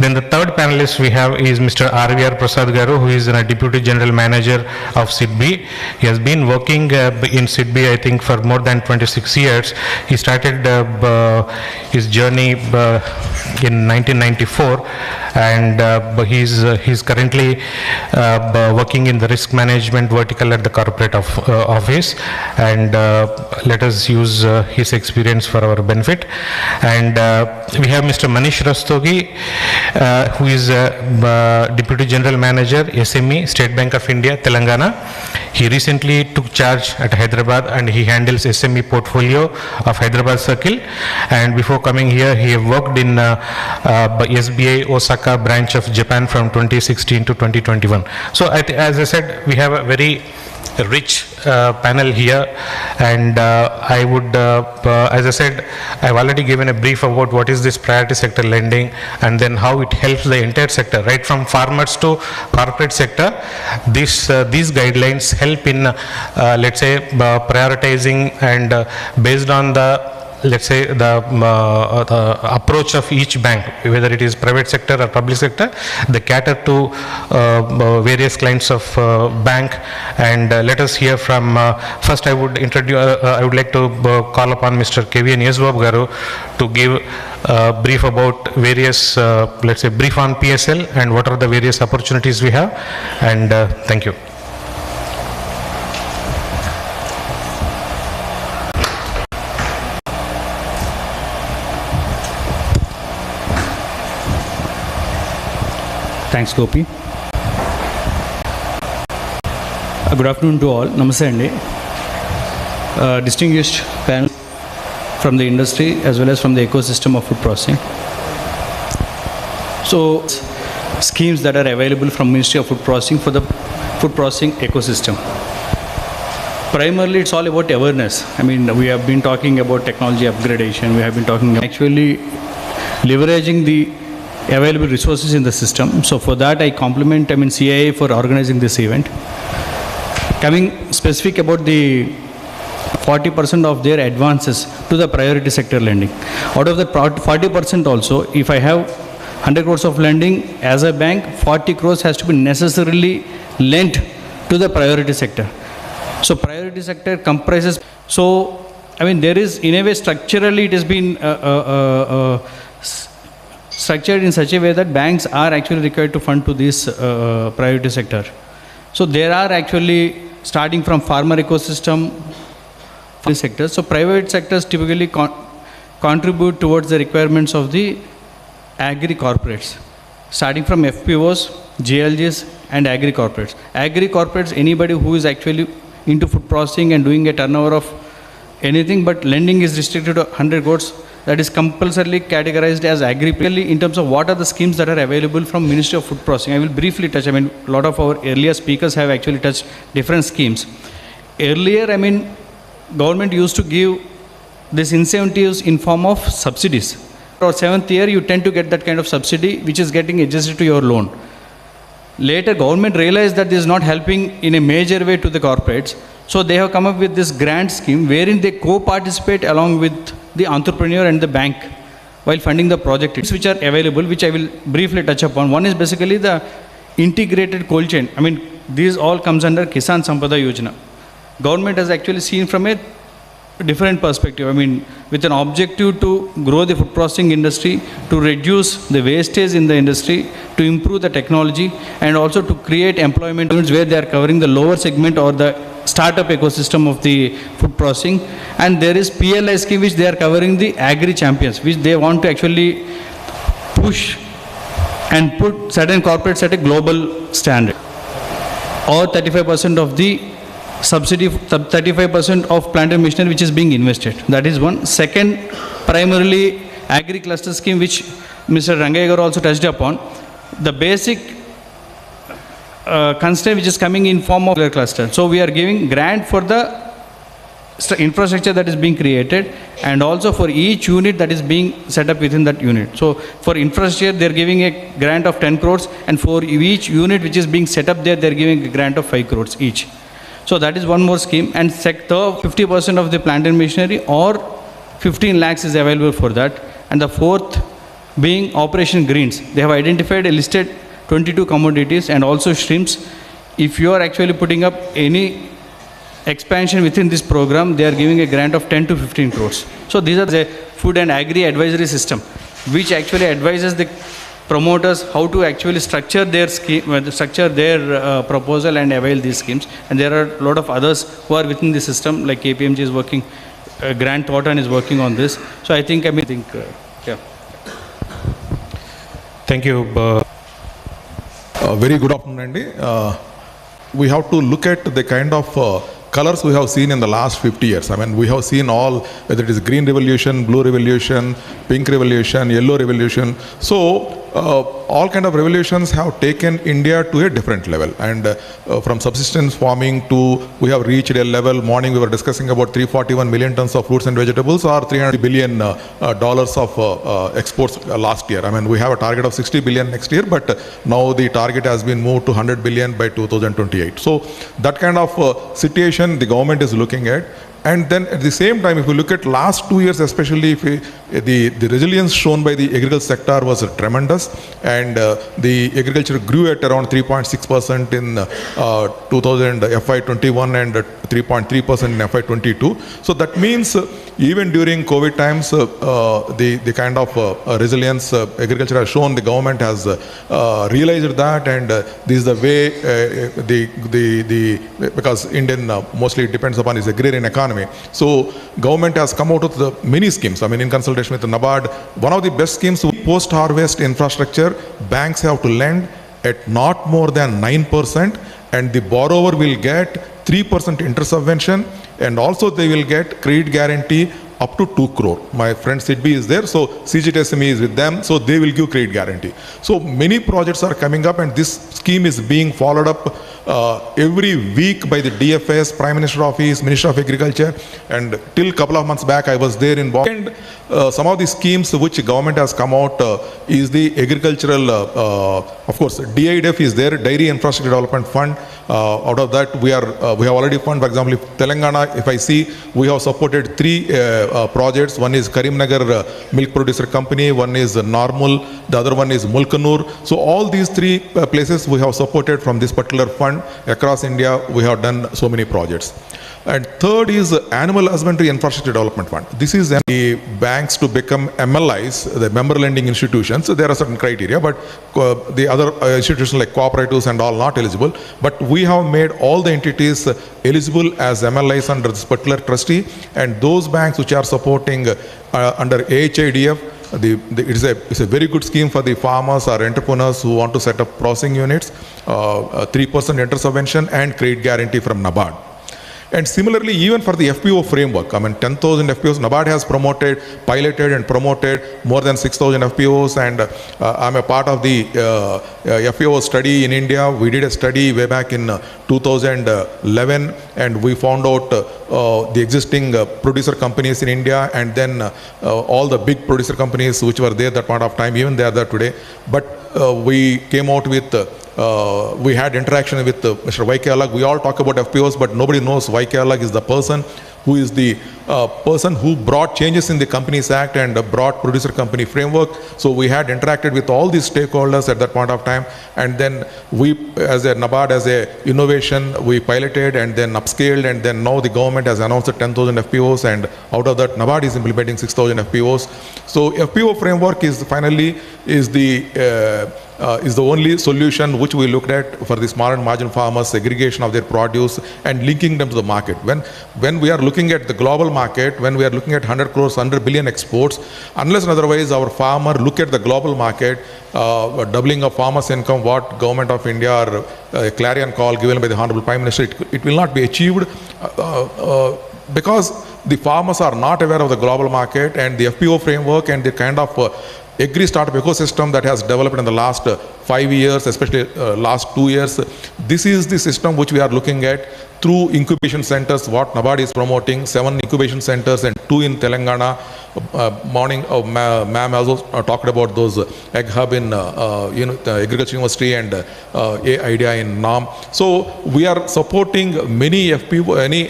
S19: Then the third panelist we have is Mr. RVR Prasad Garu, who is a Deputy General Manager of SIDBI. He has been working in SIDBI, I think, for more than 26 years. He started his journey in 1994, and he's currently working in the risk management vertical at the corporate office, and let us use his experience for our benefit. And we have Mr. Manish Rastogi, who is Deputy General Manager, SME, State Bank of India, Telangana. He recently took charge at Hyderabad, and he handles SME portfolio of Hyderabad Circle. And before coming here, he worked in SBI Osaka branch of Japan from 2016 to 2021. So as I said, we have a very rich panel here, and I would, as I said, I've already given a brief about what is this priority sector lending, and then how it helps the entire sector, right from farmers to corporate sector. These guidelines help in, let's say, prioritizing, and based on the, let's say, the approach of each bank, whether it is private sector or public sector, they cater to various clients of bank. And let us hear from, first I would introduce, I would like to call upon Mr. KVN Yeswab Garu to give a brief about various, let's say, brief on PSL and what are the various opportunities we have. And thank you.
S20: Thanks, Gopi. Good afternoon to all. Namaste andi. Distinguished panel from the industry as well as from the ecosystem of food processing. So, schemes that are available from Ministry of Food Processing for the food processing ecosystem. Primarily, it's all about awareness. I mean, we have been talking about technology upgradation. We have been talking actually leveraging the available resources in the system. So for that, I compliment CII for organizing this event. Coming specific about the 40% of their advances to the priority sector lending. Out of that 40% also, if I have 100 crores of lending as a bank, 40 crores has to be necessarily lent to the priority sector. So priority sector comprises, so I mean there is in a way structurally it has been structured in such a way that banks are actually required to fund to this priority sector. So there are actually starting from farmer ecosystem sectors. So private sectors typically contribute towards the requirements of the agri corporates, starting from FPOs, JLGs and agri corporates. Agri corporates, anybody who is actually into food processing and doing a turnover of anything, but lending is restricted to 100 crores. That is compulsorily categorized as agri. In terms of what are the schemes that are available from Ministry of Food Processing, I will briefly touch. I mean, a lot of our earlier speakers have actually touched different schemes. Earlier, I mean, government used to give these incentives in form of subsidies. Or 7th year, you tend to get that kind of subsidy, which is getting adjusted to your loan. Later, government realized that this is not helping in a major way to the corporates. So they have come up with this grant scheme wherein they co-participate along with the entrepreneur and the bank while funding the project, which are available, which I will briefly touch upon. One is basically the integrated cold chain. I mean, these all comes under Kisan Sampada Yojana. Government has actually seen from a different perspective. I mean, with an objective to grow the food processing industry, to reduce the wastage in the industry, to improve the technology, and also to create employment where they are covering the lower segment or the startup ecosystem of the food processing. And there is PLI scheme which they are covering the agri champions, which they want to actually push and put certain corporates at a global standard. Or 35% of the subsidy, 35% of plant and machinery which is being invested. That is one. Second, primarily agri cluster scheme, which Mr. Rangayya also touched upon, the basic constraint which is coming in form of cluster. So we are giving grant for the infrastructure that is being created, and also for each unit that is being set up within that unit. So for infrastructure, they are giving a grant of 10 crores, and for each unit which is being set up there, they are giving a grant of 5 crores each. So that is one more scheme. And sector, 50% of the plant and machinery or 15 lakhs is available for that. And the fourth being Operation Greens. They have identified a listed 22 commodities and also shrimps. If you are actually putting up any expansion within this program, they are giving a grant of 10 to 15 crores. So these are the food and agri advisory system, which actually advises the promoters how to actually structure their scheme, proposal and avail these schemes. And there are a lot of others who are within the system, like KPMG is working, Grant Thornton is working on this. So I think, yeah.
S21: Thank you. Very good afternoon, Andy. We have to look at the kind of colors we have seen in the last 50 years. I mean, we have seen all, whether it is green revolution, blue revolution, pink revolution, yellow revolution. So all kind of revolutions have taken India to a different level. And from subsistence farming to, we have reached a level, morning we were discussing about 341 million tons of fruits and vegetables, or $300 billion of exports last year. I mean, we have a target of 60 billion next year, but now the target has been moved to 100 billion by 2028. So that kind of situation the government is looking at. And then at the same time, if you look at last 2 years, especially if the resilience shown by the agriculture sector was tremendous, and the agriculture grew at around 3.6% in FY21 and 3.3% in FY22. So that means even during COVID times, the kind of resilience agriculture has shown, the government has realized that, and this is the way because Indian mostly depends upon its agrarian economy. So government has come out with the many schemes. I mean, in consultation with the NABARD, one of the best schemes, post-harvest infrastructure, banks have to lend at not more than 9%, and the borrower will get 3% interest subvention, and also they will get credit guarantee up to 2 crore. My friend Sidbi is there, so CGTSME is with them, so they will give credit guarantee. So many projects are coming up, and this scheme is being followed up every week by the DFS, Prime Minister Office, Minister of Agriculture, and till couple of months back I was there in Boston. Some of the schemes which government has come out is the agricultural, of course, DIDF is there, Dairy Infrastructure Development Fund. Out of that, we have already funded. For example, if Telangana, if I see, we have supported 3 projects. One is Karimnagar Milk Producer Company, one is Normal, the other one is Mulkanur. So all these 3 places we have supported from this particular fund. Across India, we have done so many projects. And third is Animal Husbandry Infrastructure Development Fund. This is the banks to become MLIs, the member lending institutions. So there are certain criteria, but the other institutions like cooperatives and all not eligible. But we have made all the entities eligible as MLIs under this particular trustee, and those banks which are supporting under AHIDF, it's a very good scheme for the farmers or entrepreneurs who want to set up processing units, 3% interest subvention and credit guarantee from NABARD. And similarly, even for the FPO framework, I mean, 10,000 FPOs, NABARD has promoted, piloted and promoted more than 6,000 FPOs, and I'm a part of the FPO study in India. We did a study way back in 2011, and we found out the existing producer companies in India, and then all the big producer companies which were there at that point of time, even they are there today. But we came out with we had interaction with Mr. Y.K. Alag. We all talk about FPOs, but nobody knows Y.K. Alag is the person who is the person who brought changes in the Companies Act and brought producer company framework. So we had interacted with all these stakeholders at that point of time, and then we, as a NABARD, as a innovation, we piloted and then upscaled, and then now the government has announced 10,000 FPOs, and out of that NABARD is implementing 6,000 FPOs. So FPO framework is finally is the only solution which we looked at for the small and marginal farmers, segregation of their produce and linking them to the market. When we are looking at the global market, when we are looking at 100 crores, 100 billion exports, unless and otherwise our farmer look at the global market, doubling of farmers' income, what Government of India or a clarion call given by the Honorable Prime Minister, it will not be achieved because the farmers are not aware of the global market and the FPO framework and the kind of agri-startup ecosystem that has developed in the last 5 years, especially last 2 years. This is the system which we are looking at through incubation centers, what NABARD is promoting, 7 incubation centers and 2 in Telangana. Ma'am also talked about those egg hub in the Agriculture University and idea in NAM. So we are supporting many FPO, any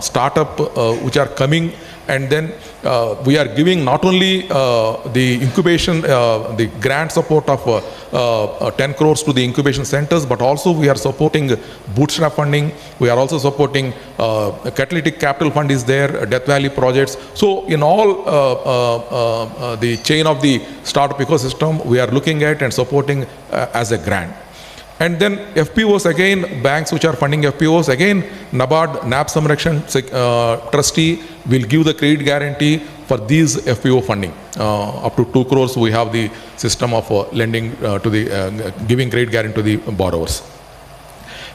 S21: startup which are coming, and then we are giving not only the incubation, the grant support of 10 crores to the incubation centers, but also we are supporting bootstrap funding. We are also supporting catalytic capital fund is there, Death Valley projects. So in all the chain of the startup ecosystem, we are looking at and supporting as a grant. And then FPOs, again, banks which are funding FPOs, again, NABARD, NAB Samrakshan trustee will give the credit guarantee for these FPO funding. Up to 2 crores, we have the system of lending to the, giving credit guarantee to the borrowers.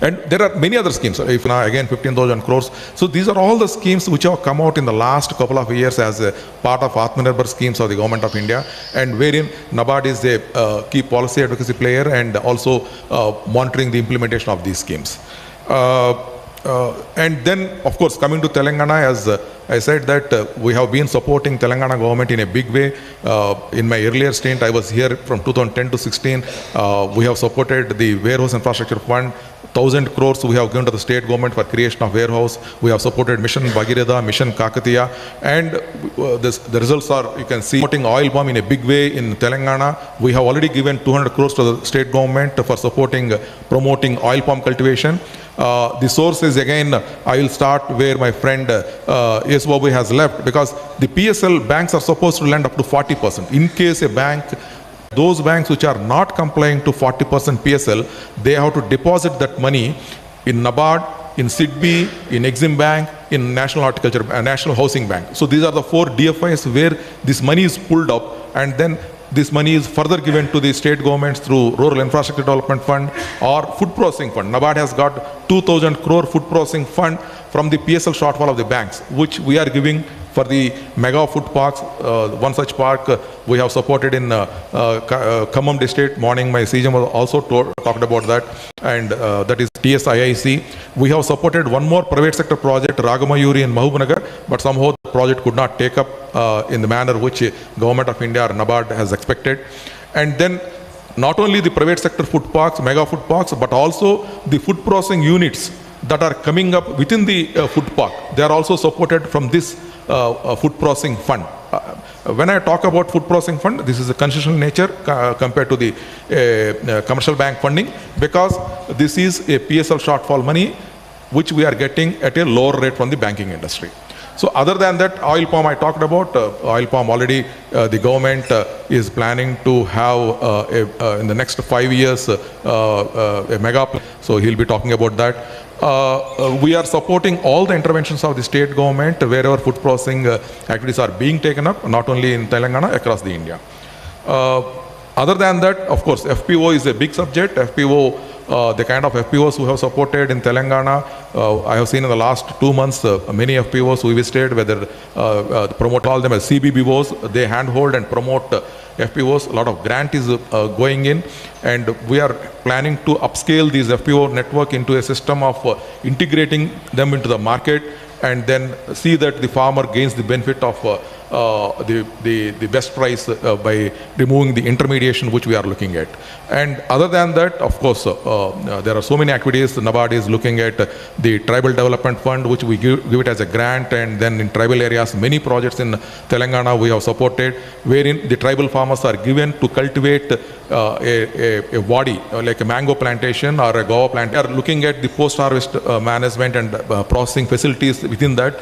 S21: And there are many other schemes, if now again 15,000 crores. So these are all the schemes which have come out in the last couple of years as a part of Atmanirbhar schemes of the Government of India, and wherein NABARD is a key policy advocacy player and also monitoring the implementation of these schemes. And then, of course, coming to Telangana, as I said that we have been supporting Telangana government in a big way. In my earlier stint, I was here from 2010 to 16. We have supported the Warehouse Infrastructure Fund. 1,000 crores we have given to the state government for creation of warehouse. We have supported Mission Bhagiratha, Mission Kakatiya, and the results are, you can see, supporting oil palm in a big way in Telangana. We have already given 200 crores to the state government for supporting, promoting oil palm cultivation. The source is, again, I will start where my friend S. Babu has left, because the PSL banks are supposed to lend up to 40%. In case a bank, those banks which are not complying to 40% PSL, they have to deposit that money in NABARD, in SIDBI, in Exim Bank, in National Horticulture, National Housing Bank. So these are the 4 DFIs where this money is pulled up, and then this money is further given to the state governments through Rural Infrastructure Development Fund or Food Processing Fund. NABARD has got 2,000 crore Food Processing Fund from the PSL shortfall of the banks, which we are giving for the mega food parks. One such park we have supported in Khammam district. Morning my CGM was also talked about that, and that is TSIIC. We have supported one more private sector project, Ragamayuri in Mahbubnagar, but somehow the project could not take up in the manner which Government of India or NABARD has expected. And then not only the private sector food parks, mega food parks, but also the food processing units that are coming up within the food park. They are also supported from this food processing fund. When I talk about food processing fund, this is a concessional nature compared to the commercial bank funding, because this is a PSL shortfall money which we are getting at a lower rate from the banking industry. So other than that, oil palm I talked about. Oil palm already the government is planning to have in the next 5 years a mega. So he'll be talking about that. We are supporting all the interventions of the state government wherever food processing activities are being taken up, not only in Telangana, across the India. Other than that, of course, FPO is a big subject. FPO, the kind of FPOs we have supported in Telangana, I have seen in the last 2 months many FPOs we visited, whether promote all them as CBBOs, they handhold and promote FPOs. A lot of grant is going in, and we are planning to upscale these FPO network into a system of integrating them into the market, and then see that the farmer gains the benefit of the best price by removing the intermediation which we are looking at. And other than that, of course, there are so many activities. NABARD is looking at the Tribal Development Fund, which we give it as a grant, and then in tribal areas, many projects in Telangana we have supported, wherein the tribal farmers are given to cultivate a wadi, like a mango plantation or a guava plant. We are looking at the post-harvest management and processing facilities within that,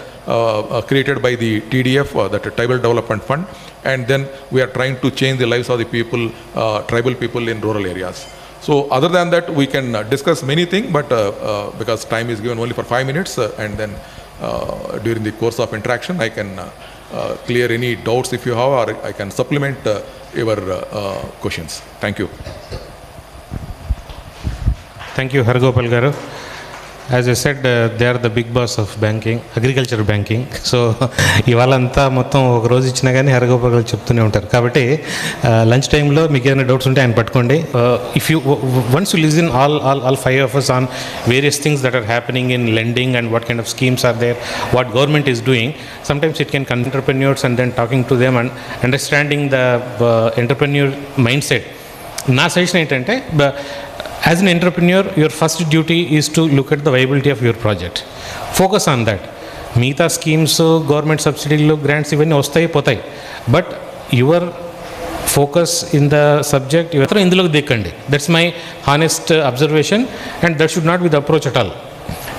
S21: created by the TDF, that Tribal Development Fund, and then we are trying to change the lives of the people, tribal people in rural areas. So other than that, we can discuss many things, but because time is given only for 5 minutes, and then during the course of interaction, I can clear any doubts if you have, or I can supplement your questions. Thank you.
S19: Thank you, Hargopal Garu. As I said, they are the big boss of banking, agriculture banking. So, ఇవాళంతా మొత్తం ఒక రోజు ఇచ్చినా కానీ హరగోపాల్ గారు చెప్తూనే ఉంటారు. కాబట్టి lunch టైంలో మీకు ఏమైనా డౌట్స్ ఉంటే ఆయన పట్టుకోండి. If you once you listen all five of us on various things that are happening in lending and what kind of schemes are there, what government is doing, sometimes it can connect entrepreneurs and then talking to them and understanding the entrepreneur mindset. నా suggestion ఏంటంటే, as an entrepreneur, your first duty is to look at the viability of your project. Focus on that. మిగతా schemes, government సబ్సిడీలు, grants ఇవన్నీ వస్తాయి పోతాయి. But your focus in the subject ఇందులోకి దిక్కండి. That's my honest observation and that should not be the approach at all.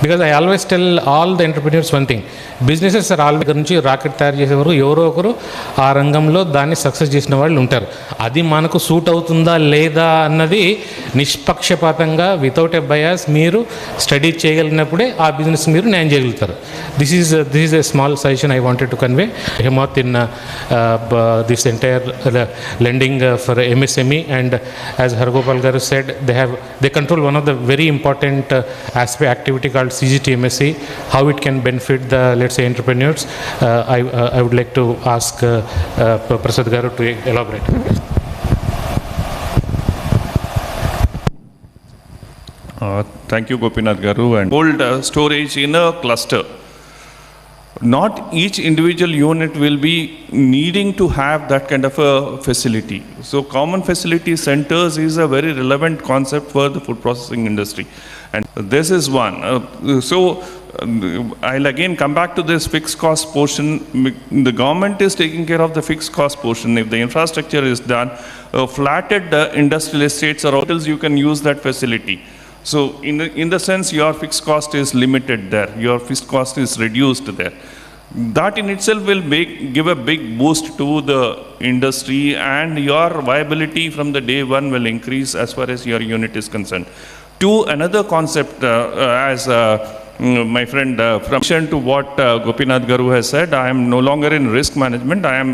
S19: Because I always tell all the entrepreneurs one thing, businesses are all దగ్గర నుంచి rocket తయారు చేసేవారు ఎవరో ఒకరు ఆ రంగంలో దాన్ని సక్సెస్ చేసిన వాళ్ళు ఉంటారు. అది మనకు సూట్ అవుతుందా లేదా అన్నది నిష్పక్షపాతంగా వితౌట్ ఎ బయాస్ మీరు స్టడీ చేయగలిగినప్పుడే ఆ బిజినెస్ మీరు న్యాయం చేయగలుగుతారు. This is a small suggestion I wanted to convey. హేమత్ in this entire lending for MSME, and as Hargopal Garu said, they control one of the very important activity called CGTMSE, how it can benefit the, let's say, entrepreneurs. I would like to ask Prasad Garu to elaborate.
S3: Thank you, Gopinath Garu. And hold storage in a cluster. Not each individual unit will be needing to have that kind of a facility. So common facility centers is a very relevant concept for the food processing industry. And this is one. I'll again come back to this fixed cost portion. The government is taking care of the fixed cost portion. If the infrastructure is done, flatted industrial estates or hotels, you can use that facility. So in the sense, your fixed cost is limited there. Your fixed cost is reduced there. That in itself will give a big boost to the industry, and your viability from the day one will increase as far as your unit is concerned. To another concept, as my friend from to what Gopinath Garu has said, I am no longer in risk management. I am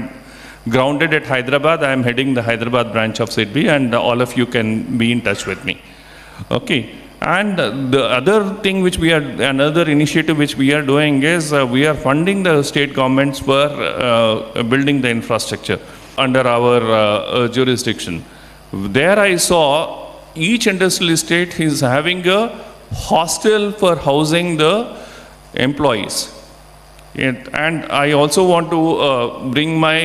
S3: grounded at Hyderabad. I am heading the Hyderabad branch of CII, and all of you can be in touch with me. Okay, and the other thing another initiative which we are doing is we are funding the state governments for building the infrastructure under our jurisdiction. There I saw each industrial estate is having a hostel for housing the employees. And I also want to bring my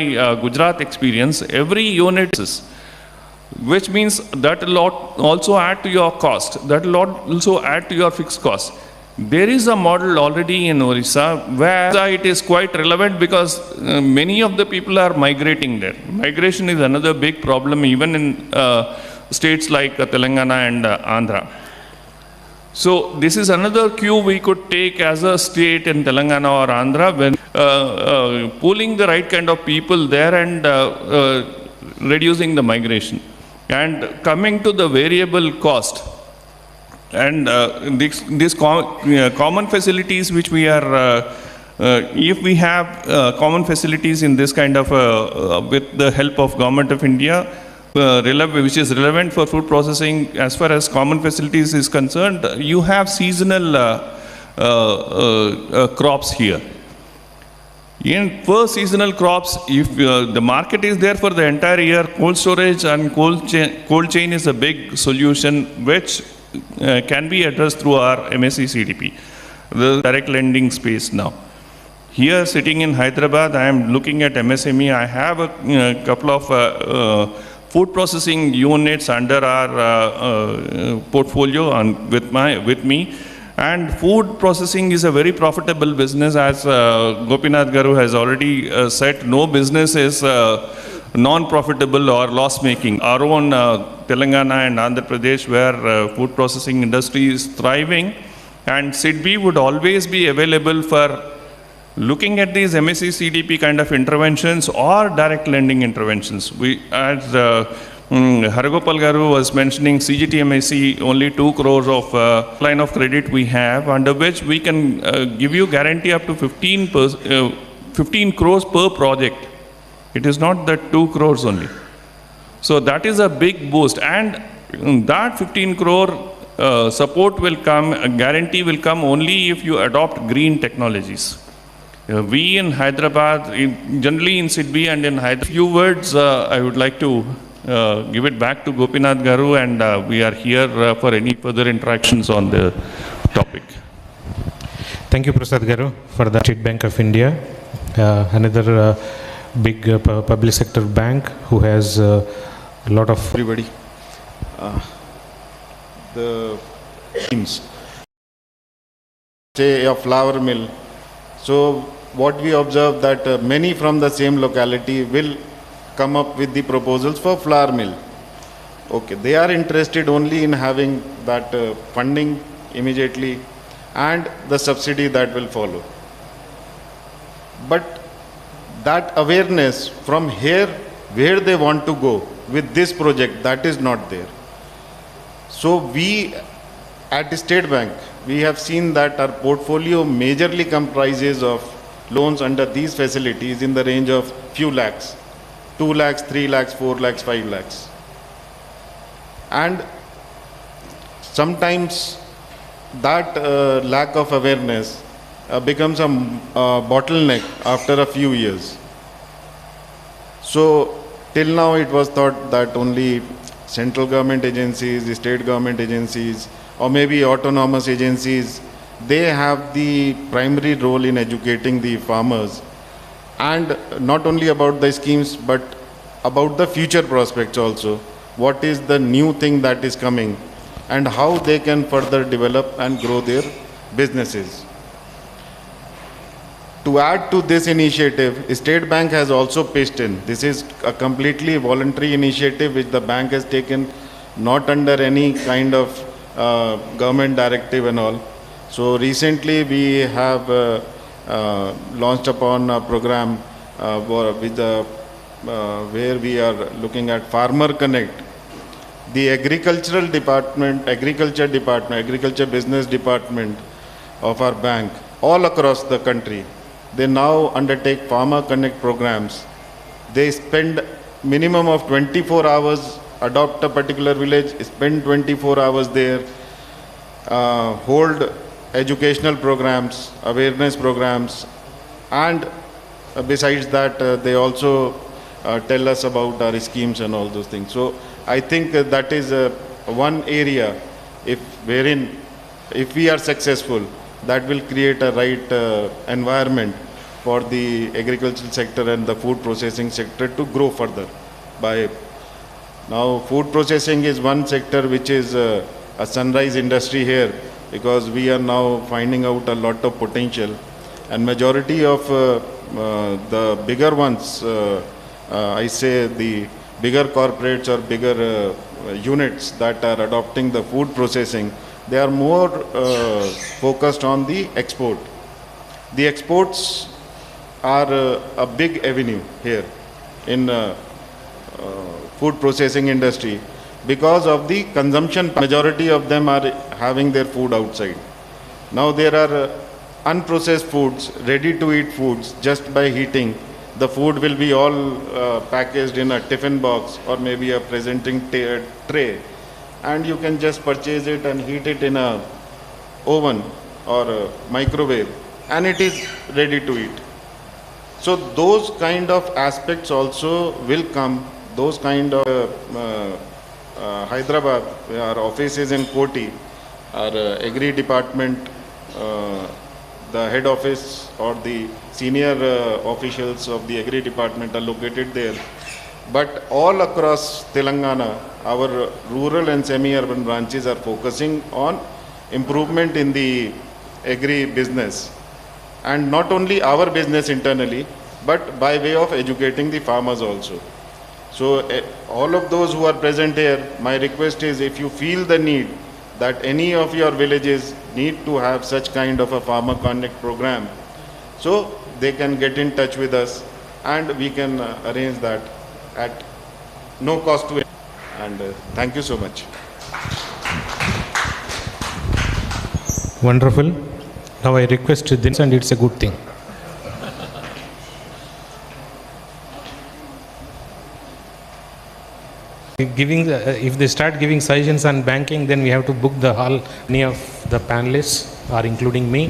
S3: Gujarat experience. Every unit is, which means that will also add to your cost. That will also add to your fixed cost. There is a model already in Orissa where it is quite relevant because many of the people are migrating there. Migration is another big problem even in states like Telangana and Andhra. So this is another cue we could take as a state in Telangana or Andhra when pooling the right kind of people there and reducing the migration. And coming to the variable cost, and these common facilities which we are, if we have common facilities in this kind of, with the help of Government of India, which is relevant for food processing as far as common facilities is concerned, you have seasonal crops here. In for seasonal crops, if the market is there for the entire year, cold storage and cold chain is a big solution which can be addressed through our MSE CDP, the direct lending space now. Here sitting in Hyderabad, I am looking at MSME. I have a couple of food processing units under our portfolio and with me. And food processing is a very profitable business, as Gopinath Garu has already said. No business is non-profitable or loss-making. Our own Telangana and Andhra Pradesh, where food processing industry is thriving, and CII would always be available for looking at these MSE CDP kind of interventions or direct lending interventions. We, as Hargopal Garu was mentioning, CGTMSE, only 2 crores of line of credit we have, under which we can give you guarantee up to 15 crores per project. It is not that 2 crores only. So that is a big boost, and that 15 crore support will come, a guarantee will come only if you adopt green technologies. We in Hyderabad, generally in Sidbi and in Hyderabad, few words I would like to give it back to Gopinath Garu, and we are here for any further interactions on the topic.
S19: Thank you, Prasad Garu, for the State Bank of India, another big public sector bank who has a lot of...
S6: Everybody. The teams, say a flour mill. So what we observe that many from the same locality will come up with the proposals for flour mill. Okay, they are interested only in having that funding immediately and the subsidy that will follow. But that awareness from here, where they want to go with this project, that is not there. So we at State Bank, we have seen that our portfolio majorly comprises of loans under these facilities in the range of few lakhs, 2 lakhs, 3 lakhs, 4 lakhs, 5 lakhs. And sometimes that lack of awareness becomes a bottleneck after a few years. So till now it was thought that only central government agencies, state government agencies, or maybe autonomous agencies, they have the primary role in educating the farmers, and not only about the schemes but about the future prospects also. What is the new thing that is coming and how they can further develop and grow their businesses. To add to this initiative, State Bank has also pitched in. This is a completely voluntary initiative which the bank has taken, not under any kind of government directive and all. So recently we have launched upon a program where we are looking at Farmer Connect. The agriculture business department of our bank all across the country, they now undertake Farmer Connect programs. They spend minimum of 24 hours, adopt a particular village, spend 24 hours there, hold educational programs, awareness programs, and besides that they also tell us about our schemes and all those things. So I think that is one area wherein if we are successful, that will create a right environment for the agricultural sector and the food processing sector to grow further. Now food processing is one sector which is a sunrise industry here, because we are now finding out a lot of potential, and majority of the bigger ones, I say the bigger corporates or bigger units that are adopting the food processing, they are more focused on the export. The exports are a big avenue here in food processing industry, because of the consumption. Majority of them are having their food outside. Now there are unprocessed foods, ready to eat foods, just by heating. The food will be all packaged in a tiffin box or maybe a presenting tray, and you can just purchase it and heat it in a oven or a microwave, and it is ready to eat. So those kind of aspects also will come. Those kind of Hyderabad, our office is in Koti, our agri department, the head office or the senior officials of the agri department are located there. But all across Telangana, our rural and semi-urban branches are focusing on improvement in the agri business, and not only our business internally, but by way of educating the farmers also. So all of those who are present here, my request is, if you feel the need that any of your villages need to have such kind of a Farmer Connect program, so they can get in touch with us and we can arrange that at no cost to anyone. And thank you so much.
S19: Wonderful. Now I request this, and it's a good thing. Giving, if they start giving suggestions on banking, then we have to book the hall. Any of the panelists are including me,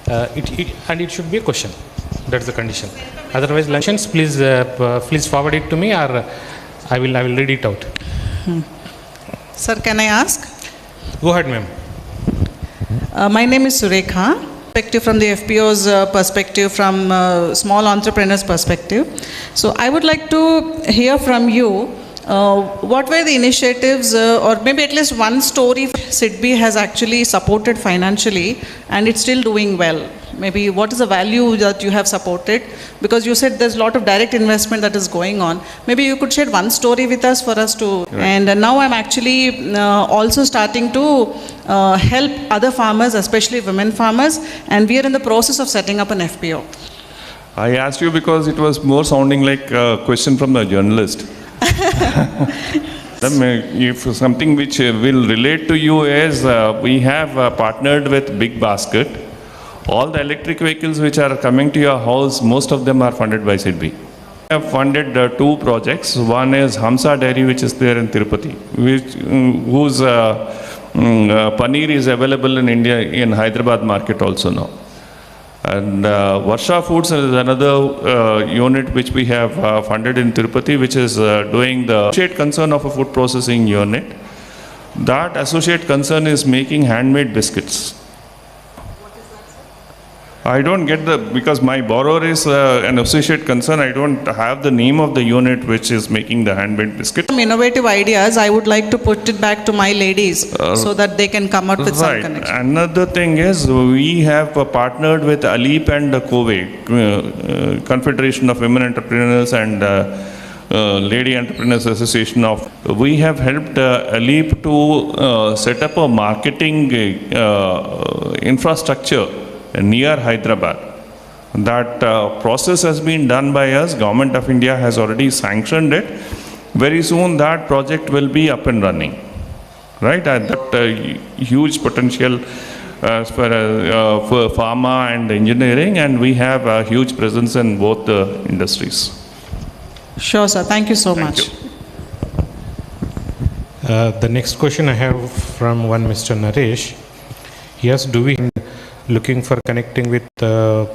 S19: and it should be a question. That's the condition. Otherwise, questions, please forward it to me, or I will read it out.
S1: Sir, can I ask?
S19: Go ahead, ma'am.
S1: My name is Surekha. Perspective from the FPO's perspective, from small entrepreneurs' perspective. So I would like to hear from you. What were the initiatives, or maybe at least one story SIDBI has actually supported financially and it's still doing well? Maybe what is the value that you have supported? Because you said there's a lot of direct investment that is going on. Maybe you could share one story with us for us to. Right. And now I'm actually also starting to help other farmers, especially women farmers, and we are in the process of setting up an FPO.
S3: I asked you because it was more sounding like a question from a journalist. If something which will relate to you is, we have partnered with Big Basket. All the electric vehicles which are coming to your house, most of them are funded by SIDBI. We have funded 2 projects. One is Hamsa Dairy, which is there in Tirupati, whose paneer is available in India, in Hyderabad market also now. And Varsha Foods is another unit which we have funded in Tirupati, which is doing the associate concern of a food processing unit. That associate concern is making handmade biscuits. I don't get because my borrower is an associate concern, I don't have the name of the unit which is making the handmade biscuit.
S1: Some innovative ideas, I would like to put it back to my ladies so that they can come out with some connection.
S3: Another thing is, we have partnered with ALEAP and COVE, Confederation of Women Entrepreneurs and Lady Entrepreneurs Association of. We have helped ALEAP to set up a marketing infrastructure near Hyderabad. That process has been done by us. Government of India has already sanctioned it. Very soon that project will be up and running. Right? And that huge potential for pharma and engineering, and we have a huge presence in both the industries.
S1: Sure, sir. Thank you so much.
S19: The next question I have from one Mr. Naresh. Yes, do we looking for connecting with a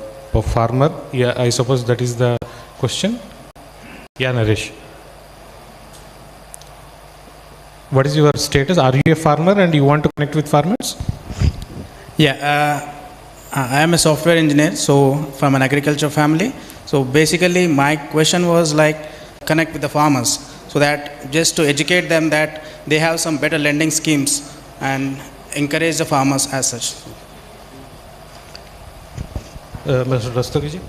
S19: farmer? Yeah, I suppose that is the question. Yeah, Naresh. What is your status? Are you a farmer and you want to connect with farmers?
S22: Yeah, I am a software engineer, so from an agriculture family. So basically my question was like connect with the farmers, so that just to educate them that they have some better lending schemes and encourage the farmers as such.
S19: Mr. Rastogi?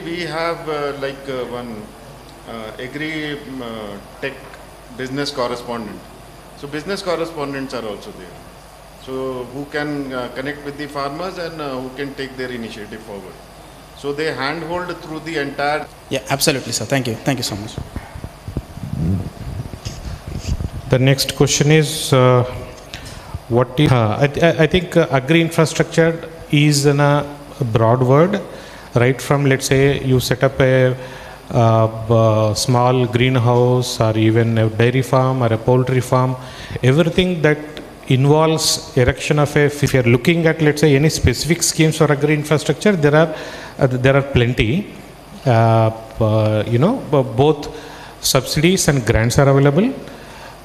S6: We have one agri-tech business correspondent. So business correspondents are also there. So who can connect with the farmers and who can take their initiative forward. So they handhold through the entire...
S22: Yeah, absolutely, sir. Thank you. Thank you so much.
S19: The next question is, what is... I think agri-infrastructure is a broad word, right from, let's say, you set up a small greenhouse or even a dairy farm or a poultry farm, everything that involves erection of a, if you are looking at, let's say, any specific schemes for agri-infrastructure, there are plenty. Both subsidies and grants are available,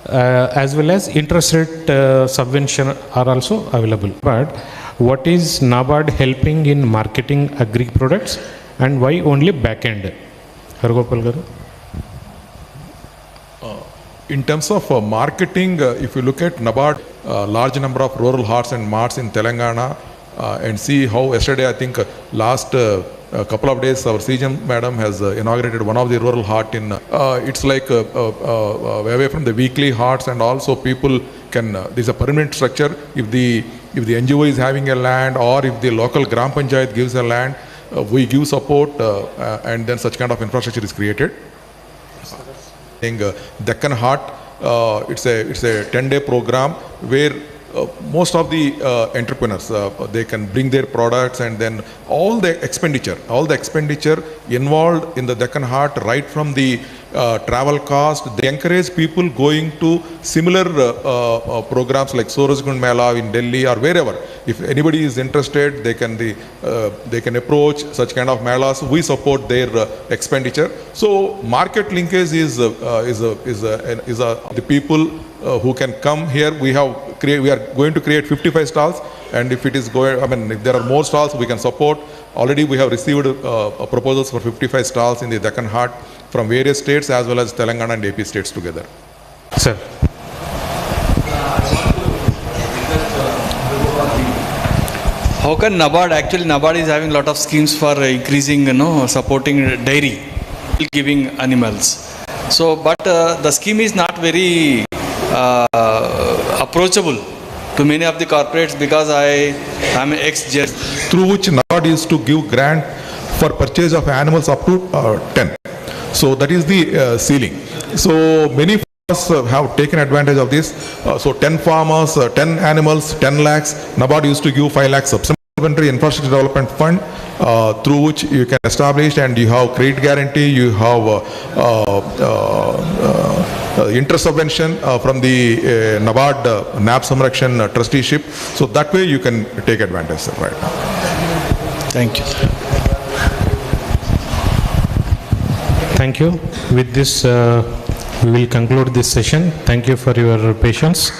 S19: as well as interest rate subvention are also available. But what is NABARD helping in marketing agri products, and why only back end? Hargopal garu?
S21: In terms of marketing, if you look at NABARD, large number of rural hearts and marts in Telangana, and see how yesterday, I think last couple of days, our CGM madam has inaugurated one of the rural heart in, it's like away from the weekly hearts, and also people can, there's a permanent structure. If the NGO is having a land, or if the local Gram Panchayat gives a land, we give support, and then such kind of infrastructure is created. Deccan Heart, it's a 10-day program where most of the entrepreneurs, they can bring their products, and then all the expenditure involved in the Deccan Heart, right from the travel cost, they encourage people going to similar programs like Sorosgund Mela in Delhi or wherever. If anybody is interested, they can approach such kind of melas. We support their expenditure. So market linkage is the people who can come here. We are going to create 55 stalls, and if it is going, I mean, if there are more stalls, we can support. Already we have received proposals for 55 stalls in the Deccan Heart from various states as well as Telangana and AP states together.
S19: Sir.
S14: How can NABARD is having a lot of schemes for increasing, supporting dairy, giving animals. So, but the scheme is not very approachable to many of the corporates, because I am an ex-judge.
S21: Through which NABARD is to give grant for purchase of animals up to 10. So that is the ceiling. So many farmers have taken advantage of this. So 10 farmers, 10 animals, 10 lakhs. NABARD used to give 5 lakhs supplementary infrastructure development fund, through which you can establish, and you have credit guarantee, you have interest subvention from the NABARD NAB Samrakshan trusteeship. So that way you can take advantage, sir, right now.
S14: Thank you.
S19: Thank you. With this, we will conclude this session. Thank you for your patience.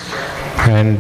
S19: And